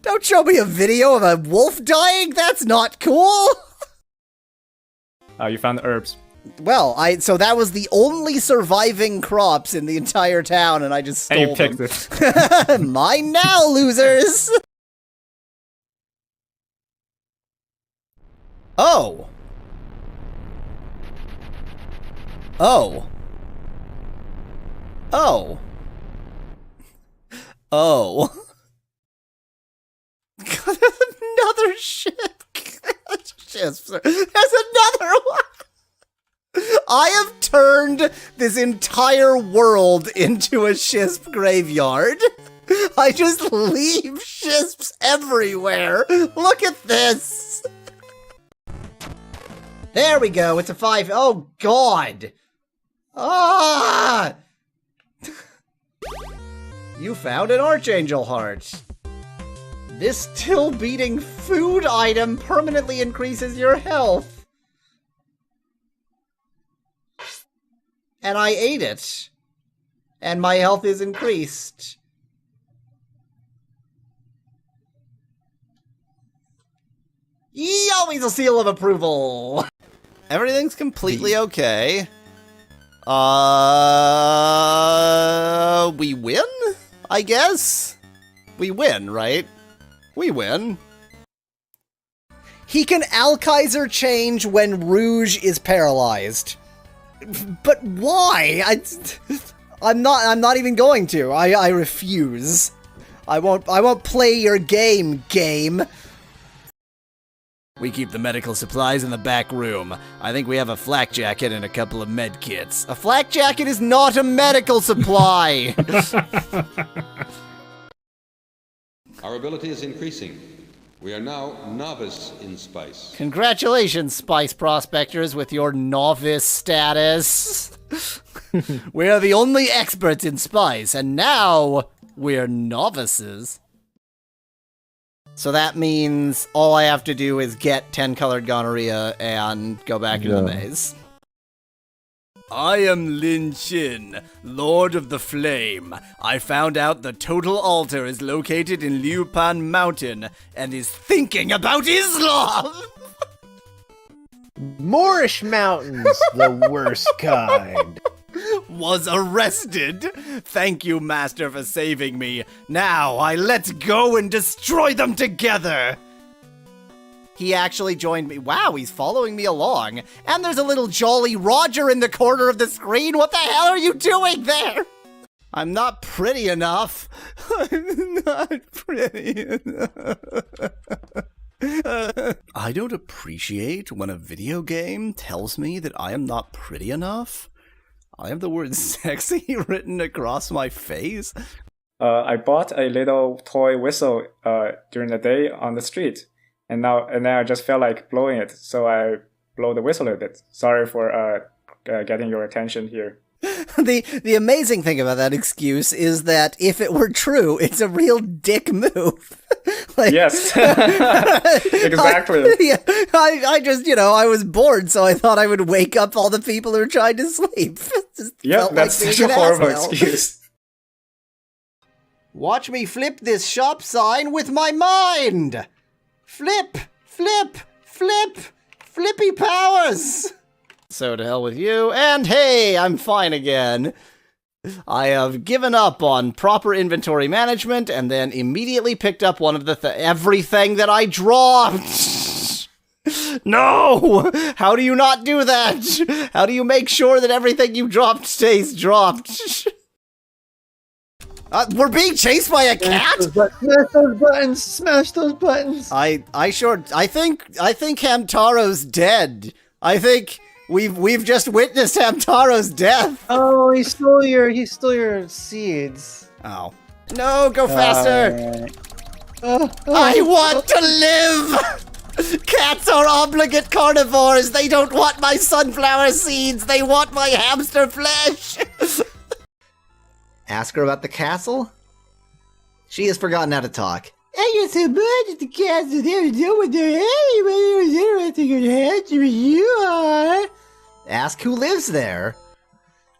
Don't show me a video of a wolf dying, that's not cool. You found the herbs. Well, so that was the only surviving crops in the entire town, and I just stole And you picked them. it. Mine now, losers! Oh. Oh. Oh. Oh. Another ship. Shisps. There's another one! I have turned this entire world into a Shisp graveyard. I just leave Shisps everywhere. Look at this. There we go. It's a 5. Oh, God. Ah! You found an Archangel Heart. This still-beating food item permanently increases your health. And I ate it. And my health is increased. Always a seal of approval. Everything's completely okay. We win? I guess? We win, right? We win. He can Alkaiser change when Rouge is paralyzed. But why? I'm not even going to. I refuse. I won't play your game. We keep the medical supplies in the back room. I think we have a flak jacket and a couple of med kits. A flak jacket is not a medical supply! Our ability is increasing. We are now novice in spice. Congratulations, Spice Prospectors, with your novice status. We are the only experts in spice, and now we're novices. So that means all I have to do is get 10 colored gonorrhea and go back into the maze. I am Lin Shin, Lord of the Flame. I found out the total altar is located in Liupan Mountain and is thinking about Islam! Moorish mountains, the worst kind. Was arrested. Thank you, Master, for saving me. Now, let's go and destroy them together. He actually joined me. Wow, he's following me along. And there's a little Jolly Roger in the corner of the screen. What the hell are you doing there? I'm not pretty enough. I'm not pretty enough. I don't appreciate when a video game tells me that I am not pretty enough. I have the word sexy written across my face. I bought a little toy whistle during the day on the street, and then I just felt like blowing it, so I blow the whistle a bit. Sorry for getting your attention here. The amazing thing about that excuse is that if it were true, it's a real dick move. Yes, exactly. I just, I was bored, so I thought I would wake up all the people who are trying to sleep. Yep, that's such a horrible excuse. Watch me flip this shop sign with my mind! Flip! Flip! Flip! Flippy powers! So to hell with you, and hey, I'm fine again. I have given up on proper inventory management and then immediately picked up one of the everything that I dropped. No! How do you not do that? How do you make sure that everything you dropped stays dropped? We're being chased by a cat? Smash those buttons! Smash those buttons! I think Hamtaro's dead. I think we've just witnessed Hamtaro's death. Oh, he stole your seeds. Oh. No, go faster! I want to live! Cats are obligate carnivores. They don't want my sunflower seeds. They want my hamster flesh. Ask her about the castle? She has forgotten how to talk. I got so much at the castle. There was no one there anybody was interested in answering you are. Ask who lives there.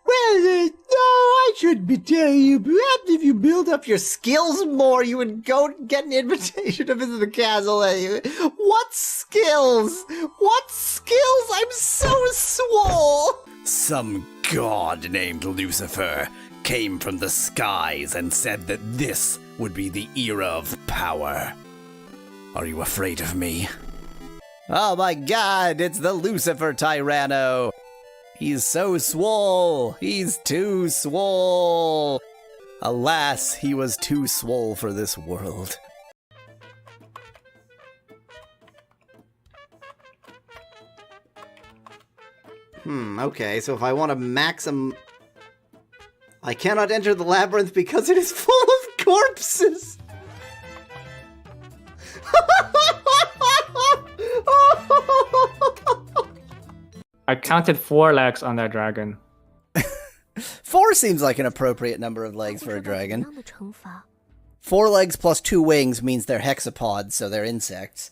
Well, no, I shouldn't be telling you. Perhaps if you build up your skills more, you would go get an invitation to visit the castle anyway. What skills? What skills? I'm so swole. Some god named Lucifer came from the skies and said that this would be the era of power. Are you afraid of me? Oh my god, it's the Lucifer Tyranno! He's so swole! He's too swole! Alas, he was too swole for this world. Okay, so if I want to maximum... I cannot enter the labyrinth because it is full of corpses! I counted 4 legs on that dragon. 4 seems like an appropriate number of legs for a dragon. 4 legs plus 2 wings means they're hexapods, so they're insects.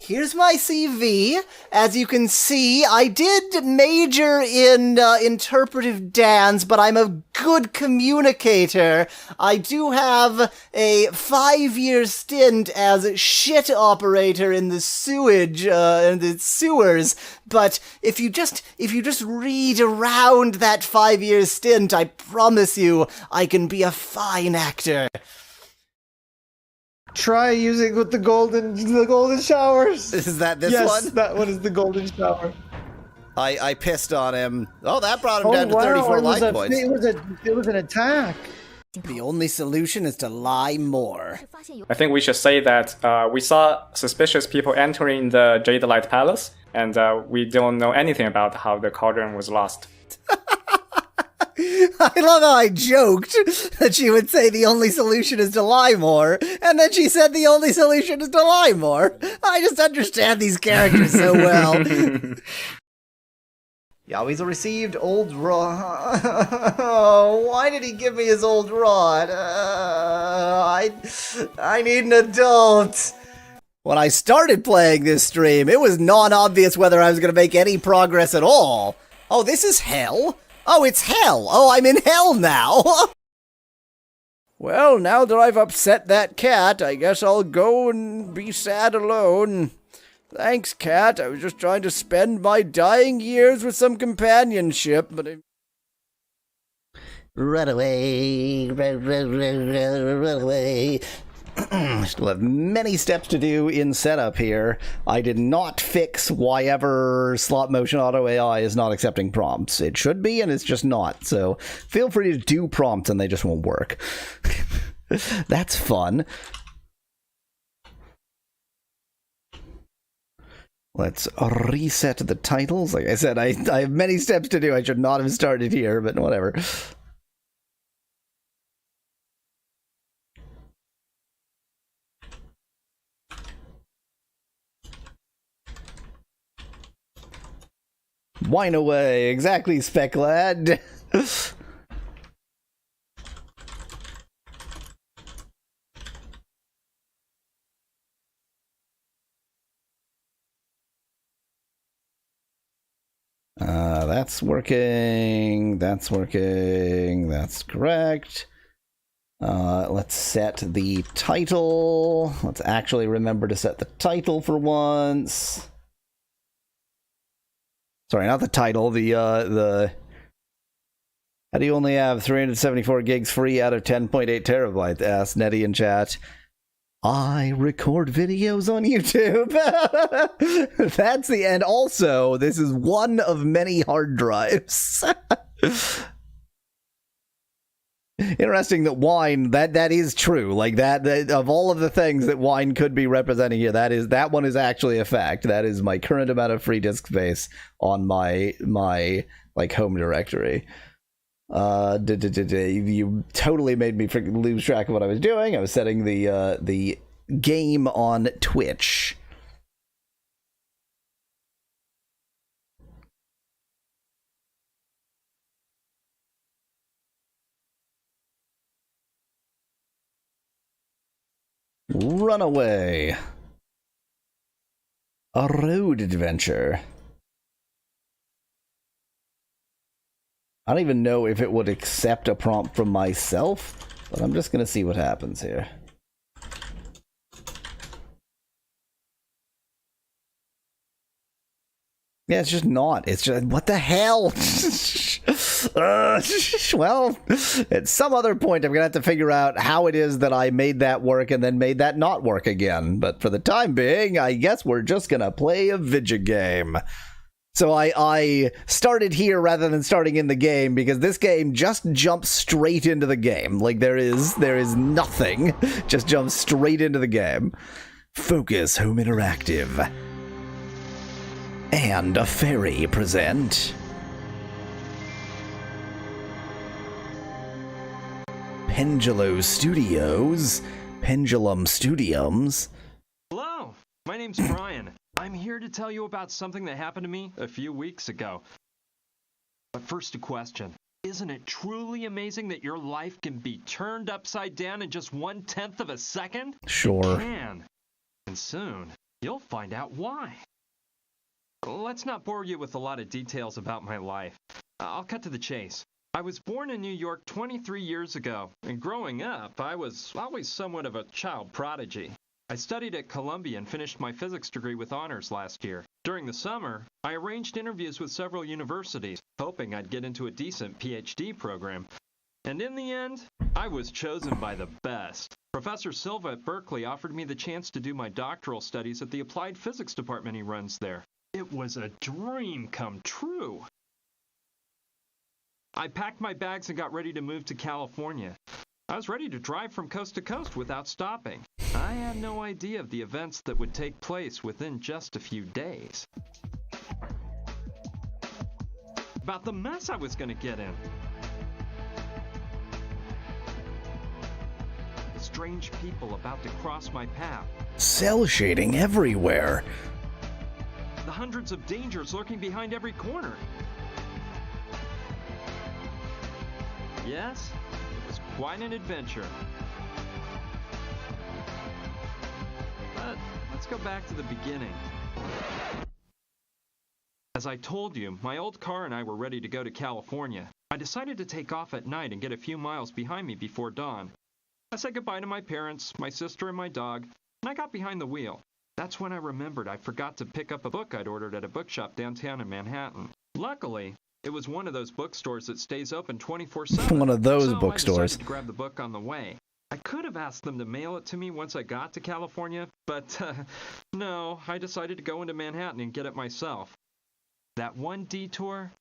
Here's my CV. As you can see, I did major in interpretive dance, but I'm a good communicator. I do have a 5-year stint as shit operator in the sewers. But if you just read around that 5-year stint, I promise you, I can be a fine actor. Try using with the golden showers. Is that this yes, one? Yes, that one is the golden shower. I pissed on him. Oh, that brought him down to 34 life points. It was an attack. The only solution is to lie more. I think we should say that we saw suspicious people entering the Jade Light Palace, and we don't know anything about how the cauldron was lost. I love how I joked that she would say the only solution is to lie more, and then she said the only solution is to lie more. I just understand these characters so well. He always received old rod. Oh, why did he give me his old rod? I need an adult. When I started playing this stream, it was non-obvious whether I was going to make any progress at all. Oh, this is hell? Oh, it's hell! Oh, I'm in hell now! Well, now that I've upset that cat, I guess I'll go and be sad alone. Thanks, cat. I was just trying to spend my dying years with some companionship, but Runaway, runaway. Still have many steps to do in setup here. I did not fix why ever slot motion auto AI is not accepting prompts. It should be, and it's just not. So feel free to do prompts, and they just won't work. That's fun. Let's reset the titles. Like I said, I have many steps to do. I should not have started here, but whatever. Wine away, exactly, Specklad. That's working. That's working. That's correct. Let's set the title. Let's actually remember to set the title for once. Sorry, not the title, the... How do you only have 374 gigs free out of 10.8 terabytes? Asked Nettie in chat. I record videos on YouTube. That's the end. Also, this is one of many hard drives. Interesting that wine, that is true. Like that of all of the things that wine could be representing here, that one is actually a fact. That is my current amount of free disk space on my like home directory. You totally made me lose track of what I was doing. I was setting the game on Twitch. Runaway. A road adventure. I don't even know if it would accept a prompt from myself, but I'm just going to see what happens here. Yeah, it's just not. It's just, what the hell? Well, at some other point, I'm going to have to figure out how it is that I made that work and then made that not work again. But for the time being, I guess we're just going to play a video game. So I started here rather than starting in the game because this game just jumps straight into the game. Like there is nothing. Just jumps straight into the game. Focus Home Interactive. and a fairy present Pendulum Studiums. Hello, my name's Brian. I'm here to tell you about something that happened to me a few weeks ago. But first, a question. Isn't it truly amazing that your life can be turned upside down in just 1/10 of a second? Sure. It can. And soon, you'll find out why. Let's not bore you with a lot of details about my life. I'll cut to the chase. I was born in New York 23 years ago, and growing up, I was always somewhat of a child prodigy. I studied at Columbia and finished my physics degree with honors last year. During the summer, I arranged interviews with several universities, hoping I'd get into a decent PhD program. And in the end, I was chosen by the best. Professor Silva at Berkeley offered me the chance to do my doctoral studies at the applied physics department he runs there. It was a dream come true. I packed my bags and got ready to move to California. I was ready to drive from coast to coast without stopping. I had no idea of the events that would take place within just a few days. About the mess I was going to get in. The strange people about to cross my path. Cell shading everywhere. The hundreds of dangers lurking behind every corner. Yes, it was quite an adventure. But let's go back to the beginning. As I told you, my old car and I were ready to go to California. I decided to take off at night and get a few miles behind me before dawn. I said goodbye to my parents, my sister, and my dog, and I got behind the wheel. That's when I remembered I forgot to pick up a book I'd ordered at a bookshop downtown in Manhattan. Luckily, it was one of those bookstores that stays open 24/7. One of those so bookstores. I decided to grab the book on the way. I could have asked them to mail it to me once I got to California, but no, I decided to go into Manhattan and get it myself. That one detour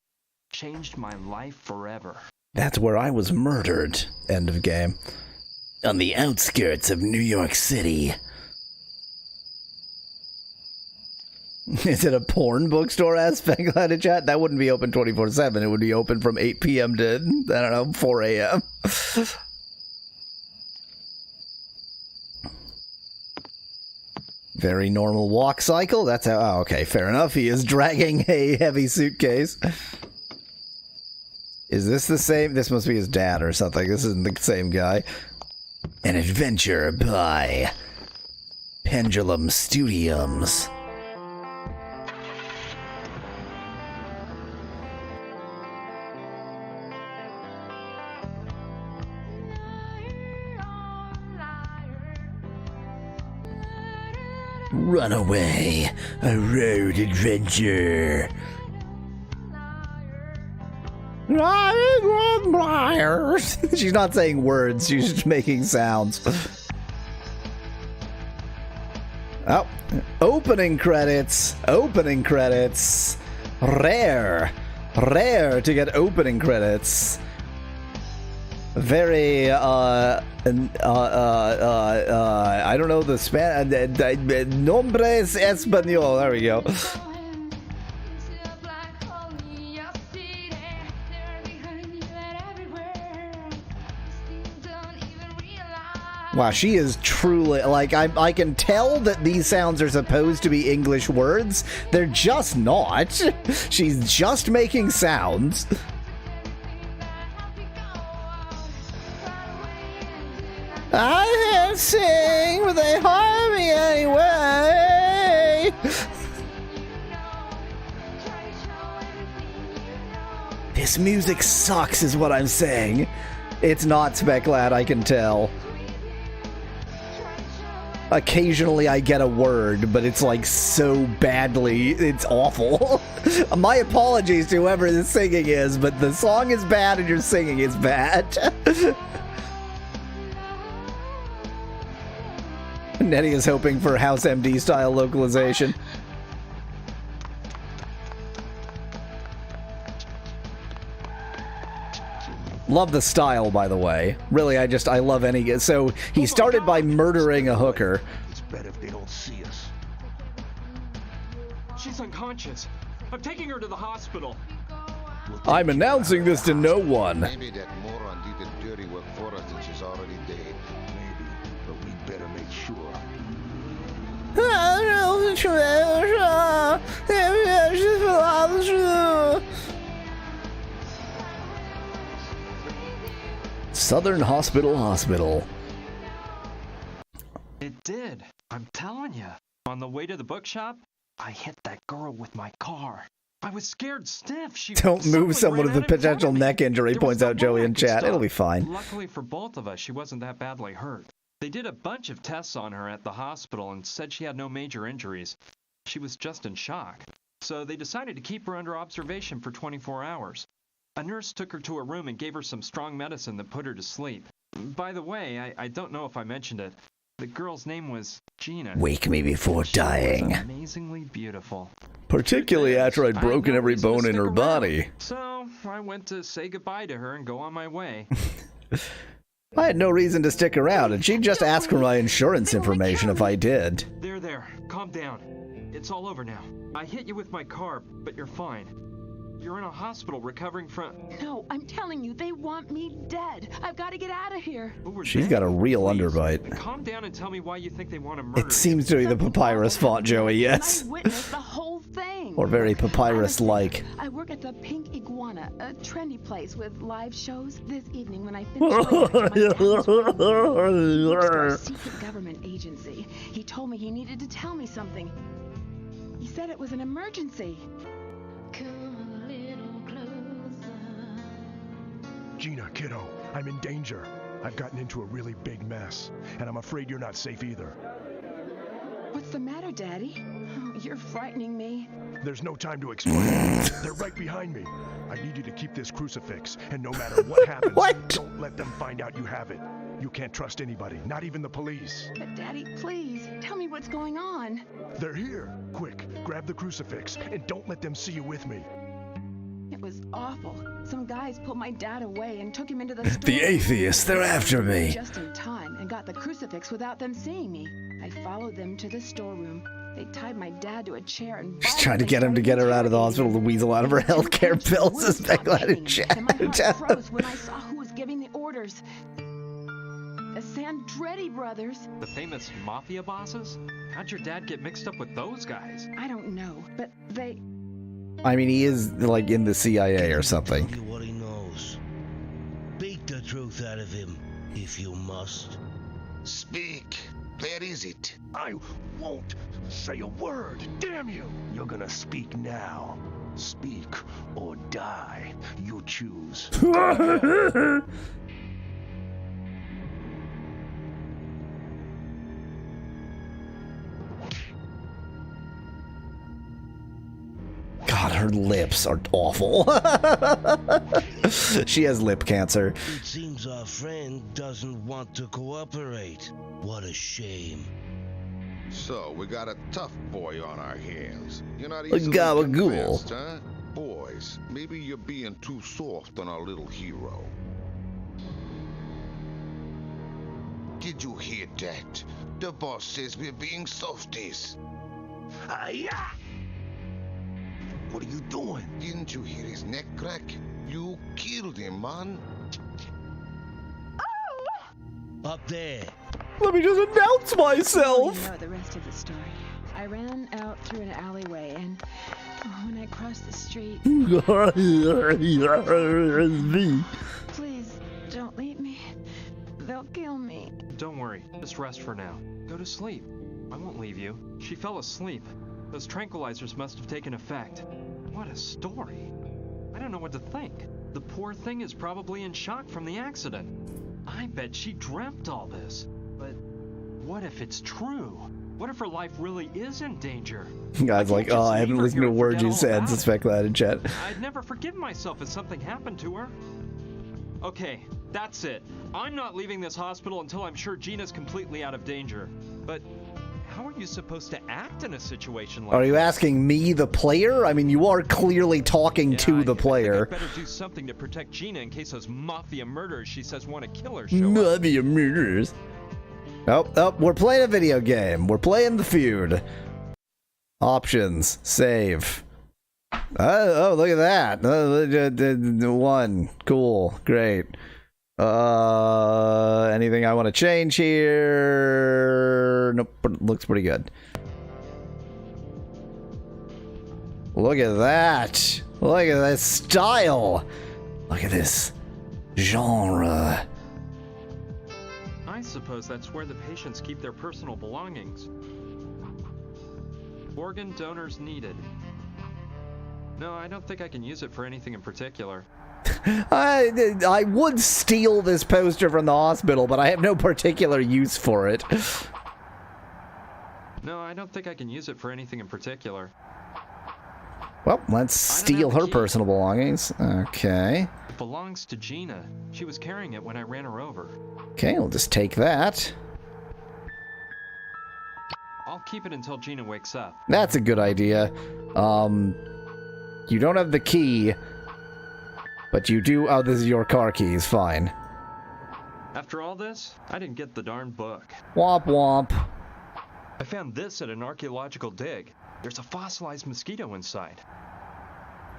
changed my life forever. That's where I was murdered. End of game. On the outskirts of New York City. Is it a porn bookstore aspect out of chat? That wouldn't be open 24/7. It would be open from 8 p.m. to, I don't know, 4 a.m. Very normal walk cycle. That's how... Oh, okay, fair enough. He is dragging a heavy suitcase. Is this the same? This must be his dad or something. This isn't the same guy. An adventure by Pendulum Studiums. Runaway, a road adventure. She's not saying words, she's just making sounds. Oh, opening credits. Opening credits. Rare. Rare to get opening credits. Very, I don't know the nombres español. There we go. Wow, she is truly, like, I can tell that these sounds are supposed to be English words. They're just not. She's just making sounds. I can't sing, but they harm me anyway. This music sucks is what I'm saying. It's not Speclad, I can tell. Occasionally I get a word, but it's like so badly, it's awful. My apologies to whoever the singing is, but the song is bad and your singing is bad. Nettie is hoping for House MD style localization. Love the style, by the way. Really, I love any... So, he started by murdering a hooker. It's better if they don't see us. She's unconscious. I'm taking her to the hospital. I'm announcing this to no one. Maybe that moron did the dirty work for us and she's already dead. Maybe, but we better make sure. Southern Hospital. It did. I'm telling you. On the way to the bookshop, I hit that girl with my car. I was scared stiff. She Don't move suddenly someone ran with a out in front potential of me. neck injury, There was points no out Joey way I in could chat. stop. It'll be fine. Luckily for both of us, she wasn't that badly hurt. They did a bunch of tests on her at the hospital and said she had no major injuries. She was just in shock. So they decided to keep her under observation for 24 hours. A nurse took her to her room and gave her some strong medicine that put her to sleep. By the way, I don't know if I mentioned it. The girl's name was Gina. Wake me before She was dying. amazingly beautiful. Particularly after I'd I had broken no every reason to bone in stick her around. body. So I went to say goodbye to her and go on my way. I had no reason to stick around, and she'd just ask for my insurance information if I did. There. Calm down. It's all over now. I hit you with my car, but you're fine. You're in a hospital recovering from... No, I'm telling you, they want me dead. I've got to get out of here. She's got a real underbite. Calm down and tell me why you think they want to murder It seems to be the papyrus font, Joey, yes. I witnessed the whole thing. Or very papyrus-like. I work at the Pink Iguana, a trendy place with live shows. This evening when I finished a secret government agency. He told me he needed to tell me something. He said it was an emergency. Gina, kiddo, I'm in danger. I've gotten into a really big mess, and I'm afraid you're not safe either. What's the matter, Daddy? Oh, you're frightening me. There's no time to explain. They're right behind me. I need you to keep this crucifix, and no matter what happens, don't let them find out you have it. You can't trust anybody, not even the police. But Daddy, please, tell me what's going on. They're here. Quick, grab the crucifix, and don't let them see you with me. It was awful. Some guys pulled my dad away and took him into the store. The atheists, they're after me. Just in time and got the crucifix without them seeing me. I followed them to the storeroom. They tied my dad to a chair and She's trying to get him to get her out of the hospital to weasel out of her healthcare bills. Is glad in chat. And my heart froze when I saw who was giving the orders. The Sandretti brothers. The famous mafia bosses? How'd your dad get mixed up with those guys? I don't know, but they... I mean, he is, like, in the CIA or something. What he knows. Beat the truth out of him, if you must. Speak. Where is it? I won't say a word. Damn you! You're gonna speak now. Speak or die. You choose. God, her lips are awful. She has lip cancer. It seems our friend doesn't want to cooperate. What a shame. So, we got a tough boy on our hands. You're not A easily gabagool. convinced, huh? Boys, maybe you're being too soft on our little hero. Did you hear that? The boss says we're being softies. Yeah. What are you doing? Didn't you hear his neck crack? You killed him, man. Up there. Let me just announce myself. You know the rest of the story. I ran out through an alleyway, and when I crossed the street... Please, don't leave me. They'll kill me. Don't worry, just rest for now. Go to sleep. I won't leave you. She fell asleep. Those tranquilizers must have taken effect. What a story. I don't know what to think. The poor thing is probably in shock from the accident. I bet she dreamt all this. But what if it's true? What if her life really is in danger? Guy's like, oh, I haven't listened to a word you said. Suspect that in chat. I'd never forgive myself if something happened to her. Okay, that's it. I'm not leaving this hospital until I'm sure Gina's completely out of danger. But how are you supposed to act in a situation like Are you this? asking me, the player? I mean, you are clearly talking to the player. I better do something to protect Gina in case those mafia murderers she says want to kill her show up. Mafia murderers. Oh, we're playing a video game. We're playing the feud. Options. Save. Oh, look at that. 1. Cool. Great. Anything I want to change here? Nope. Looks pretty good. Look at that. Look at that style. Look at this genre. I suppose that's where the patients keep their personal belongings. Organ donors needed. No, I don't think I can use it for anything in particular. I would steal this poster from the hospital, but I have no particular use for it. No, I don't think I can use it for anything in particular. Well, let's steal her personal belongings. Okay. It belongs to Gina. She was carrying it when I ran her over. Okay, we'll just take that. I'll keep it until Gina wakes up. That's a good idea. You don't have the key, but you do. Oh, this is your car keys. Fine. After all this, I didn't get the darn book. Womp womp. I found this at an archaeological dig. There's a fossilized mosquito inside.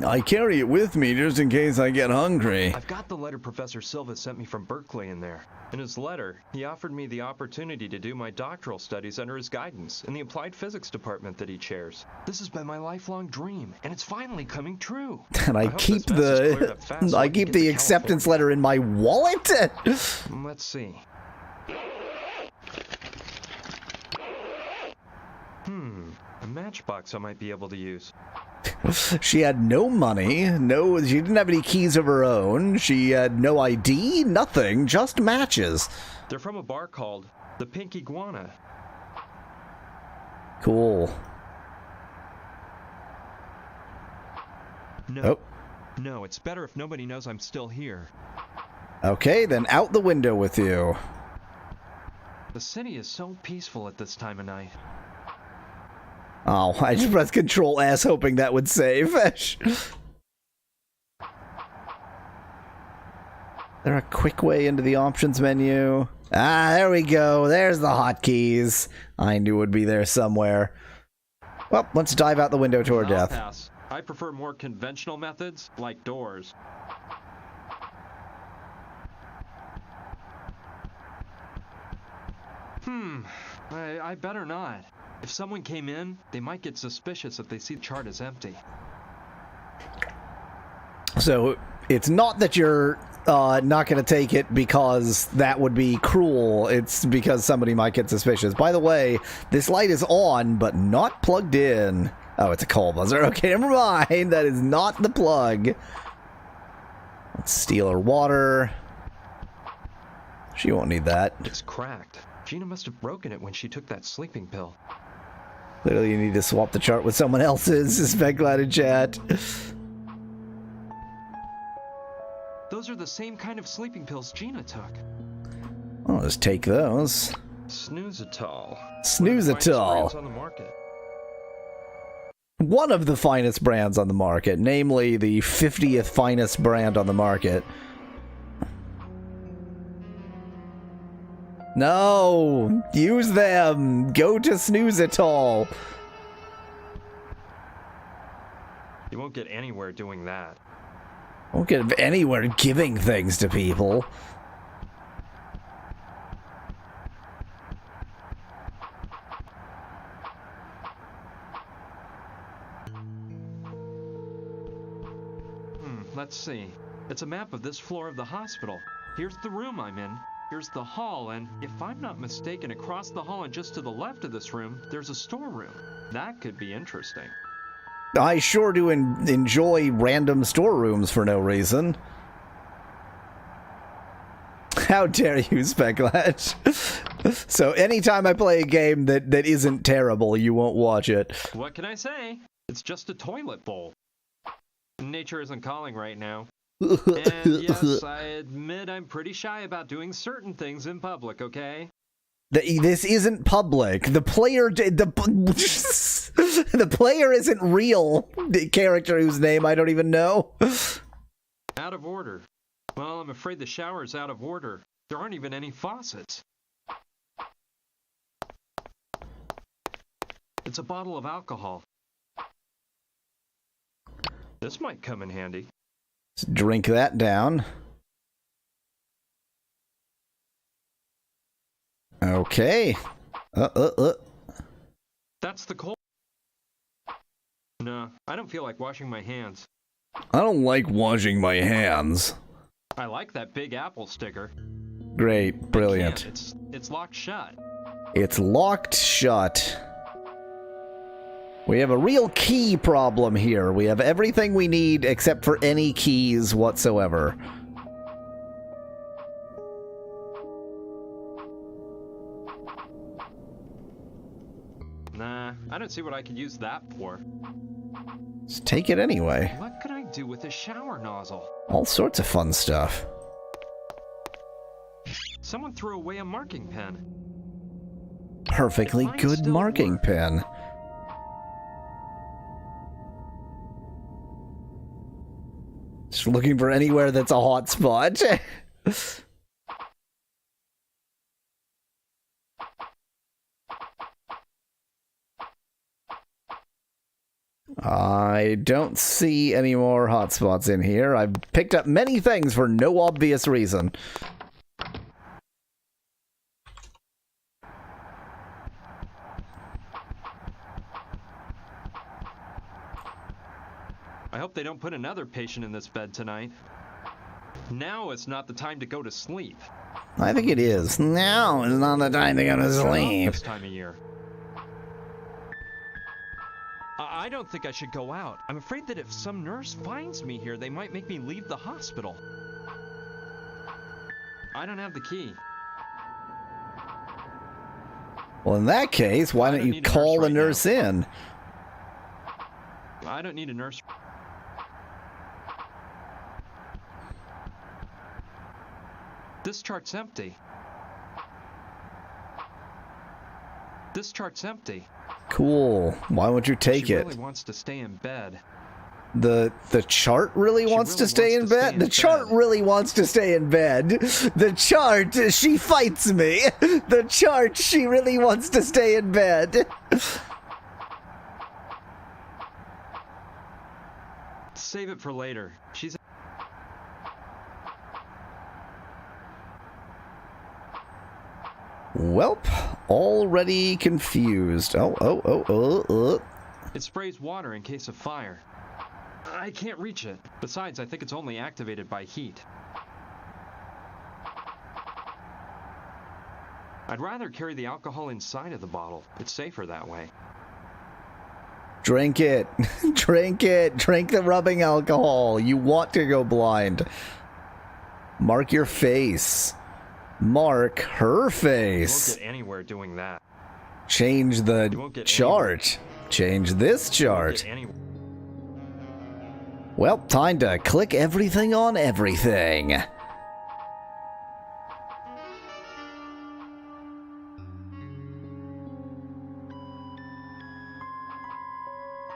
I carry it with me just in case I get hungry. I've got the letter Professor Silva sent me from Berkeley in there. In his letter, he offered me the opportunity to do my doctoral studies under his guidance in the applied physics department that he chairs. This has been my lifelong dream, and it's finally coming true. And I keep the acceptance letter in my wallet. Let's see. A matchbox I might be able to use. She had no money, she didn't have any keys of her own, she had no ID, nothing, just matches. They're from a bar called the Pink Iguana. Cool. No. No, it's better if nobody knows I'm still here. Okay, then out the window with you. The city is so peaceful at this time of night. Oh, I just pressed Control S hoping that would save. There a quick way into the options menu? Ah, there we go. There's the hotkeys. I knew it would be there somewhere. Well, let's dive out the window to our death. Pass. I prefer more conventional methods, like doors. I better not. If someone came in, they might get suspicious if they see the chart is empty. So, it's not that you're not going to take it because that would be cruel. It's because somebody might get suspicious. By the way, this light is on, but not plugged in. Oh, it's a call buzzer. Okay, never mind. That is not the plug. Let's steal her water. She won't need that. It's cracked. Gina must have broken it when she took that sleeping pill. Clearly you need to swap the chart with someone else's. Speculate in chat. Those are the same kind of sleeping pills Gina took. I'll just take those. Snoozetol. Snoozetol. On the market. One of the finest brands on the market, namely the 50th finest brand on the market. No! Use them! Go to Snoozetol! You won't get anywhere doing that. Won't get anywhere giving things to people. Let's see. It's a map of this floor of the hospital. Here's the room I'm in. Here's the hall, and if I'm not mistaken, across the hall and just to the left of this room, there's a storeroom. That could be interesting. I sure do enjoy random storerooms for no reason. How dare you, Speculate? So anytime I play a game that isn't terrible, you won't watch it. What can I say? It's just a toilet bowl. Nature isn't calling right now. And yes, I admit I'm pretty shy about doing certain things in public, okay? This isn't public. The player the player isn't real. The character whose name I don't even know. Out of order. Well, I'm afraid the shower's out of order. There aren't even any faucets. It's a bottle of alcohol. This might come in handy. Let's drink that down. Okay. That's the cold. No, I don't feel like washing my hands. I don't like washing my hands. I like that big apple sticker. Great, brilliant. It's locked shut. It's locked shut. We have a real key problem here. We have everything we need except for any keys whatsoever. Nah, I don't see what I could use that for. Just take it anyway. What could I do with a shower nozzle? All sorts of fun stuff. Someone threw away a marking pen. Perfectly good marking pen. Just looking for anywhere that's a hot spot. I don't see any more hotspots in here. I've picked up many things for no obvious reason. I hope they don't put another patient in this bed tonight. Now it's not the time to go to sleep. I think it is. Now is not the time to go to sleep. This time of year. I don't think I should go out. I'm afraid that if some nurse finds me here, they might make me leave the hospital. I don't have the key. Well, in that case, why don't you call a nurse in? I don't need a nurse. This chart's empty. This chart's empty. Cool. Why won't you take She it? really wants to stay in bed. The chart really wants to stay in bed? The chart really wants to stay in bed. The chart, she fights me. The chart, she really wants to stay in bed. Save it for later. She's... Welp, already confused. It sprays water in case of fire. I can't reach it. Besides, I think it's only activated by heat. I'd rather carry the alcohol inside of the bottle. It's safer that way. Drink it. Drink it. Drink the rubbing alcohol. You want to go blind. Mark your face. Mark her face. You won't get anywhere doing that. Change the chart. Change this chart. Well, time to click everything on everything.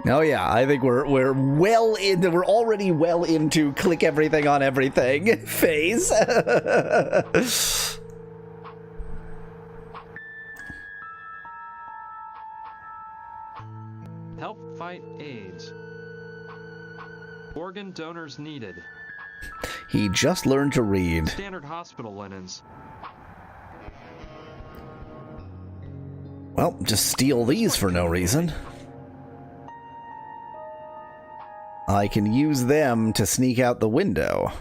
Oh yeah, I think we're already well into click everything on everything phase. Help fight AIDS. Organ donors needed. He just learned to read. Standard hospital linens. Well, just steal these for no reason. I can use them to sneak out the window.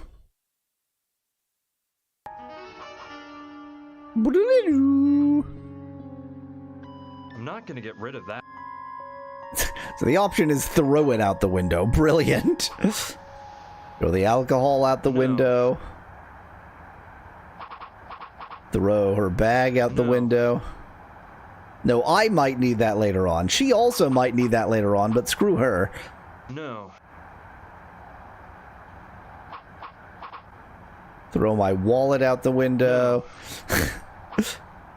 I'm not gonna get rid of that. So the option is throw it out the window. Brilliant. Throw the alcohol out the window. Throw her bag out the window. No, I might need that later on. She also might need that later on, but screw her. No. Throw my wallet out the window.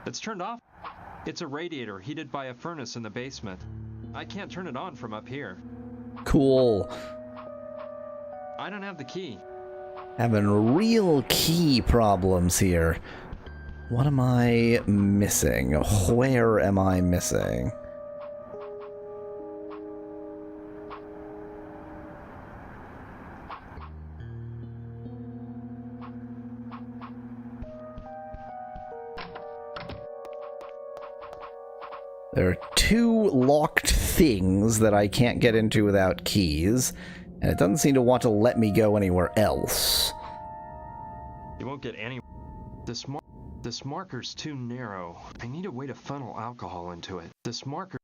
It's turned off. It's a radiator heated by a furnace in the basement. I can't turn it on from up here. Cool. I don't have the key. Having real key problems here. What am I missing? Where am I missing? There are 2 locked things that I can't get into without keys, and it doesn't seem to want to let me go anywhere else. You won't get any... This marker's too narrow. I need a way to funnel alcohol into it. This marker...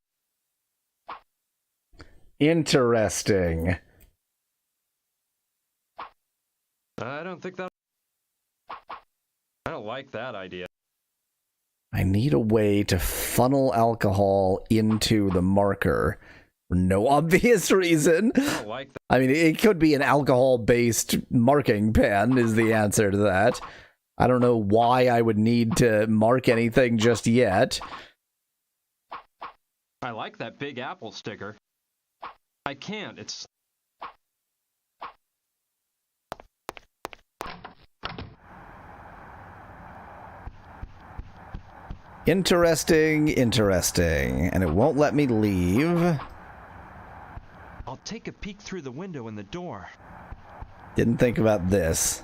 Interesting. I don't think that... I don't like that idea. I need a way to funnel alcohol into the marker for no obvious reason. I don't like that. I mean, it could be an alcohol-based marking pen is the answer to that. I don't know why I would need to mark anything just yet. I like that Big Apple sticker. I can't, it's... Interesting, interesting. And it won't let me leave. I'll take a peek through the window in the door. Didn't think about this.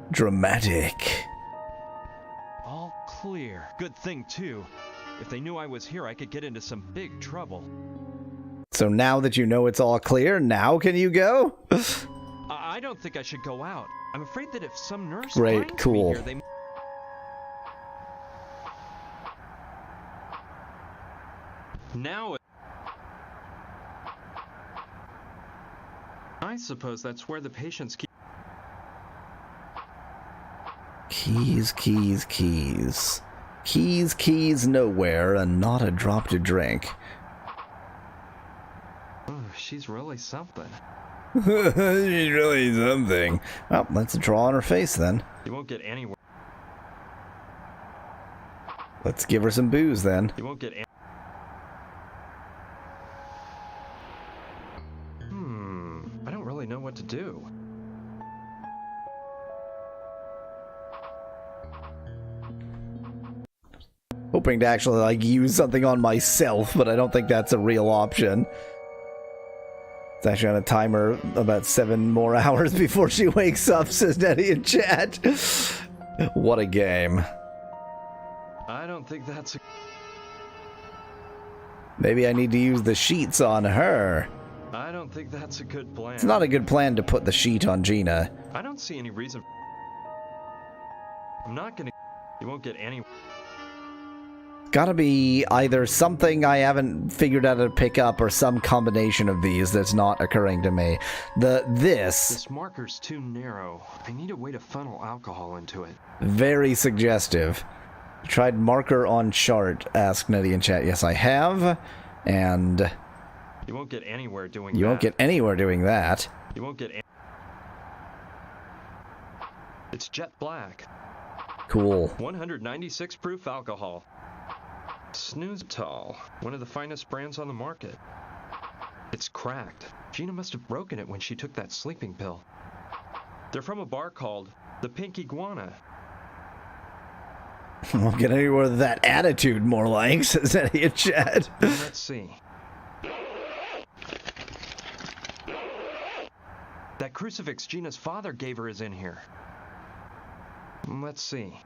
Dramatic. All clear. Good thing, too. If they knew I was here, I could get into some big trouble. So now that you know it's all clear, now can you go? I don't think I should go out. I'm afraid that if some nurse Great, finds cool. me here, they... Now... I suppose that's where the patients keep... Keys, keys, keys. Keys, keys nowhere, and not a drop to drink. Oh, she's really something. She's really something. Well, let's draw on her face then. You won't get anywhere. Let's give her some booze then. You won't get any... I don't really know what to do. Hoping to actually, like, use something on myself, but I don't think that's a real option. It's actually on a timer about 7 more hours before she wakes up, says Nettie in chat. What a game. I don't think that's a... Maybe I need to use the sheets on her. I don't think that's a good plan. It's not a good plan to put the sheet on Gina. I don't see any reason... I'm not gonna... You won't get any... Gotta be either something I haven't figured out how to pick up or some combination of these that's not occurring to me. This marker's too narrow. I need a way to funnel alcohol into it. very suggestive. Tried marker on chart, asked Nettie in chat. Yes, I have. And you won't get anywhere doing that. You won't get anywhere doing that. You won't get It's jet black. Cool. 196 proof alcohol. Snooze-tall, one of the finest brands on the market. It's cracked. Gina must have broken it when she took that sleeping pill. They're from a bar called the Pink Iguana. Won't get anywhere with that attitude, more like, says Eddie in chat. Let's see. That crucifix Gina's father gave her is in here. Let's see.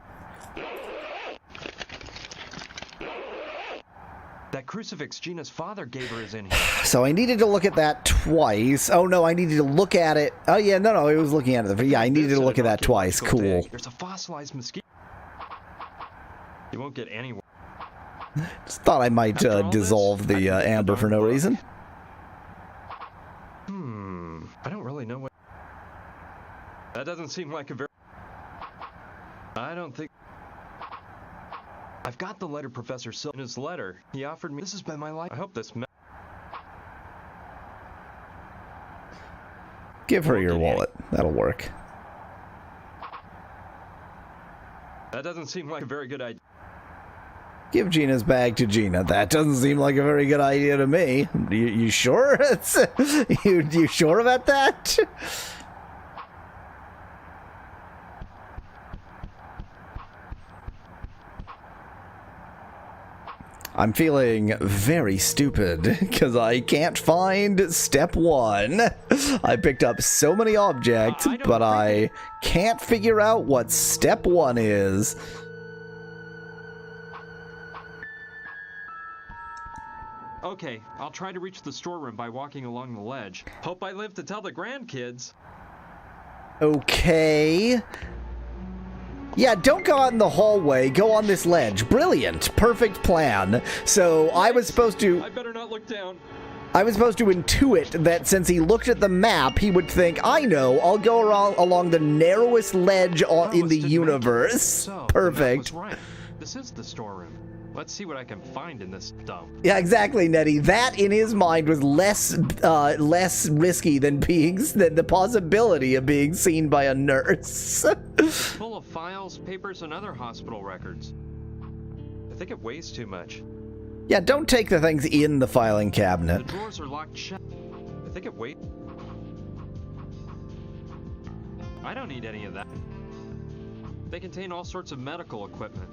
That crucifix Gina's father gave her is in here. So I needed to look at that twice. Oh no, I needed to look at it. Oh yeah, no, I was looking at it. Yeah, I needed to look at that twice. Cool. There's a fossilized mosquito. You won't get anywhere. Just thought I might dissolve the amber for no reason. I don't really know what... That doesn't seem like a very... I don't think... I've got the letter Professor Sil in his letter. He offered me... This has been my life. I hope this... Give her your wallet. That'll work. That doesn't seem like a very good idea. Give Gina's bag to Gina. That doesn't seem like a very good idea to me. You sure? you sure about that? I'm feeling very stupid because I can't find step 1. I picked up so many objects, but I can't figure out what step 1 is. Okay, I'll try to reach the storeroom by walking along the ledge. Hope I live to tell the grandkids. Okay. Yeah, don't go out in the hallway. Go on this ledge. Brilliant. Perfect plan. So I was supposed to... I better not look down. I was supposed to intuit that since he looked at the map, he would think, I know, I'll go along the narrowest ledge in the universe. So, Perfect. that was right. This is the storeroom. Let's see what I can find in this dump. Yeah, exactly, Nettie. That, in his mind, was less risky than the possibility of being seen by a nurse. Full of files, papers, and other hospital records. I think it weighs too much. Yeah, don't take the things in the filing cabinet. The drawers are locked shut. I think it weighs... I don't need any of that. They contain all sorts of medical equipment.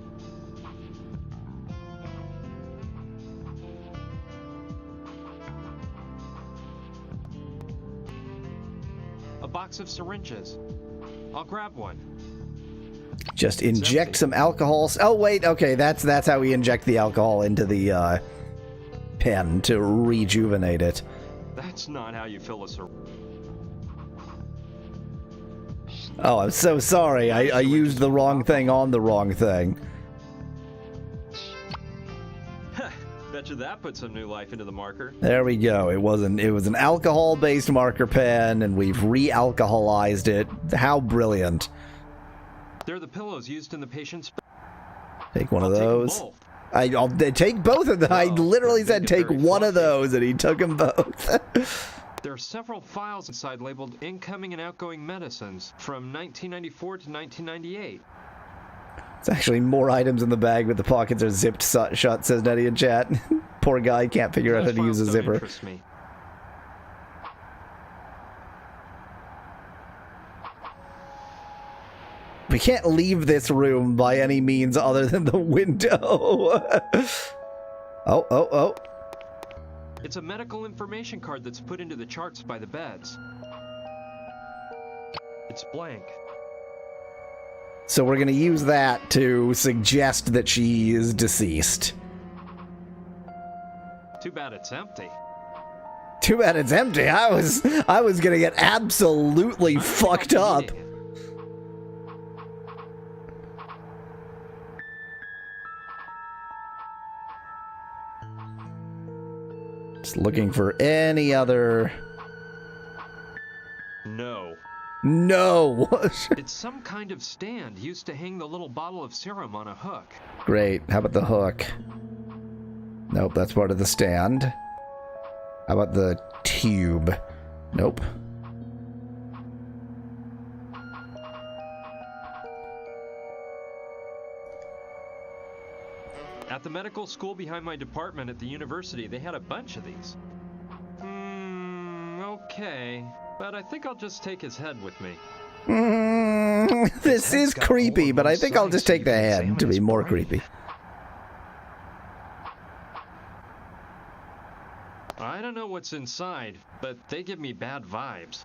A box of syringes. I'll grab one. Just inject some alcohol. Oh, wait. Okay, that's how we inject the alcohol into the pen to rejuvenate it. That's not how you fill a syringe. Oh, I'm so sorry. I used the wrong thing on the wrong thing. Bet you that put some new life into the marker. There we go. It was an alcohol-based marker pen, and we've re-alcoholized it. How brilliant. They're the pillows used in the patient's... Take one of those. I'll take both of them. I literally said take one of those, and he took them both. There are several files inside labeled incoming and outgoing medicines from 1994 to 1998. It's actually more items in the bag, but the pockets are zipped shut, says Nettie in chat. Poor guy can't figure out how to use a zipper. We can't leave this room by any means other than the window. Oh. It's a medical information card that's put into the charts by the beds. It's blank. So we're going to use that to suggest that she is deceased. Too bad it's empty. Too bad it's empty. I was going to get absolutely fucked up. Just looking for any other... No. No! It's some kind of stand used to hang the little bottle of serum on a hook. Great. How about the hook? Nope, that's part of the stand. How about the tube? Nope. At the medical school behind my department at the university, they had a bunch of these. Okay. But I think I'll just take his head with me. This is creepy, but I think I'll just take the head to be more creepy. I don't know what's inside, but they give me bad vibes.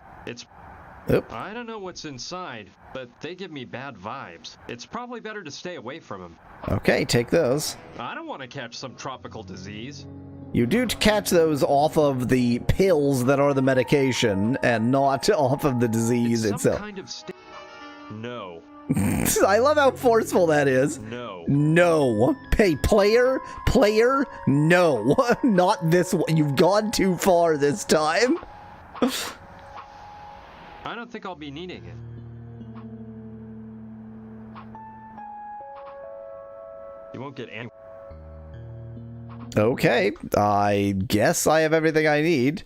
I don't know what's inside, but they give me bad vibes. It's probably better to stay away from them. Okay, take those. I don't want to catch some tropical disease. You do catch those off of the pills that are the medication, and not off of the disease itself. Kind of no. I love how forceful that is. No. No. Hey, player, no. Not this one. You've gone too far this time. I don't think I'll be needing it. You won't get angry. Okay, I guess I have everything I need.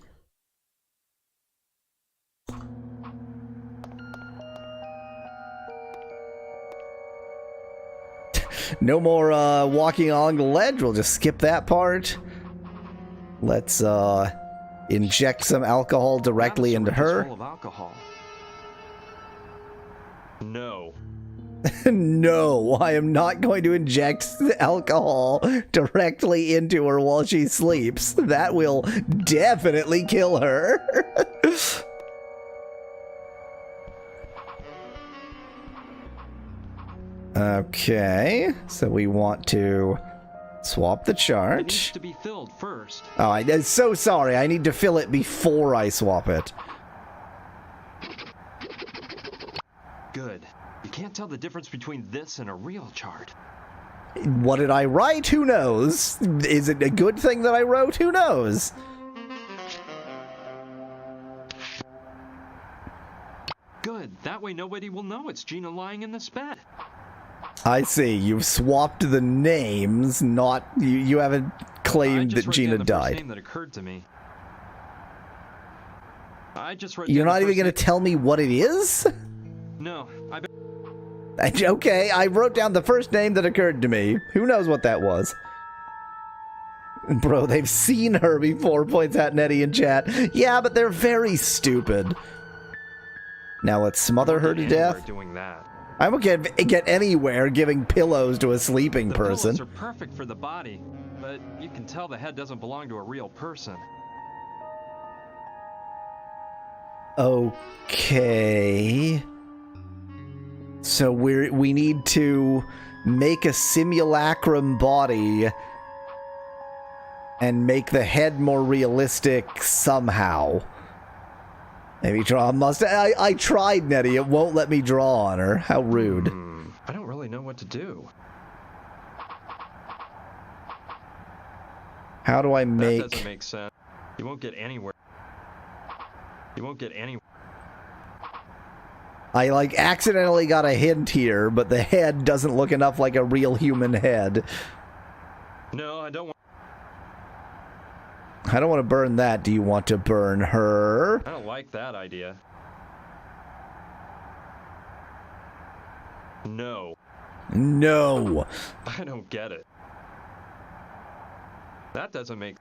No more walking along the ledge. We'll just skip that part. Let's inject some alcohol directly into her. Full of alcohol. No. No, I am not going to inject alcohol directly into her while she sleeps. That will definitely kill her. Okay, so we want to swap the chart. It needs to be filled first. Oh, I'm so sorry. I need to fill it before I swap it. Good. You can't tell the difference between this and a real chart. What did I write? Who knows? Is it a good thing that I wrote? Who knows? Good. That way nobody will know it's Gina lying in this bed. I see. You've swapped the names, not... You haven't claimed that Gina died. First name that occurred to me. I just wrote You're down not the even first going to tell me what it is? No, Okay, I wrote down the first name that occurred to me. Who knows what that was? Bro, they've seen her before, points out Nettie in chat. Yeah, but they're very stupid. Now let's smother her to death. Doing that. I won't get anywhere giving pillows to a sleeping person. The pillows are perfect for the body, but you can tell the head doesn't belong to a real person. Okay. So we need to make a simulacrum body and make the head more realistic somehow. Maybe draw a mustache. I tried, Nettie. It won't let me draw on her. How rude. I don't really know what to do. How do I make... That doesn't make sense. You won't get anywhere. You won't get anywhere. I, accidentally got a hint here, but the head doesn't look enough like a real human head. No, I don't want... I don't want to burn that. Do you want to burn her? I don't like that idea. No. No. I don't get it. That doesn't make...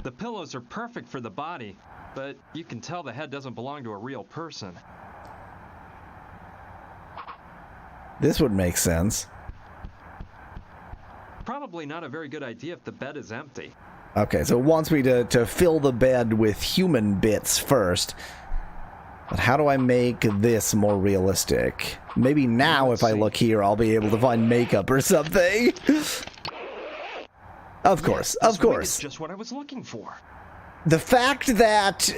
The pillows are perfect for the body, but you can tell the head doesn't belong to a real person. This would make sense. Probably not a very good idea if the bed is empty. Okay, so it wants me to fill the bed with human bits first. But how do I make this more realistic? Maybe now if I look here, I'll be able to find makeup or something. Of course, of course. That's just what I was looking for. The fact that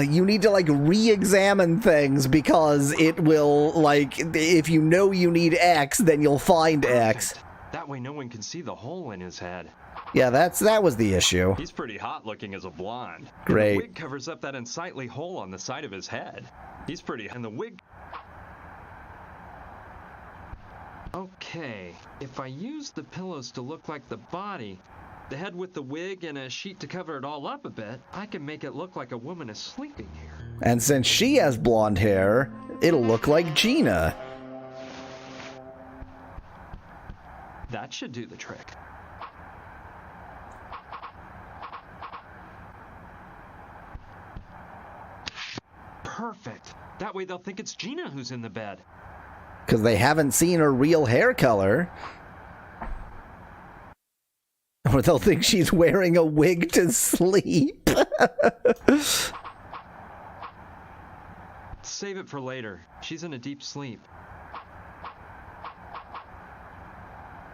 you need to, re-examine things because it will, if you know you need X, then you'll find X. That way no one can see the hole in his head. Yeah, that was the issue. He's pretty hot looking as a blonde. Great. And the wig covers up that unsightly hole on the side of his head. He's pretty... And the wig... Okay, if I use the pillows to look like the body, the head with the wig and a sheet to cover it all up a bit, I can make it look like a woman is sleeping here. And since she has blonde hair, it'll look like Gina. That should do the trick. Perfect. That way they'll think it's Gina who's in the bed. Because they haven't seen her real hair color. Or they'll think she's wearing a wig to sleep. Save it for later. She's in a deep sleep.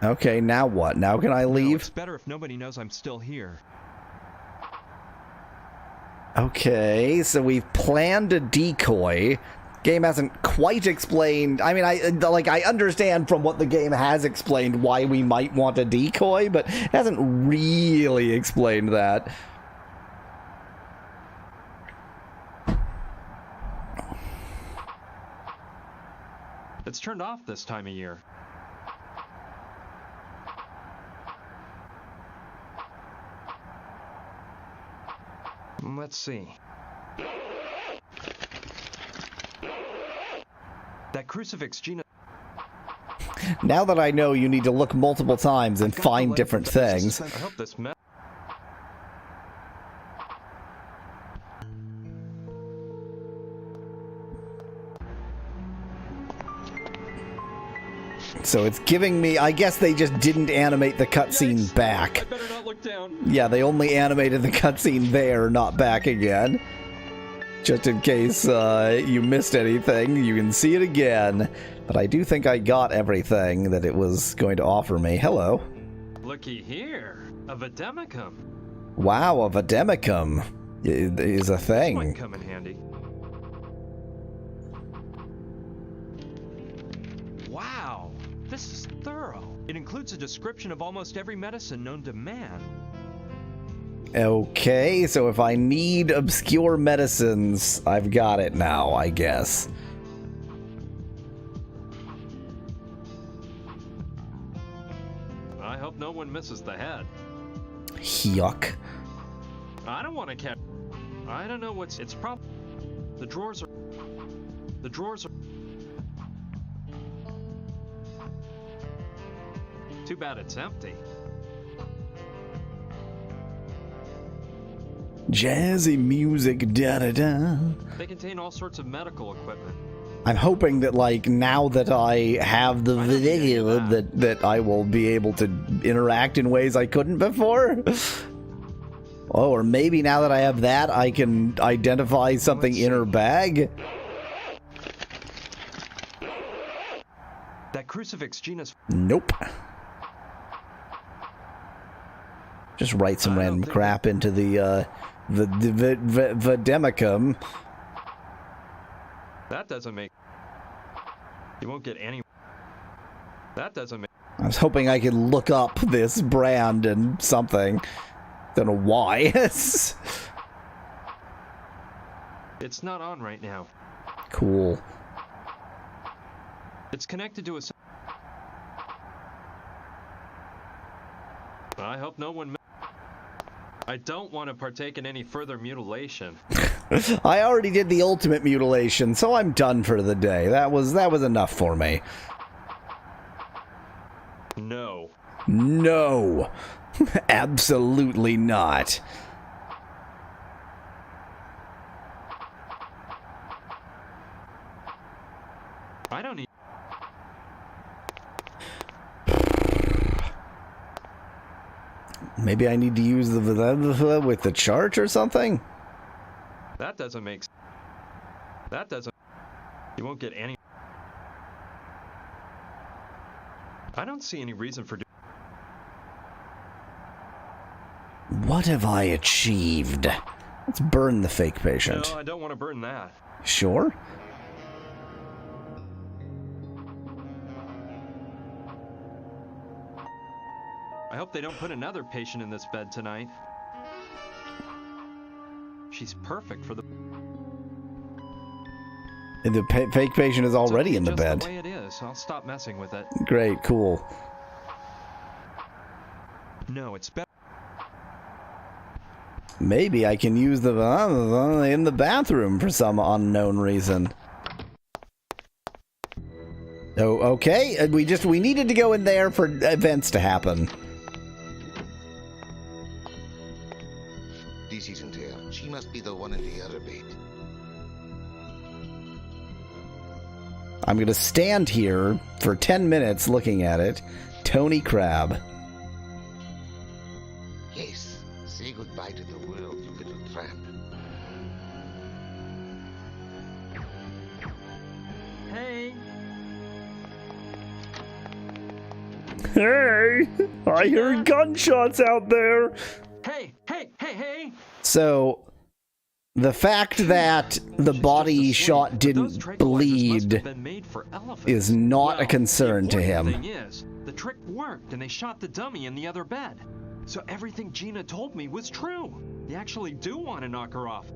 Okay, now what? Now can I leave? No, it's better if nobody knows I'm still here. Okay, so we've planned a decoy. Game hasn't quite explained... I mean, I understand from what the game has explained why we might want a decoy, but it hasn't really explained that. It's turned off this time of year. Let's see. That crucifix, Gina. Now that I know you need to look multiple times and find different things. I hope this mess. So it's giving me... I guess they just didn't animate the cutscene back. I better not look down. Yeah, they only animated the cutscene there, not back again. Just in case you missed anything, you can see it again. But I do think I got everything that it was going to offer me. Hello. Looky here. A Vademecum. Wow, a Vademecum is a thing. Might come in handy. Wow, this is thorough. It includes a description of almost every medicine known to man. Okay, so if I need obscure medicines, I've got it now, I guess. I hope no one misses the head. Yuck. I don't want to catch. I don't know what's. It's probably. The drawers are. Too bad it's empty. Jazzy music, da-da-da. They contain all sorts of medical equipment. I'm hoping that, like, now that I have the video, that I will be able to interact in ways I couldn't before. Oh, or maybe now that I have that, I can identify something in her bag. That crucifix, Gina's. Nope. Just write some random crap into the Vademecum. That doesn't make. You won't get any. That doesn't make. I was hoping I could look up this brand and something. Don't know why. It's not on right now. Cool. It's connected to a. I hope no one. I don't want to partake in any further mutilation. I already did the ultimate mutilation, so I'm done for the day. That was enough for me. No. No. Absolutely not. I don't need. Maybe I need to use the with the chart or something? That doesn't make sense. That doesn't. You won't get any. I don't see any reason for. What have I achieved? Let's burn the fake patient. No, I don't want to burn that. Sure. I hope they don't put another patient in this bed tonight. She's perfect for the. And the fake patient is already in the bed. The way it is. I'll stop messing with it. Great, cool. No, it's better. Maybe I can use the in the bathroom for some unknown reason. Oh, okay. We needed to go in there for events to happen. This isn't her. She must be the one in the other bed. I'm gonna stand here for 10 minutes looking at it. Tony Crab. Yes. Say goodbye to the world, you little tramp. Hey. Hey! I hear gunshots out there! Hey! So, the fact that the body shot didn't bleed is not a concern to him. The thing is, the trick worked and they shot the dummy in the other bed. So everything Gina told me was true. They actually do want to knock her off.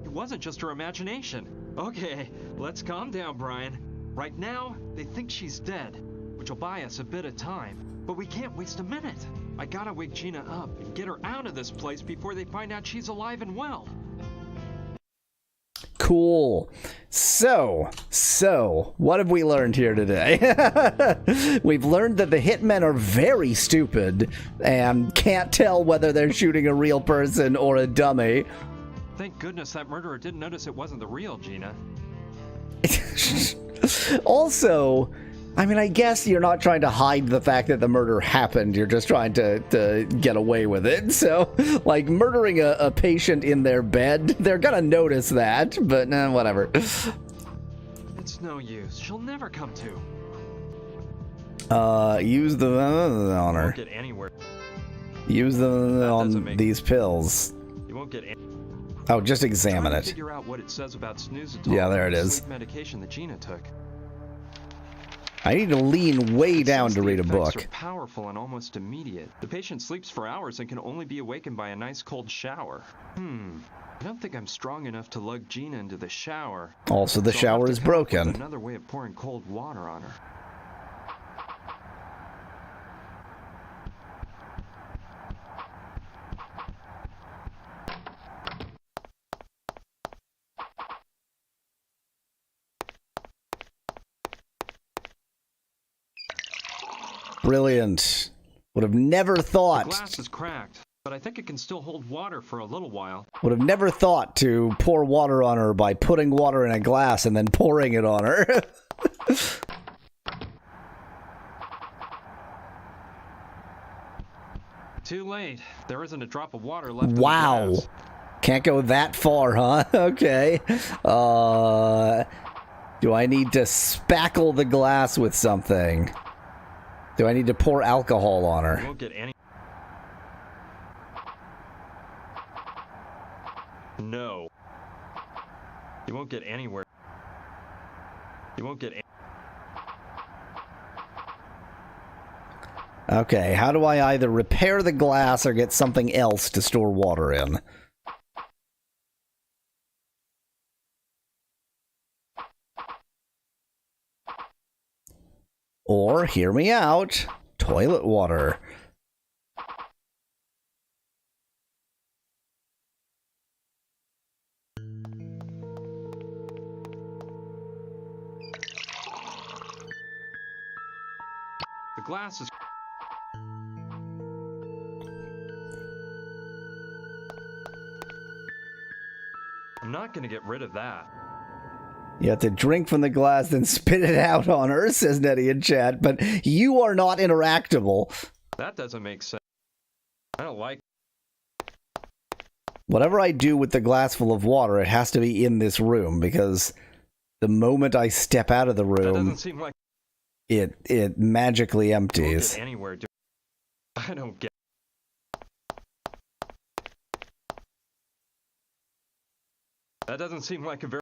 It wasn't just her imagination. Okay, let's calm down, Brian. Right now, they think she's dead, which will buy us a bit of time. But we can't waste a minute. I gotta wake Gina up and get her out of this place before they find out she's alive and well. Cool. So, what have we learned here today? We've learned that the hitmen are very stupid and can't tell whether they're shooting a real person or a dummy. Thank goodness that murderer didn't notice it wasn't the real Gina. Also, I mean, I guess you're not trying to hide the fact that the murder happened. You're just trying to get away with it. So, like, murdering a patient in their bed, they're gonna notice that, but whatever. It's no use. She'll never come to. Use the on her. Won't get anywhere. Use them on these pills. You won't get any. Oh, just examine it. Figure out what it says about snoozitol. Yeah, there it is. Sleep medication that Gina took. I need to lean way down to read a book. Are powerful and almost immediate. The patient sleeps for hours and can only be awakened by a nice cold shower. I don't think I'm strong enough to lug Gina into the shower. Also, the shower is broken. Another way of pouring cold water on her. Brilliant. Would have never thought. The glass is cracked, but I think it can still hold water for a little while. Would have never thought to pour water on her by putting water in a glass and then pouring it on her. Too late. There isn't a drop of water left. Wow. In the glass. Can't go that far, huh? Okay. Do I need to spackle the glass with something? Do I need to pour alcohol on her? You won't get any. No. You won't get anywhere. You won't get any. Okay, how do I either repair the glass or get something else to store water in? Or, hear me out, toilet water. The glass is. I'm not going to get rid of that. You have to drink from the glass, then spit it out on her, says Nettie in chat, but you are not interactable. That doesn't make sense. I don't like. Whatever I do with the glass full of water, it has to be in this room, because the moment I step out of the room, That doesn't seem like it magically empties. get anywhere. I don't get. That doesn't seem like a very.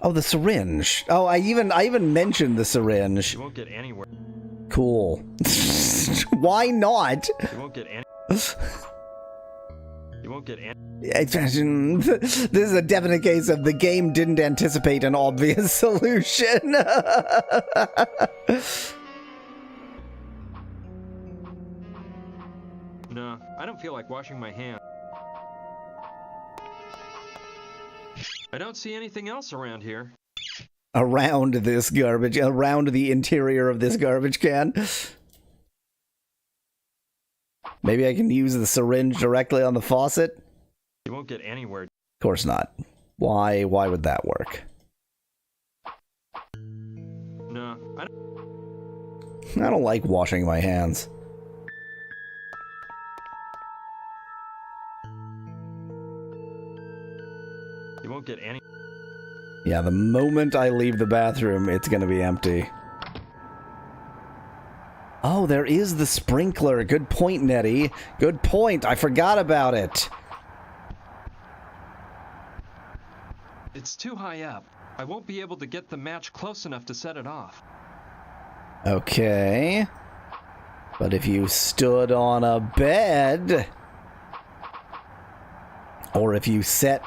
Oh, the syringe. Oh, I even mentioned the syringe. You won't get anywhere. Cool. Why not? You won't get any. You won't get any. This is a definite case of the game didn't anticipate an obvious solution. No, I don't feel like washing my hands. I don't see anything else around here. Around this garbage, around the interior of this garbage can. Maybe I can use the syringe directly on the faucet? You won't get anywhere. Of course not. Why would that work? No, I don't like washing my hands. You won't get any. Yeah, the moment I leave the bathroom, it's gonna be empty. Oh, there is the sprinkler. Good point, Nettie. Good point. I forgot about it. It's too high up. I won't be able to get the match close enough to set it off. Okay. But if you stood on a bed, or if you set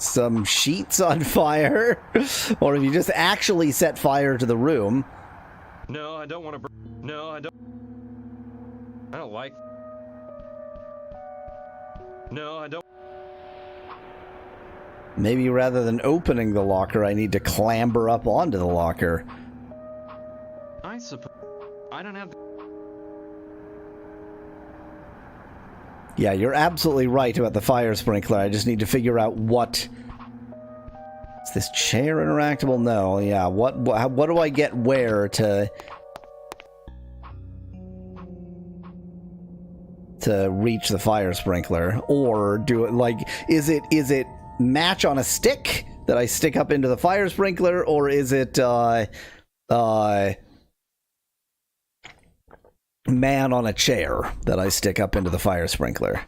some sheets on fire, or if you just actually set fire to the room. No, I don't want to. No, I don't. I don't like. No, I don't. Maybe rather than opening the locker, I need to clamber up onto the locker. I suppose. I don't have. Yeah, you're absolutely right about the fire sprinkler. I just need to figure out what Is this chair interactable? No, yeah. What do I get where to reach the fire sprinkler? Or do it like, is it match on a stick that I stick up into the fire sprinkler, or is it man on a chair that I stick up into the fire sprinkler?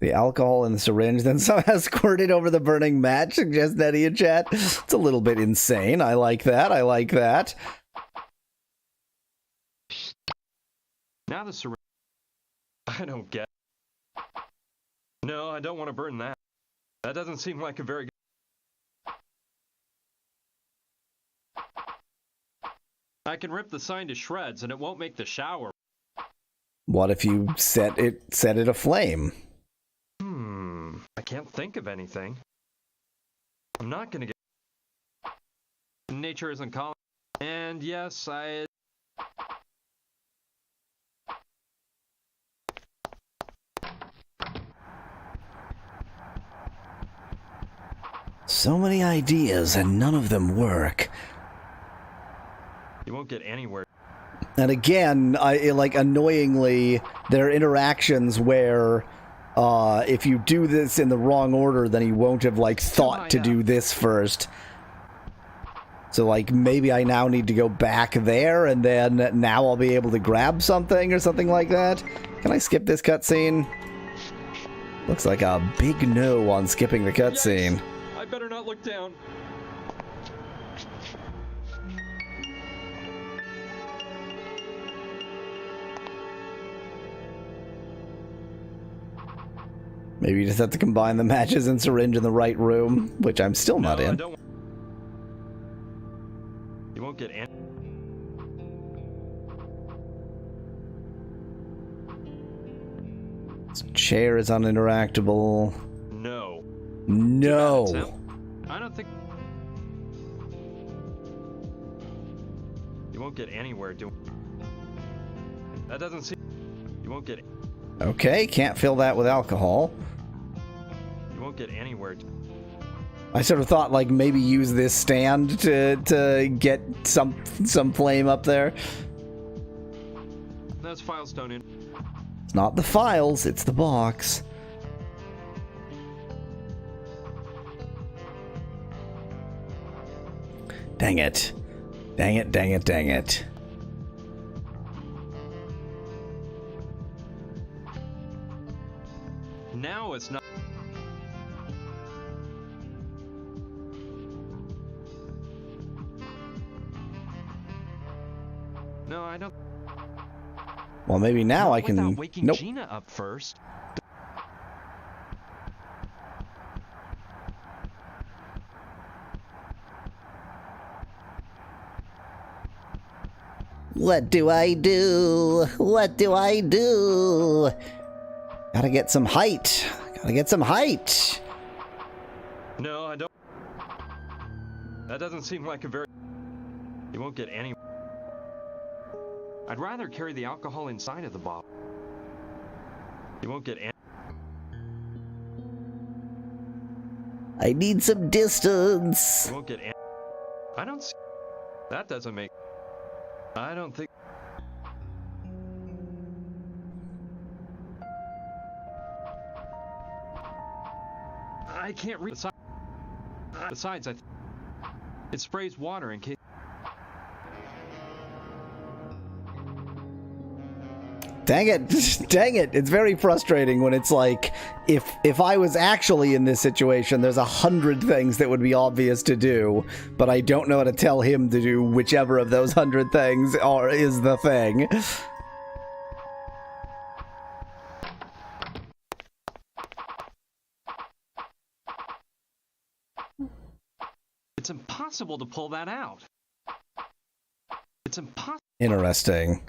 The alcohol in the syringe then somehow squirted over the burning match, suggests Nettie in chat. It's a little bit insane. I like that. I like that. Now the syringe. I don't get. No, I don't want to burn that. That doesn't seem like a very good. I can rip the sign to shreds and it won't make the shower. What if you set it aflame? I can't think of anything. I'm not gonna get. Nature isn't calling. And yes, So many ideas and none of them work. You won't get anywhere. And again, annoyingly, there are interactions where if you do this in the wrong order, then he won't have, thought to do this first. So, maybe I now need to go back there, and then now I'll be able to grab something or something like that. Can I skip this cutscene? Looks like a big no on skipping the cutscene. I better not look down. Maybe you just have to combine the matches and syringe in the right room, which I'm still not in. You won't get any. This chair is uninteractable. No. No. I don't think. You won't get anywhere doing. That doesn't seem. You won't get. Okay, can't fill that with alcohol. You won't get anywhere. I sort of thought maybe use this stand to get some flame up there. Those files don't in. It's not the files, it's the box. Dang it. Dang it, dang it, dang it. Now it's not. No, I don't. Well, maybe now I can. Without waking Nope. Gina up first. What do I do? What do I do? Gotta get some height. Gotta get some height. No, I don't. That doesn't seem like a very. You won't get any. I'd rather carry the alcohol inside of the bottle. You won't get any. I need some distance. You won't get any. I don't see. That doesn't make. I don't think. I can't read. Besides, it sprays water in case. Dang it. Dang it. It's very frustrating when it's like, if I was actually in this situation, there's 100 things that would be obvious to do, but I don't know how to tell him to do whichever of those 100 things is the thing. It's impossible to pull that out. It's impossible. Interesting.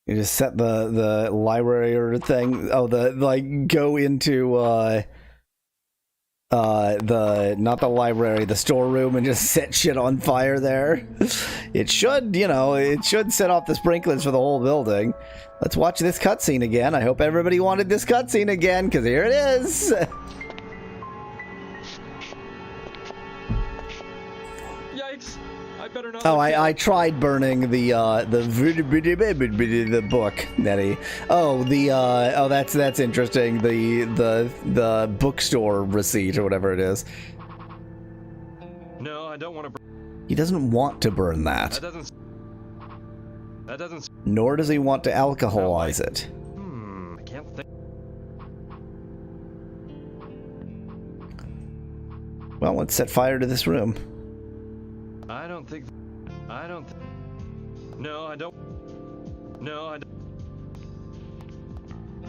You just set the library or thing. Oh, go into not the library, the storeroom, and just set shit on fire there. it should, you know, it should set off the sprinklers for the whole building. Let's watch this cutscene again. I hope everybody wanted this cutscene again, because here it is. Yikes! I better not. Oh, I tried burning the book, Nettie. Oh, that's interesting. The bookstore receipt or whatever it is. No, I don't want to. He doesn't want to burn that. That doesn't. Nor does he want to alcoholize it. I can't think. Well, let's set fire to this room. I don't think. No, I don't. No, I don't.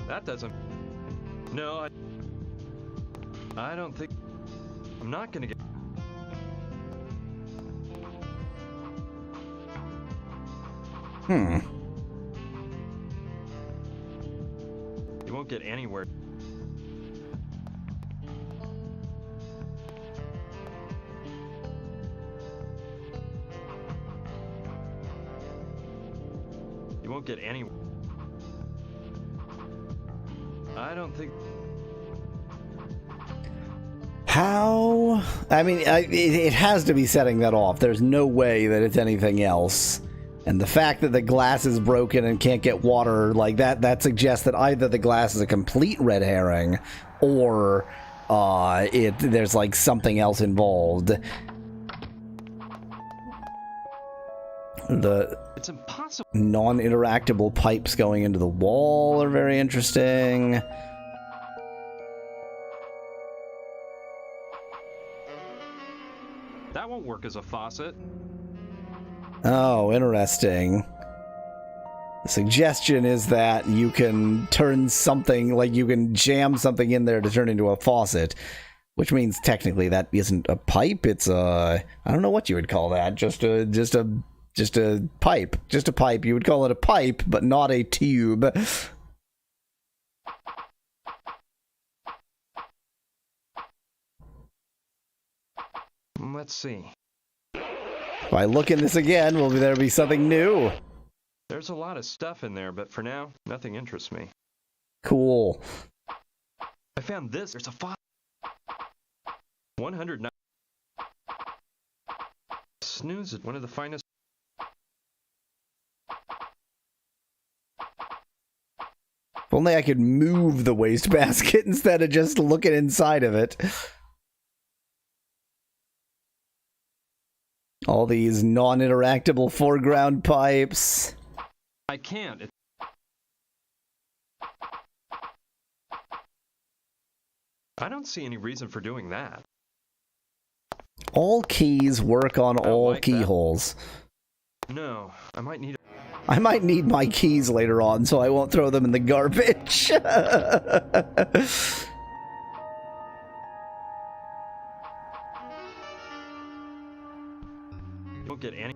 That doesn't. No, I don't think. I'm not gonna get. You won't get anywhere. You won't get anywhere. I don't think. How? I mean, it has to be setting that off. There's no way that it's anything else. And the fact that the glass is broken and can't get water, like that suggests that either the glass is a complete red herring, or there's like something else involved. It's impossible. Non-interactable pipes going into the wall are very interesting. That won't work as a faucet. Oh, interesting. The suggestion is that you can turn something, like you can jam something in there to turn into a faucet, which means technically that isn't a pipe. It's a, I don't know what you would call that. Just a pipe. Just a pipe. You would call it a pipe, but not a tube. Let's see. If I look in this again, will there be something new? There's a lot of stuff in there, but for now, nothing interests me. Cool. I found this. There's a file. 109. Snooze it. One of the finest. If only I could move the wastebasket instead of just looking inside of it. All these non-interactable foreground pipes. I can't. I don't see any reason for doing that. All keys work on all keyholes. No, I might need. I might need my keys later on, so I won't throw them in the garbage. You won't get any.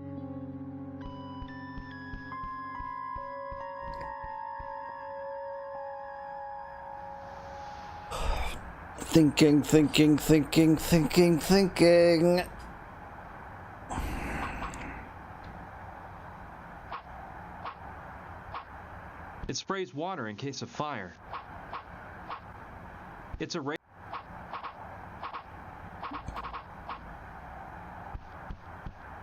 Thinking. It sprays water in case of fire. It's a ray.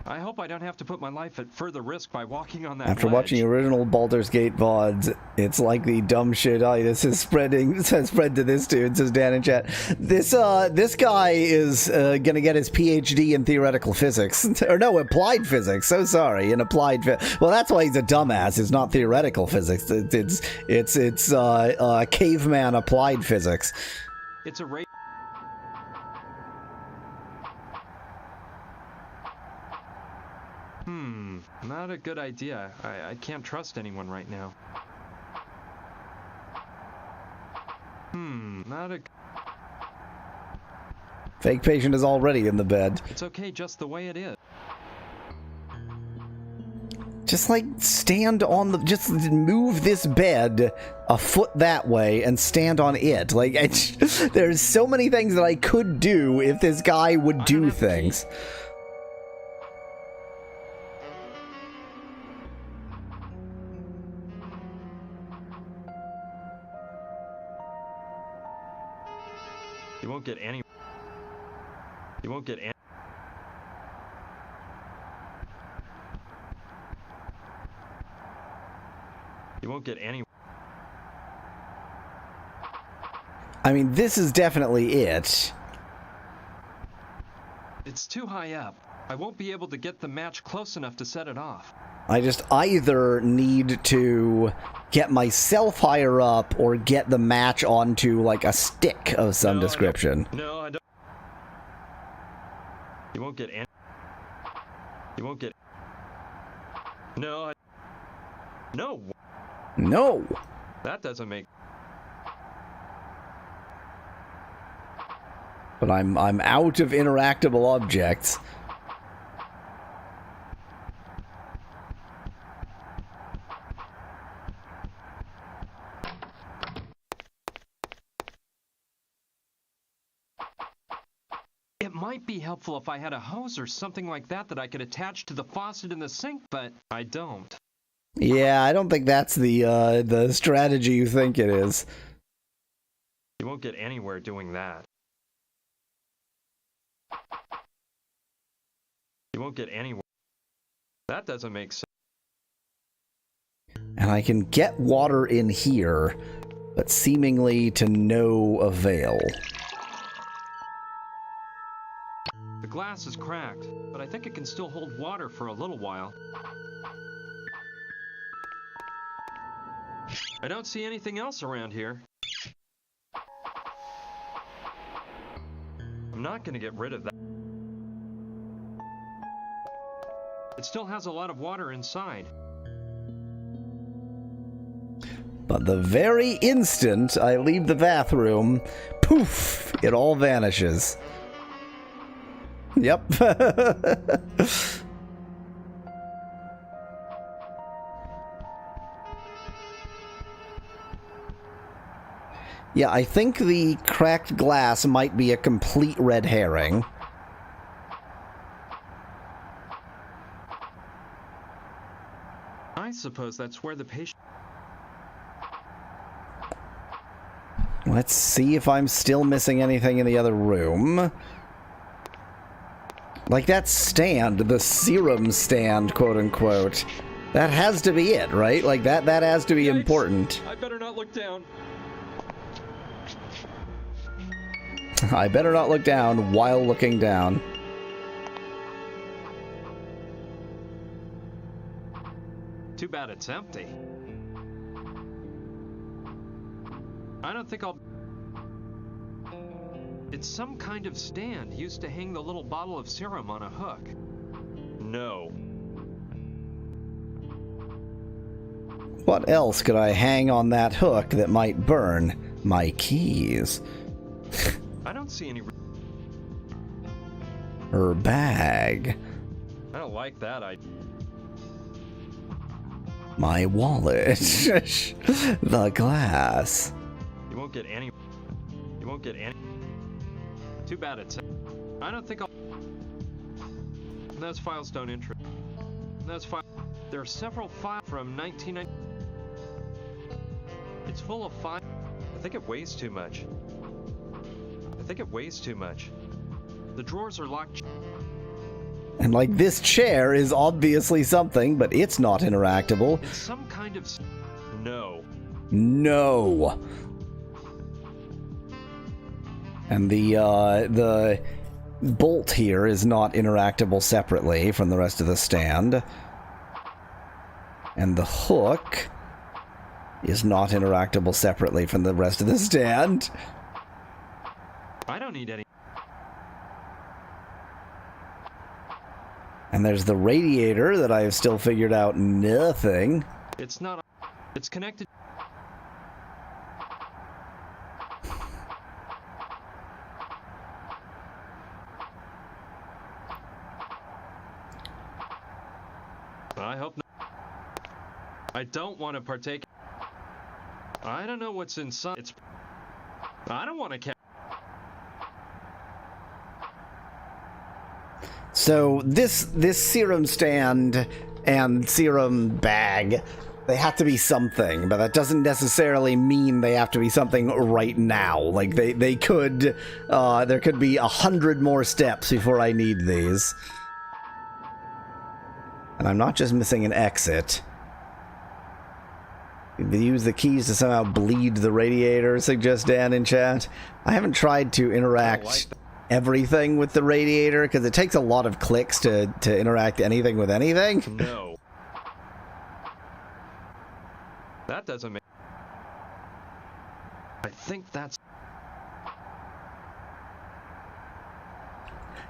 I hope I don't have to put my life at further risk by walking on that After ledge. watching original Baldur's Gate VODs, it's like the dumb shit this is spread to this dude, says Dan in chat. This guy is gonna get his PhD in theoretical physics. Or no, applied physics. So sorry, in applied physics. Well, that's why he's a dumbass. It's not theoretical physics. It's caveman applied physics. It's a ray. Not a good idea. I can't trust anyone right now. Not a... Fake patient is already in the bed. It's okay just the way it is. Just like stand on the, just move this bed a foot that way and stand on it. Like, there's so many things that I could do if this guy would do things. You won't get any. You won't get any. You won't get any. I mean, this is definitely it. It's too high up. I won't be able to get the match close enough to set it off. I just either need to get myself higher up or get the match onto, like, a stick of some description. No, I don't. You won't get any. You won't get. No, No. No. That doesn't make. But I'm out of interactable objects. It might be helpful if I had a hose or something like that that I could attach to the faucet in the sink, but I don't. Yeah, I don't think that's the strategy you think it is. You won't get anywhere doing that. You won't get anywhere. That doesn't make sense. And I can get water in here, but seemingly to no avail. The glass is cracked, but I think it can still hold water for a little while. I don't see anything else around here. I'm not going to get rid of that. It still has a lot of water inside. But the very instant I leave the bathroom, poof, it all vanishes. Yep. Yeah, I think the cracked glass might be a complete red herring. I suppose that's where the patient... Let's see if I'm still missing anything in the other room. Like that stand, the serum stand, quote-unquote. That has to be it, right? Like, that has to be important. I better not look down. I better not look down while looking down. Too bad it's empty. I don't think I'll... It's some kind of stand used to hang the little bottle of serum on a hook. No. What else could I hang on that hook that might burn? My keys. I don't see any... Her bag. I don't like that idea. My wallet. The glass. You won't get any... You won't get any... Too bad it's... I don't think I'll... Those files don't interest... Those files... There are several files from 1990... It's full of files... I think it weighs too much. I think it weighs too much. The drawers are locked... And like, this chair is obviously something, but it's not interactable. It's some kind of... No. No. And the bolt here is not interactable separately from the rest of the stand. And the hook is not interactable separately from the rest of the stand. I don't need any... And there's the radiator that I have still figured out nothing. It's not... It's connected... I hope not. I don't want to partake... I don't know what's inside. It's... I don't want to... So this serum stand and serum bag They have to be something, but that doesn't necessarily mean they have to be something right now. Like, they could, there could be 100 more steps before I need these. And I'm not just missing an exit. Use the keys to somehow bleed the radiator, suggests Dan in chat. I haven't tried to interact everything with the radiator, because it takes a lot of clicks to interact anything with anything. No. That doesn't make... I think that's...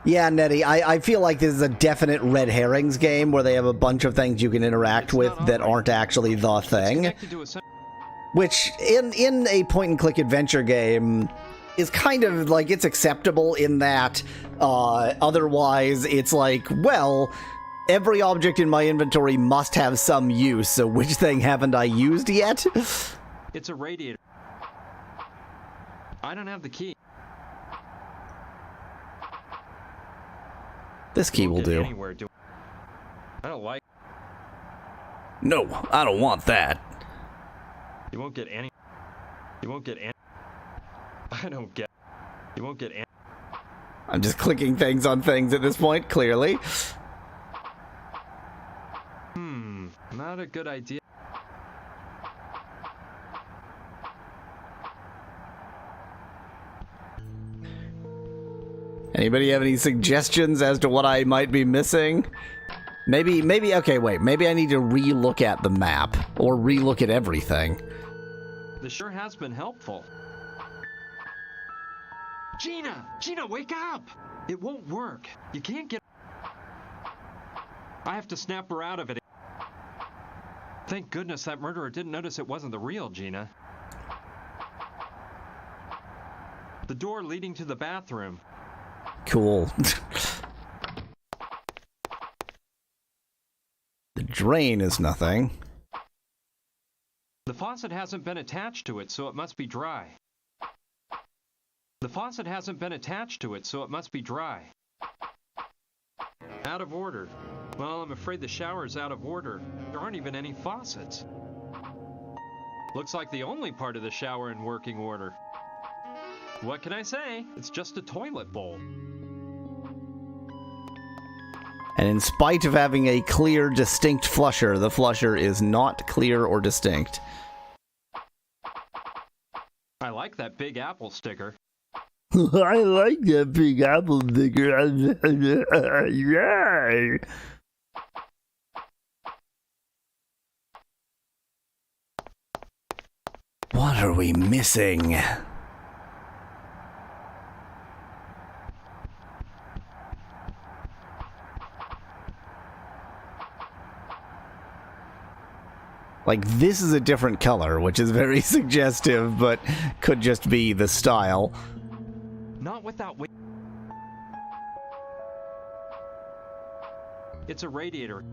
Yeah, Nettie, I feel like this is a definite red herrings game where they have a bunch of things you can interact with that aren't actually the thing. Which, in a point-and-click adventure game, is kind of, like, it's acceptable in that, otherwise it's like, well, every object in my inventory must have some use, so which thing haven't I used yet? It's a radiator. I don't have the key. This key will do. I don't like... No, I don't want that. You won't get any... You won't get any... I don't get... You won't get any... I'm just clicking things on things at this point, clearly. Not a good idea. Anybody have any suggestions as to what I might be missing? Maybe, okay, wait, maybe I need to re-look at the map, or re-look at everything. This sure has been helpful. Gina! Gina, wake up! It won't work. You can't get... I have to snap her out of it. Thank goodness that murderer didn't notice it wasn't the real Gina. The door leading to the bathroom. Cool. The drain is nothing. The faucet hasn't been attached to it, so it must be dry. The faucet hasn't been attached to it, so it must be dry. Out of order. Well, I'm afraid the shower's out of order. There aren't even any faucets. Looks like the only part of the shower in working order. What can I say? It's just a toilet bowl. And in spite of having a clear, distinct flusher, the flusher is not clear or distinct. I like that Big Apple sticker. I like that Big Apple sticker. Yeah. What are we missing? Like, this is a different color, which is very suggestive, but could just be the style. Not without... It's a radiator.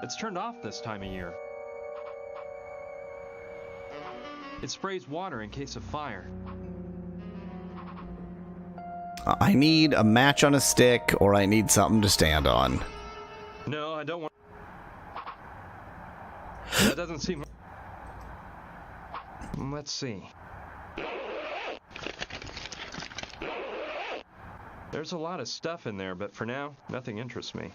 It's turned off this time of year. It sprays water in case of fire. I need a match on a stick, or I need something to stand on. No, I don't want... That doesn't seem... Let's see. There's a lot of stuff in there, but for now, nothing interests me.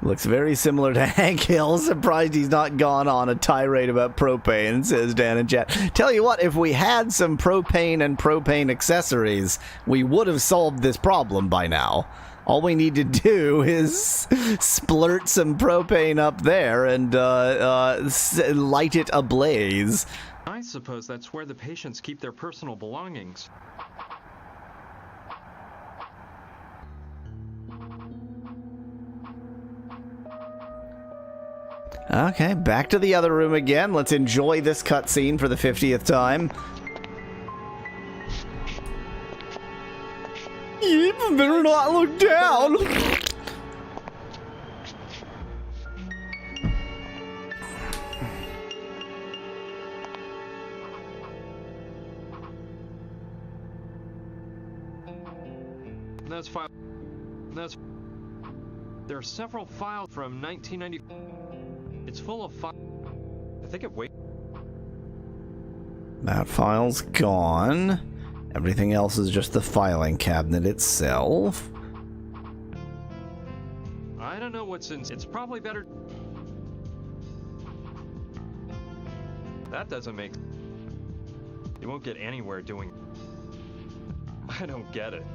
Looks very similar to Hank Hill. Surprised he's not gone on a tirade about propane, says Dan in chat. Tell you what, if we had some propane and propane accessories, we would have solved this problem by now. All we need to do is splurt some propane up there and light it ablaze. I suppose that's where the patients keep their personal belongings. Okay, back to the other room again. Let's enjoy this cutscene for the 50th time. You better not look down! Those files... That's... There are several files from 1990. It's full of files. I think it weighs. That file's gone. Everything else is just the filing cabinet itself. I don't know what's in. It's probably better. That doesn't make. You won't get anywhere doing. I don't get it.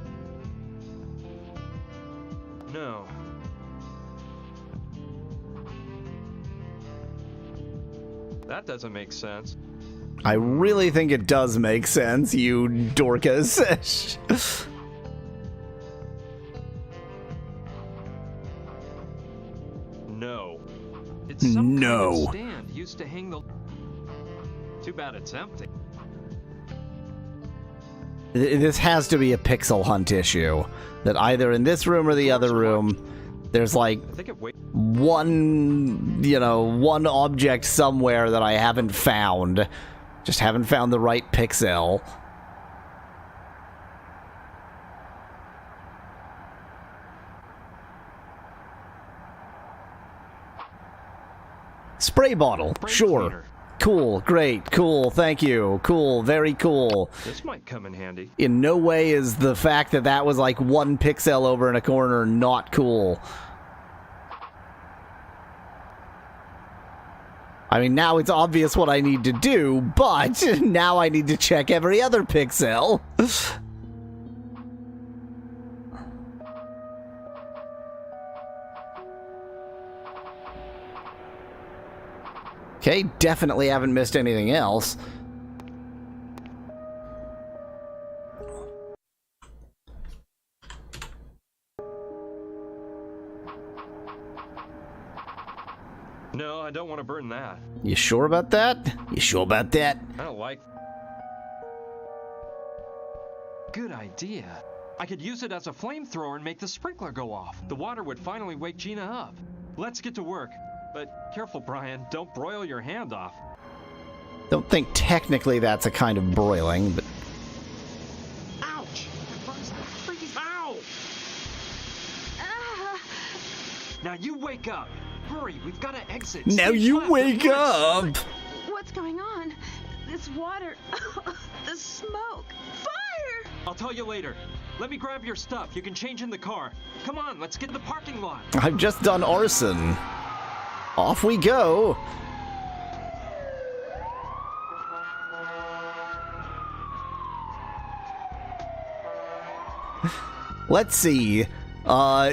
No. That doesn't make sense. I really think it does make sense, you Dorcas. No. It's some No. kind of stand used to hang the. Too bad it's empty. This has to be a pixel hunt issue. That either in this room or the other room, there's like one object somewhere that I haven't found. Just haven't found the right pixel. Spray bottle, sure. Cleaner. Cool, great, cool, thank you, cool, very cool. This might come in handy. In no way is the fact that that was like one pixel over in a corner not cool. I mean, now it's obvious what I need to do, but now I need to check every other pixel. Okay, definitely haven't missed anything else. No, I don't want to burn that. You sure about that? You sure about that? I don't like. Good idea. I could use it as a flamethrower and make the sprinkler go off. The water would finally wake Gina up. Let's get to work. But careful, Brian. Don't broil your hand off. Don't think technically that's a kind of broiling, but... Ouch! Ow! Now you wake up. Hurry, we've got to exit. Now Stay you fast. wake up! What's going on? This water, the smoke, fire! I'll tell you later. Let me grab your stuff. You can change in the car. Come on, let's get in the parking lot. I've just done arson. Off we go. Let's see.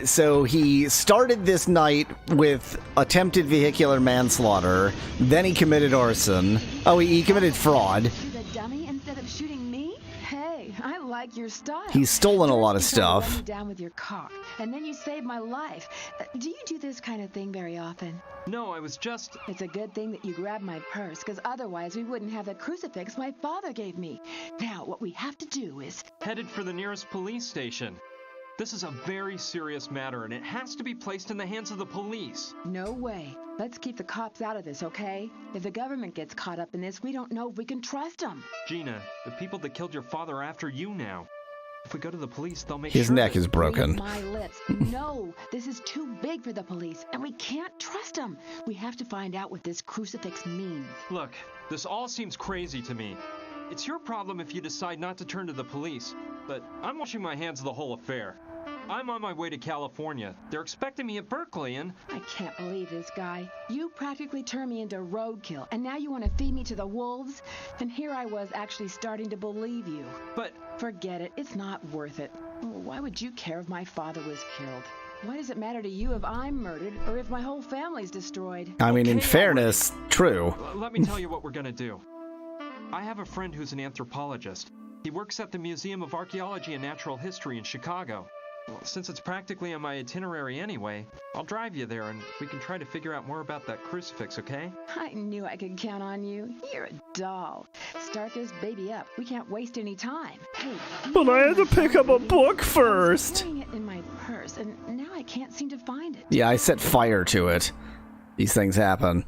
So he started this night with attempted vehicular manslaughter. Then he committed arson. Oh, he committed fraud. Shoot a dummy instead of shooting me? Hey, I like your style. He's stolen a lot of First you tried to run stuff. me down with your car, and then you saved my life. Do you do this kind of thing very often? No, I was just... It's a good thing that you grabbed my purse, because otherwise we wouldn't have the crucifix my father gave me. Now, what we have to do is... headed for the nearest police station. This is a very serious matter, and it has to be placed in the hands of the police. No way. Let's keep the cops out of this, okay? If the government gets caught up in this, we don't know if we can trust them. Gina, the people that killed your father are after you now. If we go to the police, they'll make His sure neck that- is broken. Read my lips. No, this is too big for the police, and we can't trust them. We have to find out what this crucifix means. Look, this all seems crazy to me. It's your problem if you decide not to turn to the police, but I'm washing my hands of the whole affair. I'm on my way to California. They're expecting me at Berkeley, and... I can't believe this guy. You practically turned me into roadkill, and now you want to feed me to the wolves? And here I was actually starting to believe you. But... Forget it. It's not worth it. Why would you care if my father was killed? Why does it matter to you if I'm murdered or if my whole family's destroyed? I mean, in fairness, true. Let me tell you what we're gonna do. I have a friend who's an anthropologist. He works at the Museum of Archaeology and Natural History in Chicago. Well, since it's practically on my itinerary anyway, I'll drive you there and we can try to figure out more about that crucifix, okay? I knew I could count on you. You're a doll. Start this baby up. We can't waste any time. Hey, But I had to pick up a book first. I'm carrying it in my purse, and now I can't seem to find it. Yeah, I set fire to it. These things happen.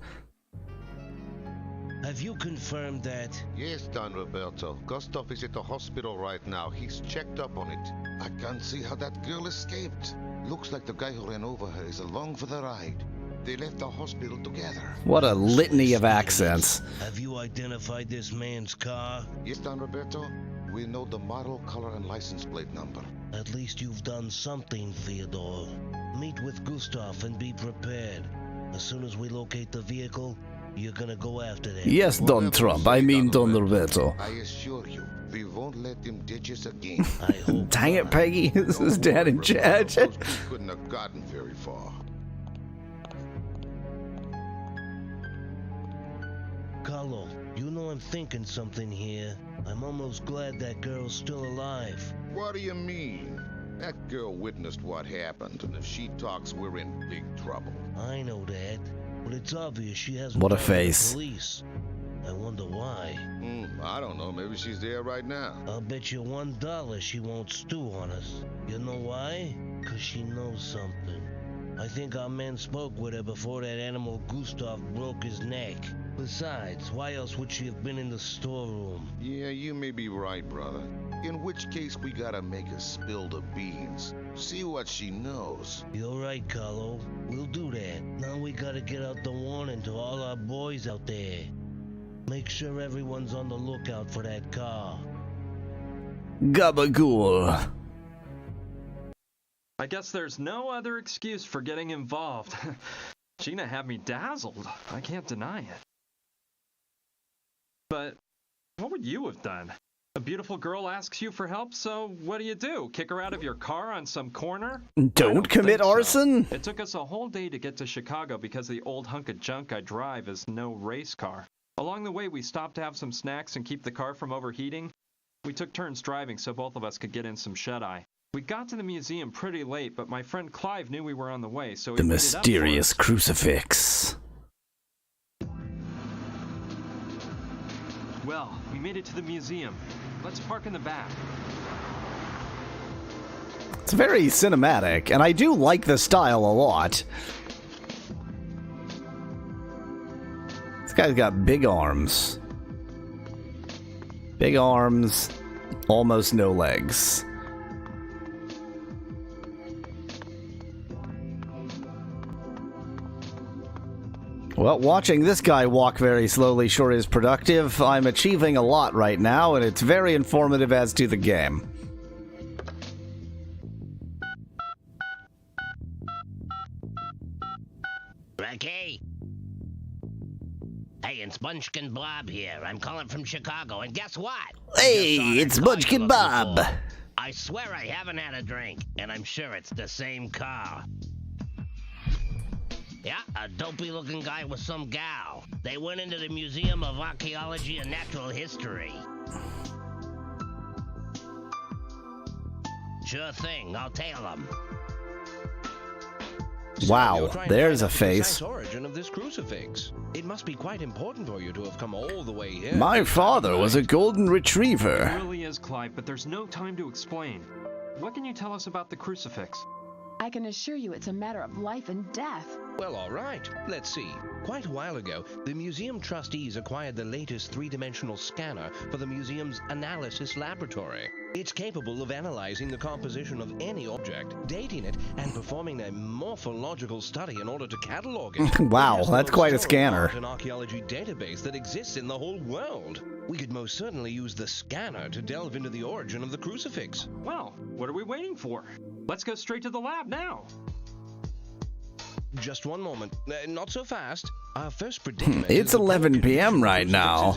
Have Have you confirmed that? Yes, Don Roberto. Gustav is at the hospital right now. He's checked up on it. I can't see how that girl escaped. Looks like the guy who ran over her is along for the ride. They left the hospital together. What a litany of accents. Have you identified this man's car? Yes, Don Roberto. We know the model, color, and license plate number. At least you've done something, Theodore. Meet with Gustav and be prepared. As soon as we locate the vehicle, you're gonna go after them. Yes, Don Trump. I mean Don Roberto. I assure you, we won't let them ditch us again. Dang it, Peggy. This is Dad in charge. Those two couldn't have gotten very far. Carlo, you know I'm thinking something here. I'm almost glad that girl's still alive. What do you mean? That girl witnessed what happened, and if she talks, we're in big trouble. I know that, but it's obvious she has. What a face. Police. I wonder why. I don't know. Maybe she's there right now. I'll bet you $1 she won't stew on us. You know why? 'Cause she knows something. I think our men spoke with her before that animal Gustav broke his neck. Besides, why else would she have been in the storeroom? Yeah, you may be right, brother. In which case, we gotta make her spill the beans. See what she knows. You're right, Carlo. We'll do that. Now we gotta get out the warning to all our boys out there. Make sure everyone's on the lookout for that car. Gabagool. I guess there's no other excuse for getting involved. Gina had me dazzled. I can't deny it. But what would you have done? A beautiful girl asks you for help, so what do? Kick her out of your car on some corner? Don't commit arson? It took us a whole day to get to Chicago because the old hunk of junk I drive is no race car. Along the way, we stopped to have some snacks and keep the car from overheating. We took turns driving so both of us could get in some shut-eye. We got to the museum pretty late, but my friend Clive knew we were on the way, so he The waited up mysterious for us. crucifix. Well, we made it to the museum. Let's park in the back. It's very cinematic, and I do like the style a lot. This guy's got big arms. Big arms, almost no legs. Well, watching this guy walk very slowly sure is productive. I'm achieving a lot right now, and it's very informative as to the game. Ricky? Hey, it's Munchkin Bob here. I'm calling from Chicago, and guess what? Hey, it's Munchkin Bob. I swear I haven't had a drink, and I'm sure it's the same car. Yeah, a dopey-looking guy with some gal. They went into the Museum of Archaeology and Natural History. Sure thing, I'll tail them. Wow, there's a face. Origin of this crucifix. It must be quite important for you to have come all the way here. My father was a golden retriever. It really is, Clive, but there's no time to explain. What can you tell us about the crucifix? I can assure you it's a matter of life and death. Well, all right. Let's see. Quite a while ago, the museum trustees acquired the latest three-dimensional scanner for the museum's analysis laboratory. It's capable of analyzing the composition of any object, dating it, and performing a morphological study in order to catalog it. Wow, that's quite a scanner. An archaeology database that exists in the whole world. We could most certainly use the scanner to delve into the origin of the crucifix. Well, what are we waiting for? Let's go straight to the lab now. Just one moment. Not so fast. Our first predicament. It's 11 p.m. right now.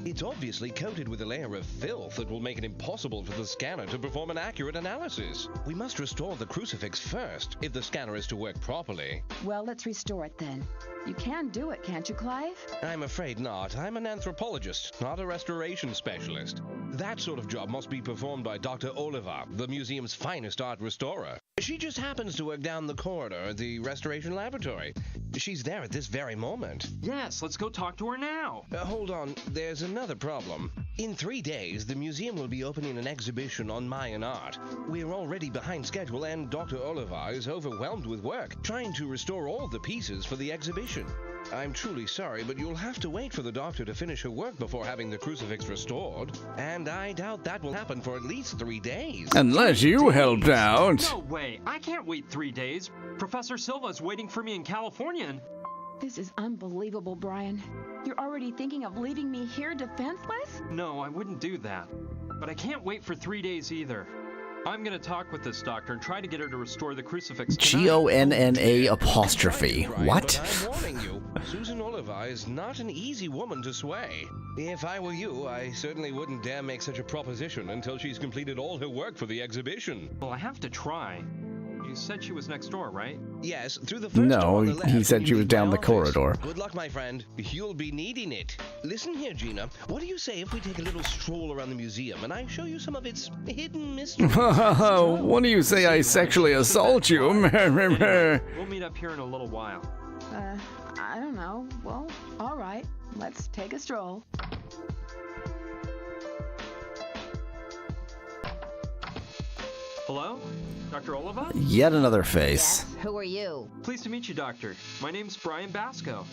It's obviously coated with a layer of filth that will make it impossible for the scanner to perform an accurate analysis. We must restore the crucifix first, if the scanner is to work properly. Well, let's restore it then. You can do it, can't you, Clive? I'm afraid not. I'm an anthropologist, not a restoration specialist. That sort of job must be performed by Dr. Oliver, the museum's finest art restorer. She just happens to work down the corridor at the restoration laboratory. She's there at this very moment. Yes, let's go talk to her now. Hold on, there's another problem. In 3 days, the museum will be opening an exhibition on Mayan art. We're already behind schedule, and Dr. Oliver is overwhelmed with work, trying to restore all the pieces for the exhibition. I'm truly sorry, but you'll have to wait for the doctor to finish her work before having the crucifix restored. And I doubt that will happen for at least 3 days. Unless you helped out. No way. I can't wait 3 days. Professor Silva's waiting for me in California. This is unbelievable, Brian. You're already thinking of leaving me here defenseless? No, I wouldn't do that. But I can't wait for 3 days either. I'm gonna talk with this doctor and try to get her to restore the crucifix tonight. Gonna apostrophe. What? But I'm warning you, Susan Oliver is not an easy woman to sway. If I were you, I certainly wouldn't dare make such a proposition until she's completed all her work for the exhibition. Well, I have to try. You said she was next door, right? Yes, through the first door on the left. He said she was down the corridor. Good luck, my friend. You'll be needing it. Listen here, Gina. What do you say if we take a little stroll around the museum and I show you some of its hidden mysteries? What do you say I sexually assault you? We'll meet up here in a little while. I don't know. Well, all right. Let's take a stroll. Hello? Dr. Oliva? Yet another face. Yes, who are you? Pleased to meet you, Doctor. My name's Brian Basco.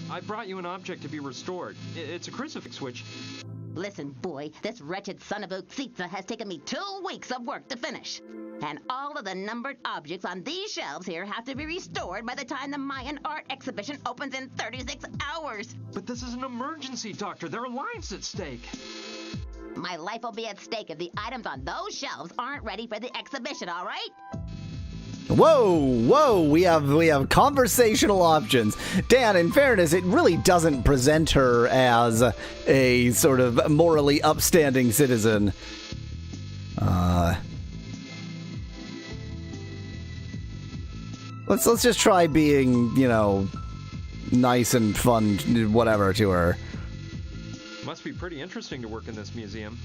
I brought you an object to be restored. It's a crucifix which... Listen, boy, this wretched son of Uxitza has taken me 2 weeks of work to finish. And all of the numbered objects on these shelves here have to be restored by the time the Mayan art exhibition opens in 36 hours. But this is an emergency, Doctor. There are lives at stake. My life will be at stake if the items on those shelves aren't ready for the exhibition, all right? Whoa, we have conversational options. Dan, in fairness, it really doesn't present her as a sort of morally upstanding citizen. Let's just try being, nice and fun, whatever, to her. Must be pretty interesting to work in this museum.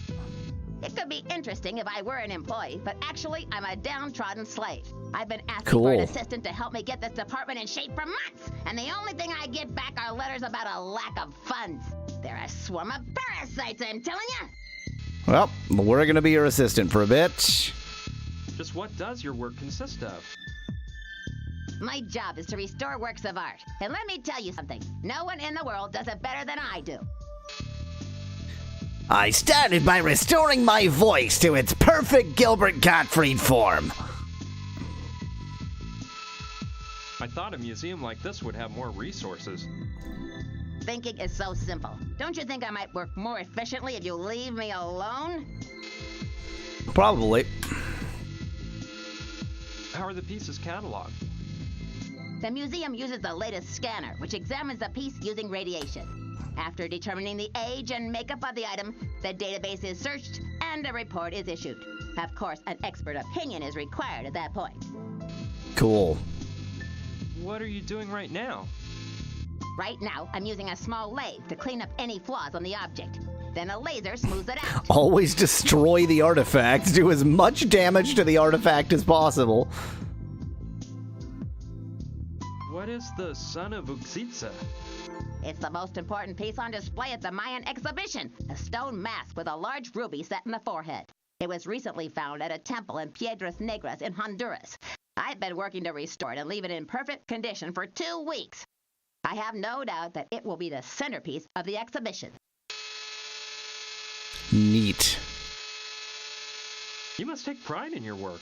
It could be interesting if I were an employee, but actually, I'm a downtrodden slave. I've been asking Cool. for an assistant to help me get this department in shape for months, and the only thing I get back are letters about a lack of funds. They're a swarm of parasites, I'm telling you. Well, we're gonna be your assistant for a bit. Just what does your work consist of? My job is to restore works of art. And let me tell you something. No one in the world does it better than I do. I started by restoring my voice to its perfect Gilbert Gottfried form. I thought a museum like this would have more resources. Thinking is so simple. Don't you think I might work more efficiently if you leave me alone? Probably. How are the pieces cataloged? The museum uses the latest scanner, which examines the piece using radiation. After determining the age and makeup of the item, the database is searched and a report is issued. Of course, an expert opinion is required at that point. Cool. What are you doing right now? Right now, I'm using a small lathe to clean up any flaws on the object. Then a laser smooths it out. Always destroy the artifact. Do as much damage to the artifact as possible. What is the Son of Uxitza? It's the most important piece on display at the Mayan exhibition, a stone mask with a large ruby set in the forehead. It was recently found at a temple in Piedras Negras in Honduras. I've been working to restore it and leave it in perfect condition for 2 weeks. I have no doubt that it will be the centerpiece of the exhibition. Neat. You must take pride in your work.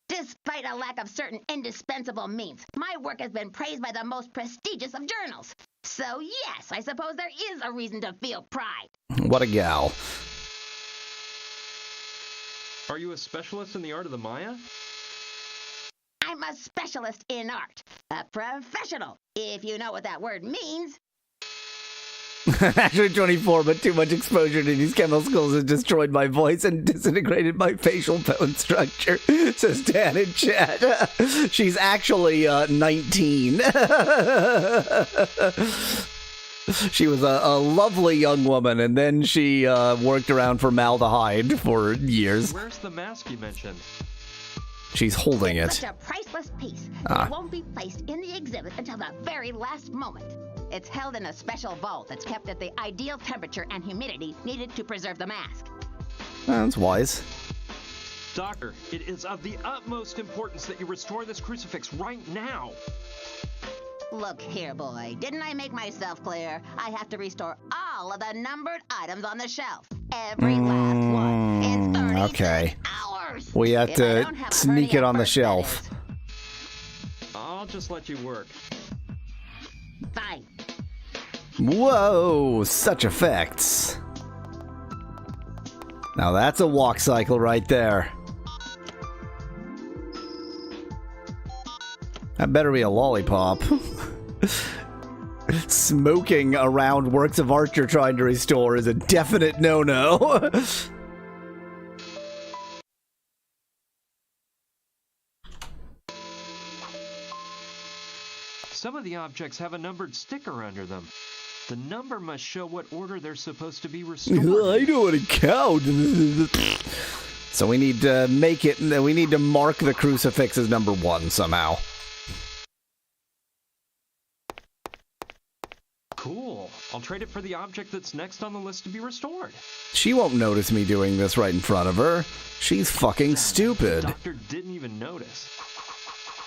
Despite a lack of certain indispensable means, my work has been praised by the most prestigious of journals. So yes, I suppose there is a reason to feel pride. What a gal. Are you a specialist in the art of the Maya? I'm a specialist in art. A professional, if you know what that word means. Actually 24, but too much exposure to these chemicals has destroyed my voice and disintegrated my facial bone structure, says Dan in chat. She's actually 19. She was a lovely young woman, and then she worked around formaldehyde for years. Where's the mask you mentioned? She's holding it. Such a priceless piece that it won't be placed in the exhibit until the very last moment. It's held in a special vault that's kept at the ideal temperature and humidity needed to preserve the mask. That's wise. Doctor, it is of the utmost importance that you restore this crucifix right now. Look here, boy. Didn't I make myself clear? I have to restore all of the numbered items on the shelf. Every last one. In 36 hours. We have If I to don't have a sneak it on the first, shelf. I'll just let you work. Fine. Whoa, such effects. Now that's a walk cycle right there. That better be a lollipop. Smoking around works of art you're trying to restore is a definite no-no. Some of the objects have a numbered sticker under them. The number must show what order they're supposed to be restored. I know what to count. So we need to make it, we need to mark the crucifix as number 1 somehow. Cool. I'll trade it for the object that's next on the list to be restored. She won't notice me doing this right in front of her. She's fucking stupid. The doctor didn't even notice.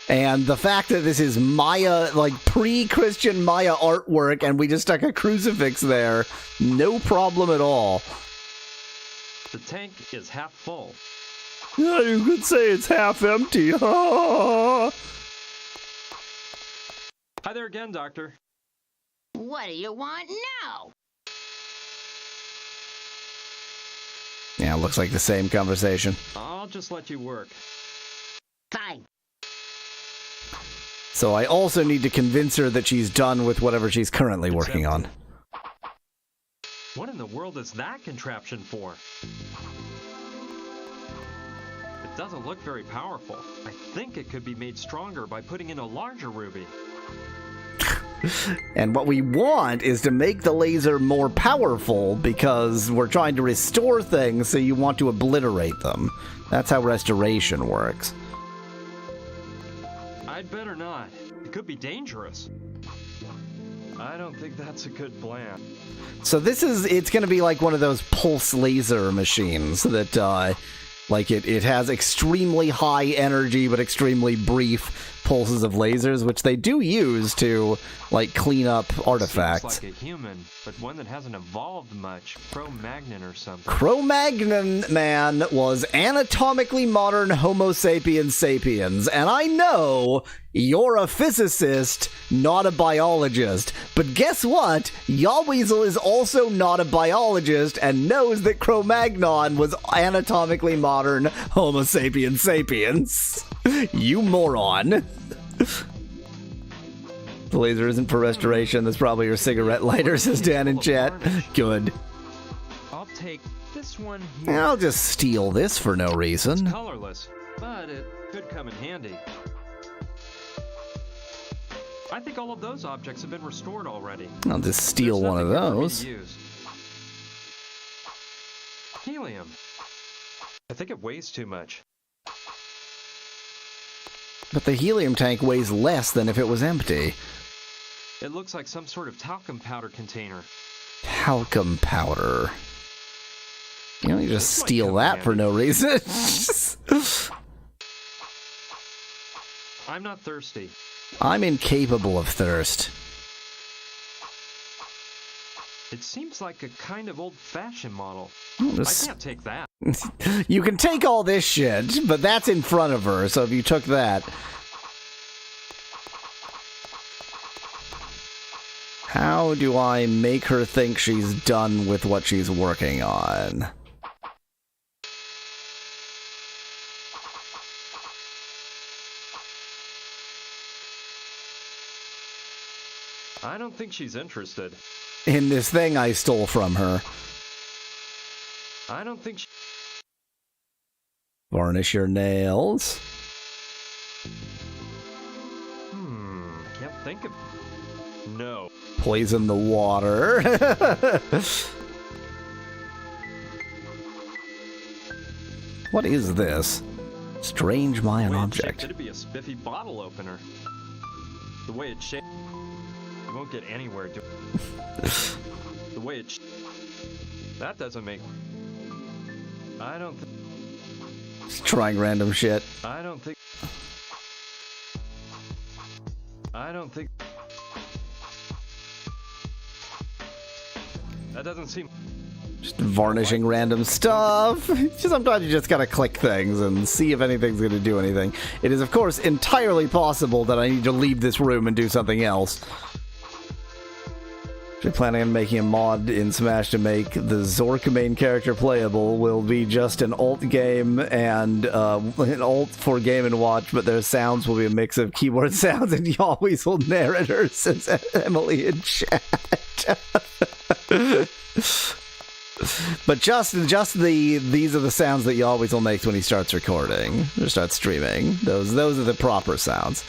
And the fact that this is Maya, like pre-Christian Maya artwork, and we just stuck a crucifix there, no problem at all. The tank is half full. Yeah, you could say it's half empty. Hi there again, Doctor. What do you want now? Yeah, looks like the same conversation. I'll just let you work. Fine. So I also need to convince her that she's done with whatever she's currently working on. What in the world is that contraption for? It doesn't look very powerful. I think it could be made stronger by putting in a larger ruby. And what we want is to make the laser more powerful because we're trying to restore things, so you want to obliterate them. That's how restoration works. I'd better not. It could be dangerous. I don't think that's a good plan. So it's going to be like one of those pulse laser machines that, like it has extremely high energy but extremely brief pulses of lasers, which they do use to, like, clean up artifacts. Seems like a human, but one that hasn't evolved much. Cro-Magnon or something. Cro-Magnon man was anatomically modern Homo sapiens sapiens, and I know you're a physicist, not a biologist. But guess what? Yawweasel is also not a biologist and knows that Cro-Magnon was anatomically modern Homo sapiens sapiens. You moron. The laser isn't for restoration. That's probably your cigarette lighter, says Dan in chat. Good. I'll take this one here. I'll just steal this for no reason. It's colorless, but it could come in handy. I think all of those objects have been restored already. I'll just steal one of those. Helium. I think it weighs too much. But the helium tank weighs less than if it was empty. It looks like some sort of talcum powder container. Talcum powder. You know, you just steal that for no reason. I'm not thirsty. I'm incapable of thirst. It seems like a kind of old-fashioned model. I can't take that. You can take all this shit, but that's in front of her, so if you took that... How do I make her think she's done with what she's working on? I don't think she's interested. In this thing I stole from her. I don't think she... Varnish your nails. Can't think of... No. Poison the water. What is this? Strange Mayan object. It'd be a spiffy bottle opener. The way it's shaped, you won't get anywhere. The way it's that doesn't make. I don't. Just trying random shit. I don't think. That doesn't seem. Just varnishing random stuff. Sometimes you just gotta click things and see if anything's gonna do anything. It is, of course, entirely possible that I need to leave this room and do something else. If you're planning on making a mod in Smash to make the Zork main character playable, will be just an alt game and an alt for Game & Watch, but their sounds will be a mix of keyboard sounds and Yahweasel narrator, says Emily in chat. But these are the sounds that Yahweasel makes when he starts recording or starts streaming. Those are the proper sounds.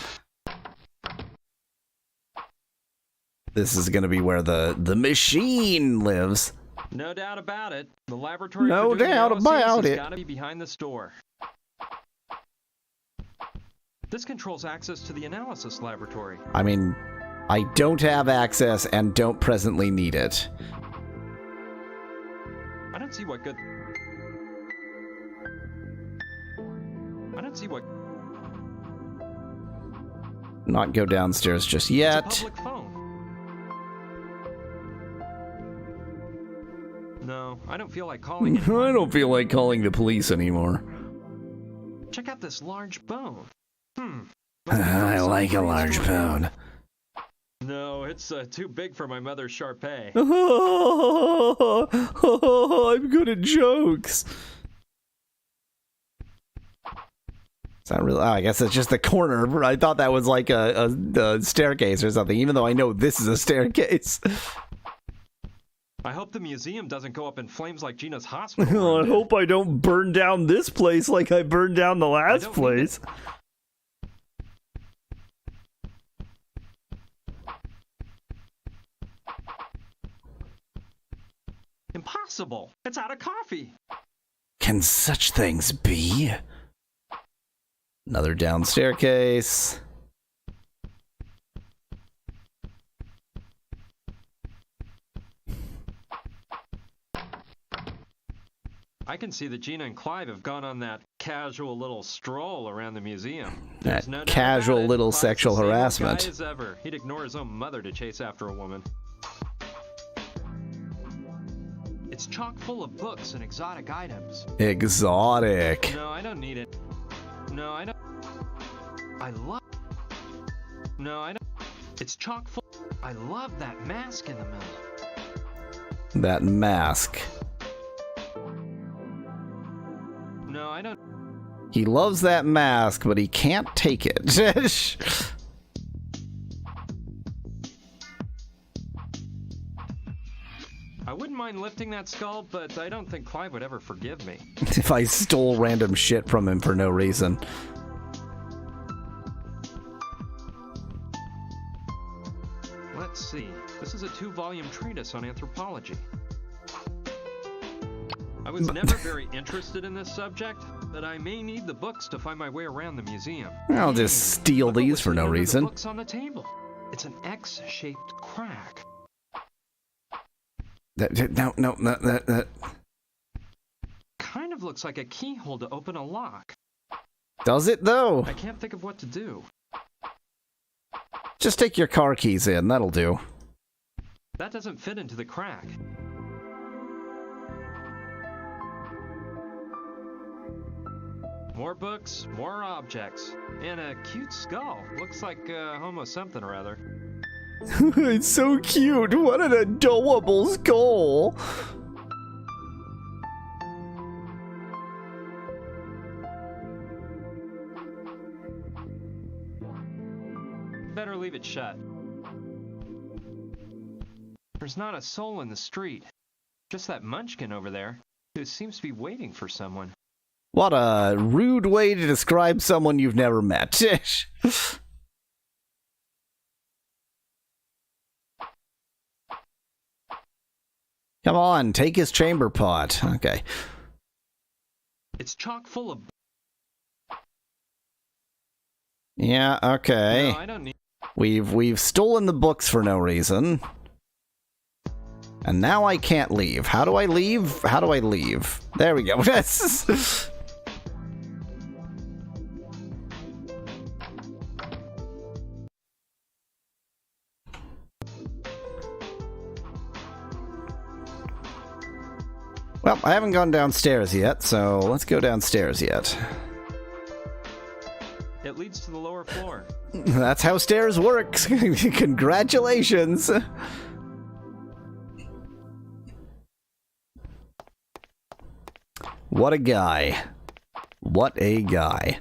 This is going to be where the machine lives. No doubt about it. The laboratory. No doubt about it. Got to be behind this door. This controls access to the analysis laboratory. I mean, I don't have access and don't presently need it. I don't see what good. I don't see what. Not go downstairs just yet. It's a public phone. No, I don't feel like calling anyone. I don't feel like calling the police anymore. Check out this large bone. I like a large bone. No, it's too big for my mother's Sharpay. I'm good at jokes. It's not really. Oh, I guess it's just the corner. I thought that was like a staircase or something, even though I know this is a staircase. I hope the museum doesn't go up in flames like Gina's hospital. I hope I don't burn down this place like I burned down the last place. Impossible! It's out of coffee! Can such things be? Another down staircase. I can see that Gina and Clive have gone on that casual little stroll around the museum. That no casual little Clive's sexual the same old harassment. guy as ever. He'd ignore his own mother to chase after a woman. It's chock full of books and exotic items. Exotic. No, I don't need it. No, I don't. I love. No, I don't. It's chock full. I love that mask in the middle. That mask. No, I don't. He loves that mask, but he can't take it. I wouldn't mind lifting that skull, but I don't think Clive would ever forgive me. If I stole random shit from him for no reason. Let's see. This is a 2-volume treatise on anthropology. I was never very interested in this subject, but I may need the books to find my way around the museum. I'll just steal these for no reason. The books on the table. It's an X-shaped crack. No. Kind of looks like a keyhole to open a lock. Does it though? I can't think of what to do. Just take your car keys in, that'll do. That doesn't fit into the crack. More books, more objects, and a cute skull. Looks like Homo something or other. It's so cute. What an adorable skull. Better leave it shut. There's not a soul in the street. Just that munchkin over there, who seems to be waiting for someone. What a rude way to describe someone you've never met. Come on, take his chamber pot. Okay. It's chock full of... Yeah, okay. No, I don't need... We've stolen the books for no reason. And now I can't leave. How do I leave? How do I leave? There we go. Well, I haven't gone downstairs yet, so let's go downstairs yet. It leads to the lower floor. That's how stairs works. Congratulations. What a guy. What a guy.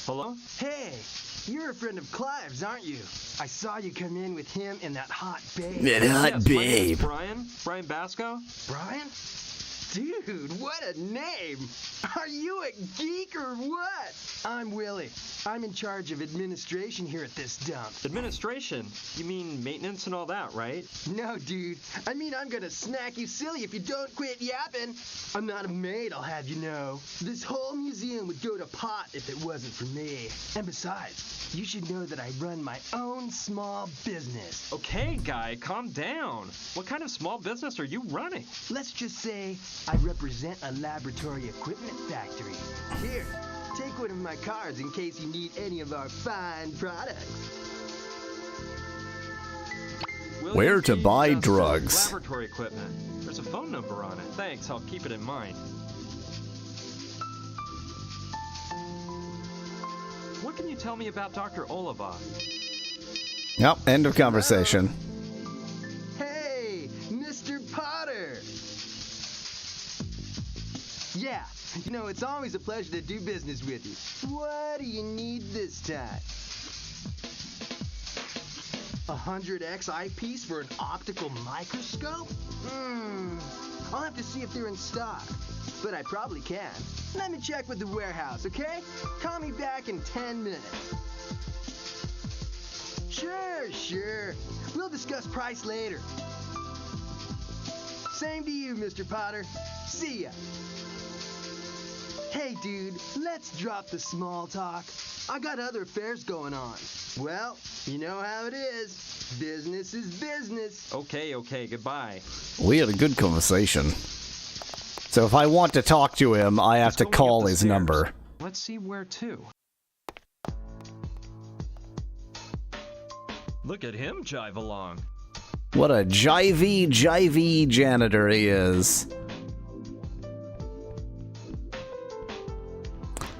Hello? Hey, you're a friend of Clive's, aren't you? I saw you come in with him and that hot babe. That hot Yes, my name is babe. Brian Basco. Brian? Dude, what a name! Are you a geek or what? I'm Willie. I'm in charge of administration here at this dump. Administration? You mean maintenance and all that, right? No, dude. I mean, I'm gonna snack you silly if you don't quit yapping. I'm not a maid, I'll have you know. This whole museum would go to pot if it wasn't for me. And besides, you should know that I run my own small business. Okay, guy, calm down. What kind of small business are you running? Let's just say I represent a laboratory equipment factory. Here, take one of my cards in case you need any of our fine products. Where to buy drugs. Laboratory equipment. There's a phone number on it. Thanks, I'll keep it in mind. What can you tell me about Dr. Oliva? Yep, end of conversation. Hey, Mr. Potter! Yeah, you know, it's always a pleasure to do business with you. What do you need this time? 100x eyepiece for an optical microscope? I'll have to see if they're in stock, but I probably can. Let me check with the warehouse, okay? Call me back in 10 minutes. Sure. We'll discuss price later. Same to you, Mr. Potter. See ya. Hey, dude, let's drop the small talk. I got other affairs going on. Well, you know how it is. Business is business. Okay, goodbye. We had a good conversation. So if I want to talk to him, I have to call his number. Let's see where to. Look at him jive along. What a jivey janitor he is.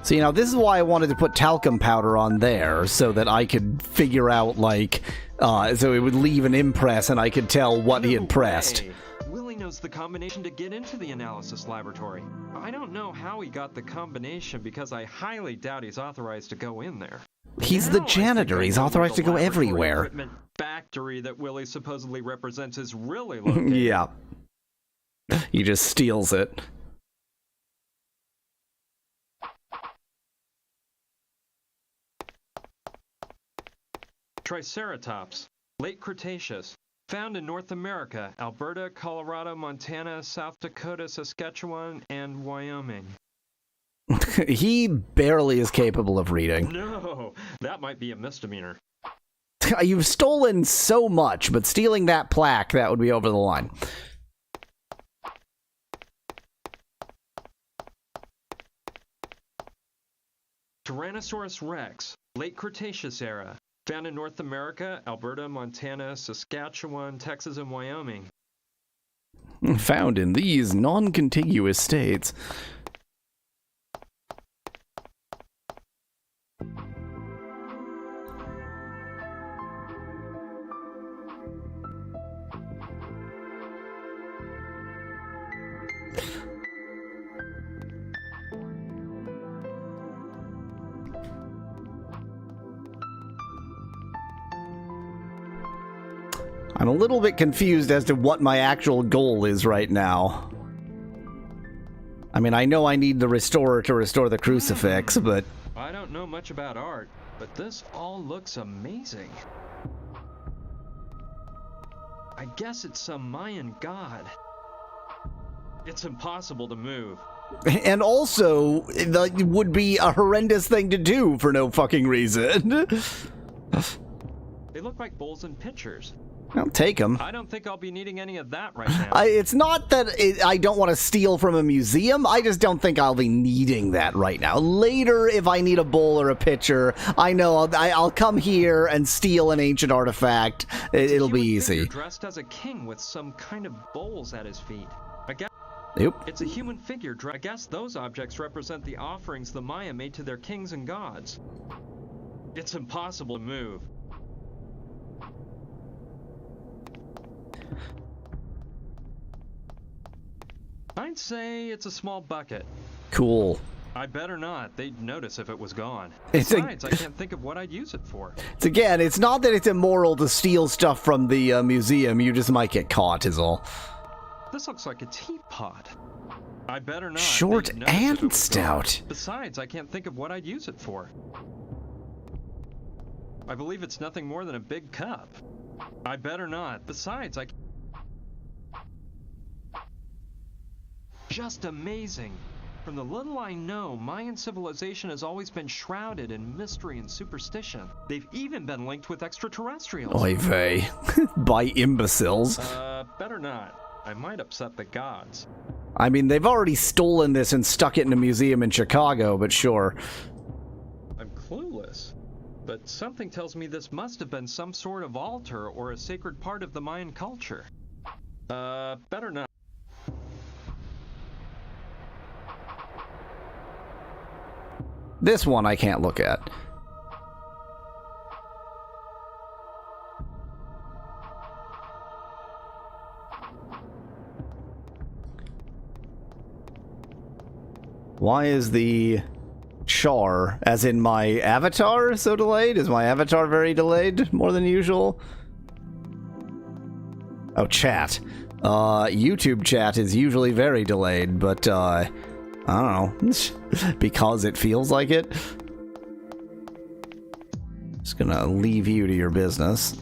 See, now this is why I wanted to put talcum powder on there, so that I could figure out, like, so it would leave an impress and I could tell what he had pressed. Willie knows the combination to get into the analysis laboratory. I don't know how he got the combination because I highly doubt he's authorized to go in there. He's the janitor. He's authorized to go everywhere. Equipment factory that Willie supposedly represents is really located. Yeah. He just steals it. Triceratops, late Cretaceous, found in North America, Alberta, Colorado, Montana, South Dakota, Saskatchewan, and Wyoming. He barely is capable of reading. No, that might be a misdemeanor. You've stolen so much, but stealing that plaque, that would be over the line. Tyrannosaurus rex, late Cretaceous era, found in North America, Alberta, Montana, Saskatchewan, Texas, and Wyoming. Found in these non-contiguous states. I'm a little bit confused as to what my actual goal is right now. I mean, I know I need the restorer to restore the crucifix, but... I don't know much about art, but this all looks amazing. I guess it's some Mayan god. It's impossible to move. And also, it would be a horrendous thing to do for no fucking reason. They look like bowls and pitchers. I'll take them. I don't think I'll be needing any of that right now. It's not that I don't want to steal from a museum. I just don't think I'll be needing that right now. Later, if I need a bowl or a pitcher, I know I'll come here and steal an ancient artifact. It'll be easy. Dressed as a king with some kind of bowls at his feet. I guess. Yep. It's a human figure. I guess those objects represent the offerings the Maya made to their kings and gods. It's impossible to move. I'd say it's a small bucket. Cool. I better not. They'd notice if it was gone. It's Besides, I can't think of what I'd use it for. It's not that it's immoral to steal stuff from the museum. You just might get caught, is all. This looks like a teapot. I better not. Short and stout. Besides, I can't think of what I'd use it for. I believe it's nothing more than a big cup. I better not. Besides, Just amazing. From the little I know, Mayan civilization has always been shrouded in mystery and superstition. They've even been linked with extraterrestrials. Oy vey. By imbeciles. Better not. I might upset the gods. I mean, they've already stolen this and stuck it in a museum in Chicago, but sure. I'm clueless. But something tells me this must have been some sort of altar or a sacred part of the Mayan culture. Better not. This one I can't look at. Why is the char, as in my avatar, so delayed? Is my avatar very delayed? More than usual? Oh, chat. YouTube chat is usually very delayed, but, I don't know. Because it feels like it. Just gonna leave you to your business.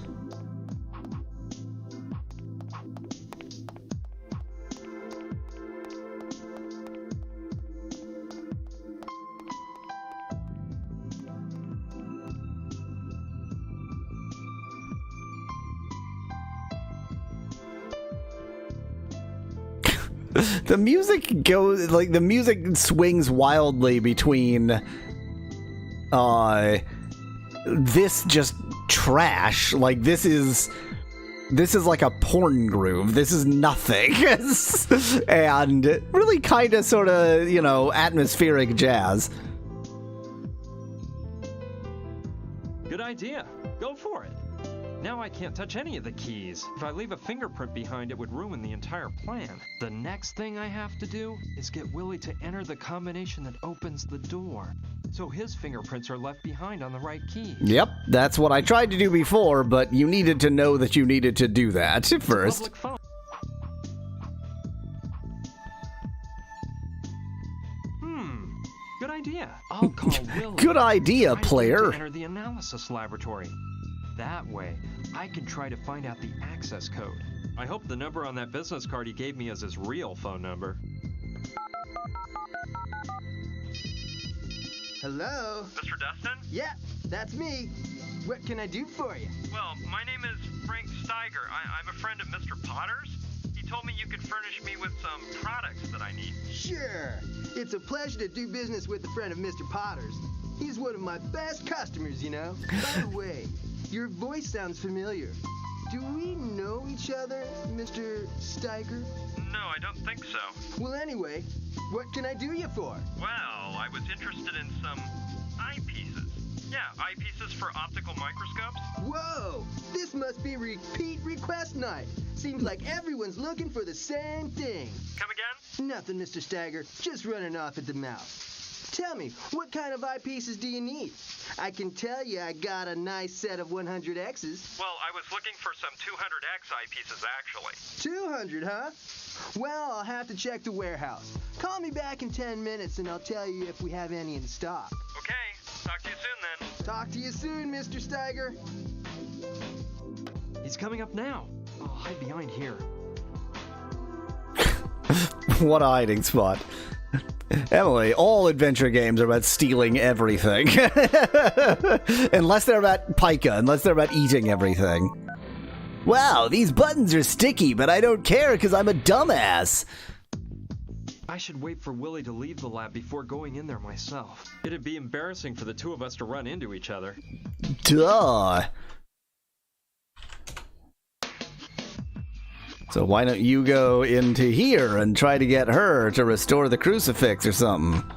The music goes, like, the music swings wildly between, this just trash, like, this is like a porn groove, this is nothing, and really kind of sort of, you know, atmospheric jazz. Good idea. Go for it. Now I can't touch any of the keys. If I leave a fingerprint behind, it would ruin the entire plan. The next thing I have to do is get Willie to enter the combination that opens the door, so his fingerprints are left behind on the right key. Yep, that's what I tried to do before, but you needed to know that you needed to do that first. Good idea. I'll call Willie. Good idea, player. To enter the analysis laboratory. That way, I can try to find out the access code. I hope the number on that business card he gave me is his real phone number. Hello? Mr. Dustin? Yeah, that's me. What can I do for you? Well, my name is Frank Steiger. I'm a friend of Mr. Potter's. He told me you could furnish me with some products that I need. Sure. It's a pleasure to do business with a friend of Mr. Potter's. He's one of my best customers, you know. By the way, your voice sounds familiar. Do we know each other, Mr. Steiger? No, I don't think so. Well, anyway, what can I do you for? Well, I was interested in some eyepieces. Yeah, eyepieces for optical microscopes. Whoa! This must be repeat request night. Seems like everyone's looking for the same thing. Come again? Nothing, Mr. Steiger. Just running off at the mouth. Tell me, what kind of eyepieces do you need? I can tell you I got a nice set of 100Xs. Well, I was looking for some 200X eyepieces, actually. 200, huh? Well, I'll have to check the warehouse. Call me back in 10 minutes and I'll tell you if we have any in stock. Okay, talk to you soon then. Talk to you soon, Mr. Steiger. He's coming up now. I'll hide behind here. What a hiding spot. Emily, all adventure games are about stealing everything. Unless they're about pica, unless they're about eating everything. Wow, these buttons are sticky, but I don't care because I'm a dumbass. I should wait for Willie to leave the lab before going in there myself. It'd be embarrassing for the two of us to run into each other. Duh. So why don't you go into here and try to get her to restore the crucifix or something?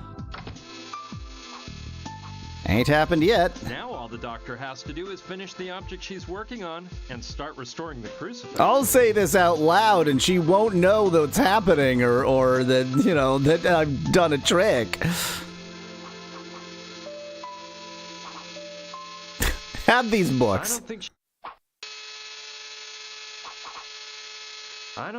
Ain't happened yet. Now all the doctor has to do is finish the object she's working on and start restoring the crucifix. I'll say this out loud and she won't know that it's happening or that, you know, that I've done a trick. Have these books. I'm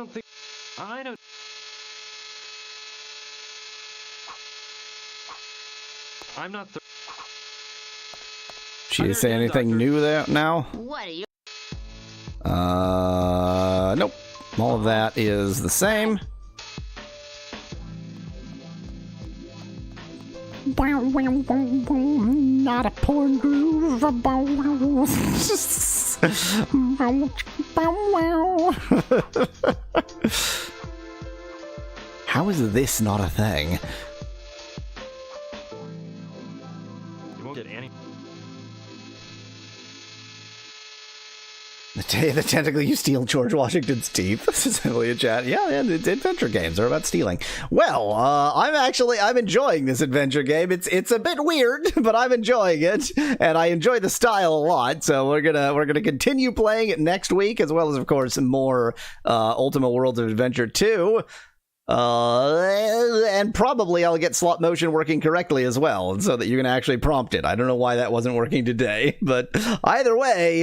not. She say anything new there now? What are you? Nope. All of that is the same. Not a porn groove. How is this not a thing? You won't get any. The tentacle you steal George Washington's teeth. This is heavily a chat. Yeah, it's adventure games. They're about stealing. Well, I'm enjoying this adventure game. It's a bit weird, but I'm enjoying it, and I enjoy the style a lot. So we're gonna continue playing it next week, as well as, of course, more Ultima Worlds of Adventure 2. And probably I'll get slot motion working correctly as well, so that you can actually prompt it. I don't know why that wasn't working today, but either way.